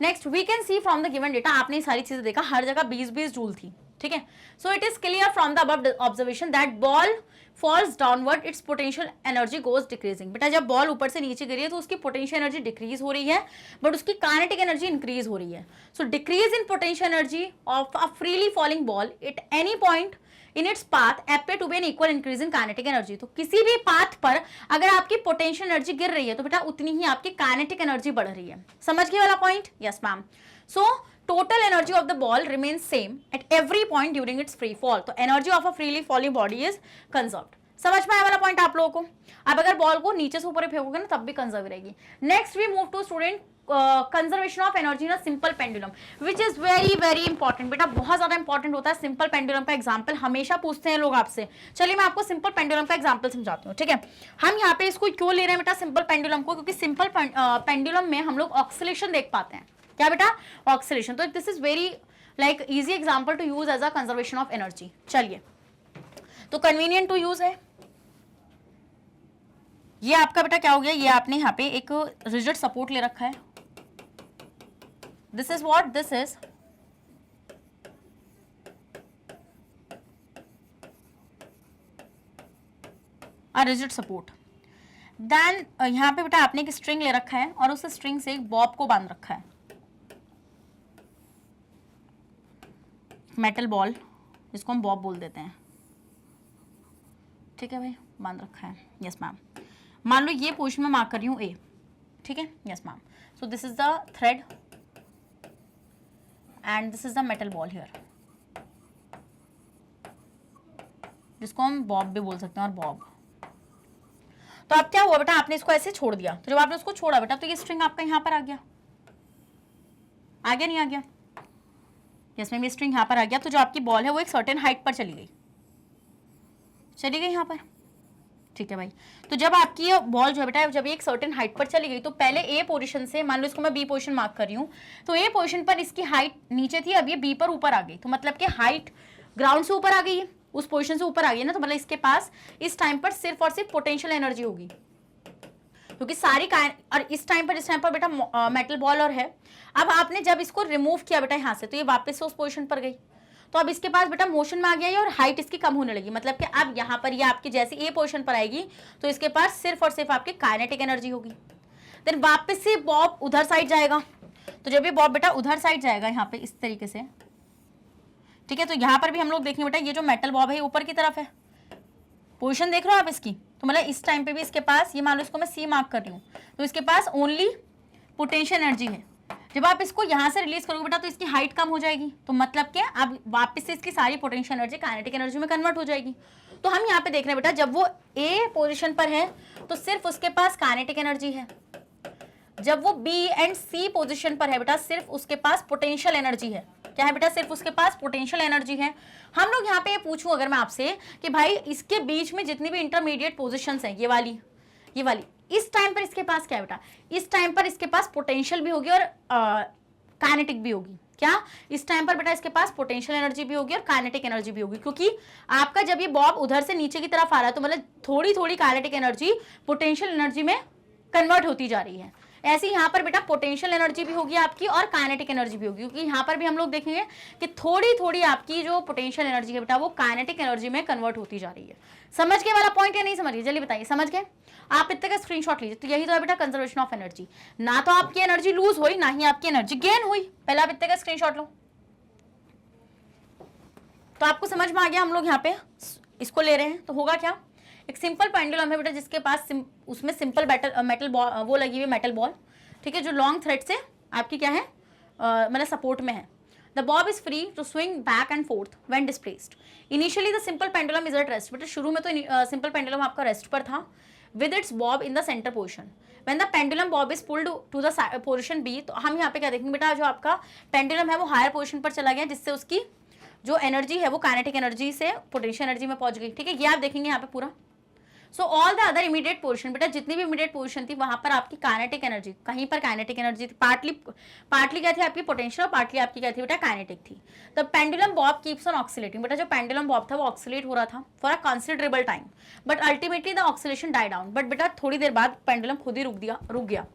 Speaker 1: Next we can see from the given data, आपने सारी चीजें देखा, हर जगह 20-20 जूल थी, ठीक है। So it is clear from the above observation that ball falls downward its potential energy goes decreasing. बेटा जब बॉल ऊपर से नीचे गिरी है तो उसकी पोटेंशियल एनर्जी डिक्रीज हो रही है बट उसकी काइनेटिक एनर्जी इंक्रीज हो रही है। So decrease in potential energy of a freely falling ball at any point in its path appear to be an equal increase in kinetic energy। तो किसी भी पाथ पर अगर आपकी पोटेंशियल एनर्जी गिर रही है तो बेटा उतनी ही आपकी काइनेटिक एनर्जी बढ़ रही है। समझ गए वाला point? Yes ma'am. So total energy of the ball remains same at every point during its free fall। तो energy of a freely falling body is conserved। समझ में आया वाला पॉइंट आप लोगों को? अब अगर बॉल को नीचे से ऊपर फेंकोगे ना तब भी कंजर्व रहेगी। Next we move to student conservation of energy in simple pendulum which is very very important. बेटा बहुत ज्यादा इंपॉर्टेंट होता है सिंपल पेंडुलम का एग्जाम्पल, हमेशा पूछते हैं लोग आपसे। चलिए मैं आपको सिंपल पेंडुलम का एग्जाम्पल समझाती हूँ, ठीक है। हम यहाँ पे इसको क्यों ले रहे हैं बेटा सिंपल पेंडुलम को? क्योंकि सिंपल पेंडुलम में हम लोग ऑक्सिलेशन देख पाते हैं। क्या बेटा? ऑक्सिलेशन। तो this is very like easy example to use as a conservation of energy. चलिए तो कन्वीनियंट टू यूज है। ये आपका बेटा क्या हो गया, ये आपने यहाँ पे एक रिजिड सपोर्ट ले रखा है। This is what? This is a rigid support. Then यहाँ पे बेटा आपने एक स्ट्रिंग ले रखा है और उस स्ट्रिंग से एक बॉब को बांध रखा है, मेटल बॉल जिसको हम बॉब बोल देते हैं, ठीक है भाई, बांध रखा है। Yes ma'am. मान लो ये पोजीशन में मार्क कर रही हूँ ए, ठीक है। Yes ma'am. So this is the thread and this is the metal ball here, जिसको हम बॉब भी बोल सकते हैं और बॉब। तो अब क्या हुआ बेटा, आपने इसको ऐसे छोड़ दिया, तो जब आपने उसको छोड़ा बेटा तो ये स्ट्रिंग आपका यहाँ पर आ गया नहीं आ गया? यस मैम, ये स्ट्रिंग यहाँ पर आ गया। तो जो आपकी बॉल है वो एक सर्टेन हाइट पर चली गई यहाँ पर, ठीक है भाई। तो जब आपकी ये बॉल जो है बेटा जब ये एक सर्टेन हाइट पर चली गई तो पहले ए पोजीशन से, मान लो इसको मैं बी पोजीशन मार्क कर रही हूँ, तो ए पोजीशन पर इसकी हाइट नीचे थी, अब ये बी पर ऊपर आ गई। तो मतलब कि हाइट ग्राउंड से ऊपर आ गई है, उस पोजीशन से ऊपर आ गई है ना, तो मतलब इसके पास इस टाइम पर सिर्फ और सिर्फ पोटेंशियल एनर्जी होगी, क्योंकि सारी और इस टाइम पर बेटा मेटल बॉल और है। अब आपने जब इसको रिमूव किया बेटा यहाँ से तो ये वापस से उस पोजीशन पर गई, तो अब इसके पास बेटा मोशन में आ गया है और हाइट इसकी कम होने लगी, मतलब कि अब यहाँ पर ये आपकी जैसे ए पोजीशन पर आएगी तो इसके पास सिर्फ और सिर्फ आपकी काइनेटिक एनर्जी होगी। देन वापस से बॉब उधर साइड जाएगा, तो जब ये बॉब बेटा उधर साइड जाएगा यहाँ पे इस तरीके से, ठीक है, तो यहाँ पर भी हम लोग देखेंगे बेटा ये जो मेटल बॉब है ऊपर की तरफ है, पोजीशन देख रहे हो आप इसकी, तो मतलब इस टाइम पे भी इसके पास, ये मान लो इसको मैं सी मार्क कर रही हूँ, तो इसके पास ओनली पोटेंशियल एनर्जी है। जब आप इसको यहाँ से रिलीज करोगे बेटा तो इसकी हाइट कम हो जाएगी, तो मतलब क्या अब वापस से इसकी सारी पोटेंशियल एनर्जी काइनेटिक एनर्जी में कन्वर्ट हो जाएगी। तो हम यहाँ पे देख रहे हैं बेटा जब वो ए पोजीशन पर है तो सिर्फ उसके पास काइनेटिक एनर्जी है, जब वो बी एंड सी पोजीशन पर है बेटा सिर्फ उसके पास पोटेंशियल एनर्जी है। क्या है बेटा? सिर्फ उसके पास पोटेंशियल एनर्जी है। हम लोग यहाँ पे ये पूछूं अगर मैं आपसे कि भाई इसके बीच में जितनी भी इंटरमीडिएट पोजीशंस हैं, ये वाली, इस टाइम पर इसके पास क्या है बेटा? इस टाइम पर इसके पास पोटेंशियल भी होगी और काइनेटिक भी होगी। क्या इस टाइम पर बेटा इसके पास पोटेंशियल एनर्जी भी होगी और काइनेटिक एनर्जी भी होगी, क्योंकि आपका जब ये बॉब उधर से नीचे की तरफ आ रहा है तो मतलब थोड़ी थोड़ी काइनेटिक एनर्जी पोटेंशियल एनर्जी में कन्वर्ट होती जा रही है। ऐसे ही यहाँ पर बेटा पोटेंशियल एनर्जी भी होगी आपकी और काइनेटिक एनर्जी भी होगी, क्योंकि यहाँ पर भी हम लोग देखेंगे कि थोड़ी थोड़ी आपकी जो पोटेंशियल एनर्जी है बेटा वो काइनेटिक एनर्जी में कन्वर्ट होती जा रही है। समझ के वाला पॉइंट या नहीं समझ गए? जल्दी बताइए, समझ गए? आप इतने का स्क्रीनशॉट लीजिए। तो यही तो है बेटा कंजर्वेशन ऑफ एनर्जी। ना तो आपकी एनर्जी लूज हुई, ना ही आपकी एनर्जी गेन हुई। पहले आप इतने का स्क्रीनशॉट लो। तो आपको समझ में आ गया, हम लोग यहाँ पे इसको ले रहे हैं तो होगा क्या? एक सिंपल पेंडुलम है बेटा जिसके पास उसमें सिंपल मेटल बॉल वो लगी हुई मेटल बॉल, ठीक है, जो लॉन्ग थ्रेड से आपकी क्या है मतलब सपोर्ट में है। The bob is free to swing back and forth when displaced. Initially the simple pendulum is at rest. बेटा शुरू में तो सिंपल पेंडुलम आपका रेस्ट पर था with its bob in the centre position. When the pendulum bob is pulled to the position B, तो हम यहाँ पे क्या देखेंगे बेटा, जो आपका पेंडुलम है वो हायर पोजिशन पर चला गया जिससे उसकी जो एनर्जी है वो काइनेटिक एनर्जी से पोटेंशियल एनर्जी में पहुंच गई। ठीक है, ये आप देखेंगे यहाँ पे पूरा। So all the other immediate position, बेटा जितनी भी इमीडिएट पोजीशन थी वहां पर आपकी काइनेटिक एनर्जी, कहीं पर काइनेटिक एनर्जी थी, पार्टली क्या थी आपकी पोटेंशियल और पार्टली आपकी क्या थी बेटा काइनेटिक थी। The pendulum Bob keeps on oscillating. बेटा जो पेंडुलम बॉब था वो ऑक्सीलेट हो रहा था for a considerable time, but ultimately the oscillation die down. But बेटा थोड़ी देर बाद पेंडुलम खुद ही रुक गया।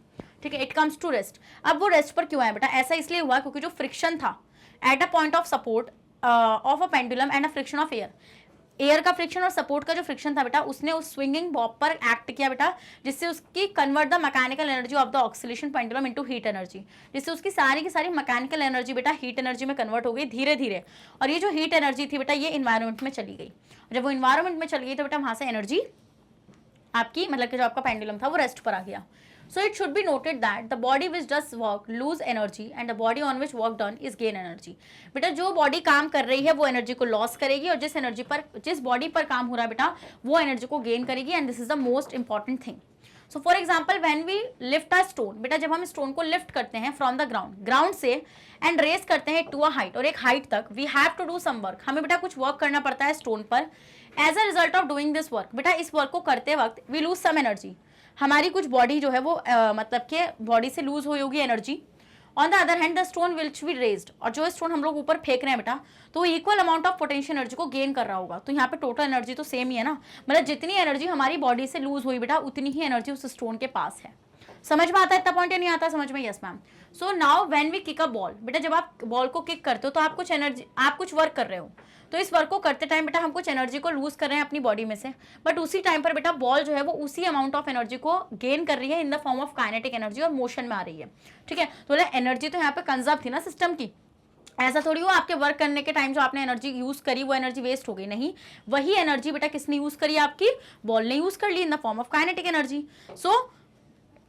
Speaker 1: ठीक है, इट कम्स टू रेस्ट। अब वो रेस्ट पर क्यों आया बेटा? ऐसा इसलिए हुआ क्योंकि जो फ्रिक्शन था eight a point of support of a pendulum and a friction of air का फ्रिक्शन और सपोर्ट का जो फ्रिक्शन था बेटा उसने उस स्विंगिंग बॉब पर एक्ट किया बेटा, जिससे उसकी convert the mechanical energy of the oscillation pendulum into heat energy, जिससे उसकी सारी की सारी मैकेनिकल एनर्जी बेटा हीट एनर्जी में कन्वर्ट हो गई धीरे धीरे। और ये जो हीट एनर्जी थी बेटा ये इन्वायरमेंट में चली गई। जब वो इन्वायरमेंट में चली गई तो बेटा वहां से एनर्जी आपकी मतलब कि जो आपका पेंडुलम था वो रेस्ट पर आ गया। So it should be noted that the body which does work lose energy and the body on which work done is gain energy. बेटा जो बॉडी काम कर रही है वो एनर्जी को लॉस करेगी और जिस बॉडी पर काम हो रहा है बेटा वो एनर्जी को गेन करेगी, and this is the most important thing. So for example when we lift a stone, बेटा जब हम स्टोन को लिफ्ट करते हैं फ्रॉम द ग्राउंड से एंड रेस करते हैं टू अ हाइट, और एक हाइट तक, we have to do some work. हमें बेटा कुछ वर्क करना पड़ता है स्टोन पर। As a result of doing this work, बेटा इस वर्क को करते वक्त वी लूज सम एनर्जी, हमारी कुछ बॉडी जो है वो मतलब के बॉडी से लूज हुई होगी energy. On the other hand the stone which be raised, और जो स्टोन हम लोग ऊपर फेंक रहे हैं बेटा तो वो equal amount of potential energy को गेन कर रहा होगा। तो यहाँ पे टोटल एनर्जी तो सेम ही है ना, मतलब जितनी एनर्जी हमारी बॉडी से लूज हुई बेटा उतनी ही एनर्जी उस स्टोन के पास है। समझ में आता है इतना पॉइंट या नहीं आता? समझ में? Yes ma'am. So now when we kick a ball, बेटा जब आप बॉल को किक करते हो तो आप कुछ वर्क कर रहे हो, तो इस वर्क को करते टाइम बेटा हम कुछ एनर्जी को लूज कर रहे हैं अपनी बॉडी में से, बट उसी टाइम पर बेटा बॉल जो है वो उसी अमाउंट ऑफ एनर्जी को गेन कर रही है in the form of kinetic energy और मोशन में आ रही है। ठीक है, तो एनर्जी तो यहाँ पे कंजर्व थी ना सिस्टम की, ऐसा थोड़ी हो आपके वर्क करने के टाइम जो आपने एनर्जी यूज करी वो एनर्जी वेस्ट हो गई, नहीं, वही एनर्जी बेटा किसने यूज करी? आपकी बॉल ने यूज कर ली in the form of kinetic energy. So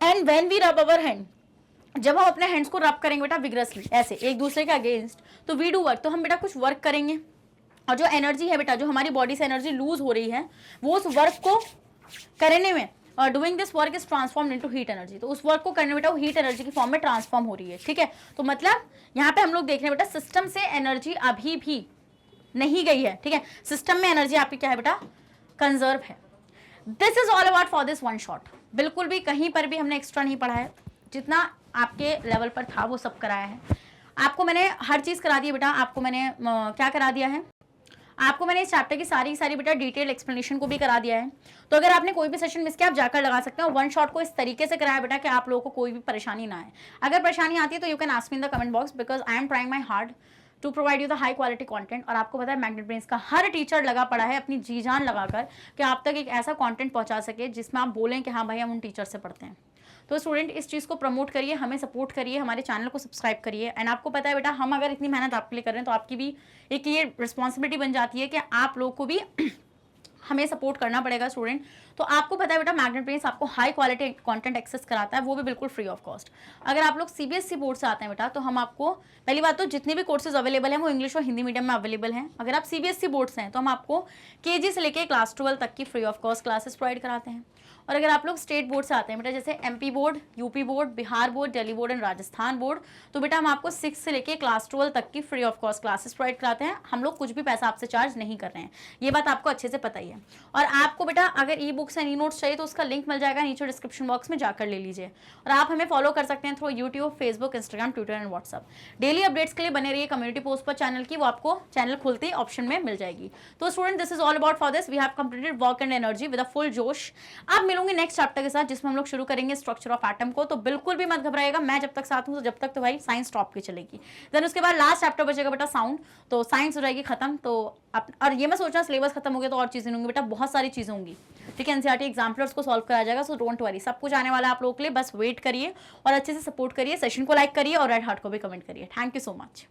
Speaker 1: and when we rub our hand, जब हम अपने हैंड्स को रब करेंगे बेटा विग्रसली ऐसे एक दूसरे के अगेंस्ट, तो वी डू वर्क, तो हम बेटा कुछ वर्क करेंगे, और जो एनर्जी है बेटा जो हमारी बॉडी से एनर्जी लूज हो रही है वो उस वर्क को करने में और doing this work is transform into heat energy, तो उस वर्क को करने बेटा वो हीट एनर्जी की फॉर्म में ट्रांसफॉर्म हो रही है। ठीक है, तो मतलब यहाँ पे हम लोग देख रहे हैं बेटा सिस्टम से एनर्जी अभी भी नहीं गई है। ठीक है, सिस्टम में एनर्जी आपकी क्या है बेटा? कंजर्व है। This is all about for this one shot. बिल्कुल भी कहीं पर भी हमने एक्स्ट्रा नहीं पढ़ा है, जितना आपके लेवल पर था वो सब कराया है। आपको मैंने हर चीज करा दी है बेटा। आपको मैंने क्या करा दिया है? आपको मैंने इस चैप्टर की सारी बेटा डिटेल एक्सप्लेनेशन को भी करा दिया है। तो अगर आपने कोई भी सेशन मिस किया आप जाकर लगा सकते हो। वन शॉट को इस तरीके से कराया बेटा कि आप लोगों को कोई भी परेशानी ना आए। अगर परेशानी आती है तो you can ask me in the comment box, because I am trying my hard to provide you the high quality content. और आपको पता है मैग्नेट ब्रेन्स का हर टीचर लगा पड़ा है अपनी जी जान लगाकर कि आप तक एक ऐसा कंटेंट पहुंचा सके जिसमें आप बोलें कि हाँ भाई हम उन टीचर से पढ़ते हैं। तो स्टूडेंट इस चीज़ को प्रमोट करिए, हमें सपोर्ट करिए, हमारे चैनल को सब्सक्राइब करिए। एंड आपको पता है बेटा, हम अगर इतनी मेहनत आपके लिए कर रहे हैं तो आपकी भी एक ये रिस्पॉन्सिबिलिटी बन जाती है कि आप लोग को भी हमें सपोर्ट करना पड़ेगा स्टूडेंट। तो आपको पता है बेटा, मैग्नेट ब्रेन्स आपको हाई क्वालिटी कंटेंट एक्सेस कराता है, वो भी बिल्कुल फ्री ऑफ कॉस्ट। अगर आप लोग सीबीएसई बोर्ड से आते हैं बेटा, तो हम आपको पहली बात तो जितने भी कोर्सेज अवेलेबल हैं वो इंग्लिश और हिंदी मीडियम में अवेलेबल हैं। अगर आप सीबीएसई बोर्ड से हैं तो हम आपको केजी से लेकर क्लास 12 तक की free of cost classes provide कराते हैं। और अगर आप लोग स्टेट बोर्ड से आते हैं बेटा, जैसे MP board, UP board, Bihar board, Delhi board and Rajasthan board, तो बेटा हम आपको 6 से लेके क्लास 12 तक की free of cost classes provide कराते हैं। हम लोग कुछ भी पैसा आपसे चार्ज नहीं कर रहे हैं, ये बात आपको अच्छे से पता ही है। और आपको बेटा अगर e books and e notes चाहिए तो उसका लिंक मिल जाएगा नीचे डिस्क्रिप्शन बॉक्स में, जाकर ले लीजिए। और आप हमें फॉलो कर सकते हैं through YouTube, Facebook, Instagram, Twitter and WhatsApp. Daily updates के लिए बने रहिए कम्युनिटी पोस्ट पर चैनल की, वो आपको चैनल खुलते ही ऑप्शन में मिल जाएगी। तो student this is all about for this, we have completed work and energy with a full जोश। अब मिलूंगी नेक्स्ट चैप्टर के साथ जिसमें हम लोग शुरू करेंगे स्ट्रक्चर ऑफ एटम को। तो बिल्कुल भी मत घबराइएगा, मैं जब तक साथ हूं तो जब तक तो भाई साइंस टॉप की चलेगी। देन उसके बाद लास्ट चैप्टर बचेगा बेटा साउंड, तो साइंस हो जाएगी खत्म। तो और ये मैं सोच रहा हूँ सिलेबस खत्म हो गया तो और चीजें होंगी बेटा, बहुत सारी चीजें होंगी, ठीक है। एनसीईआरटी एग्जाम्पलर्स को सॉल्व कराया जाएगा, सो डोंट वरी, सब कुछ आने वाला है आप लोगों के लिए। बस वेट करिए और अच्छे से सपोर्ट करिए, सेशन को लाइक करिए और रेड हार्ट को भी कमेंट करिए। Thank you so much.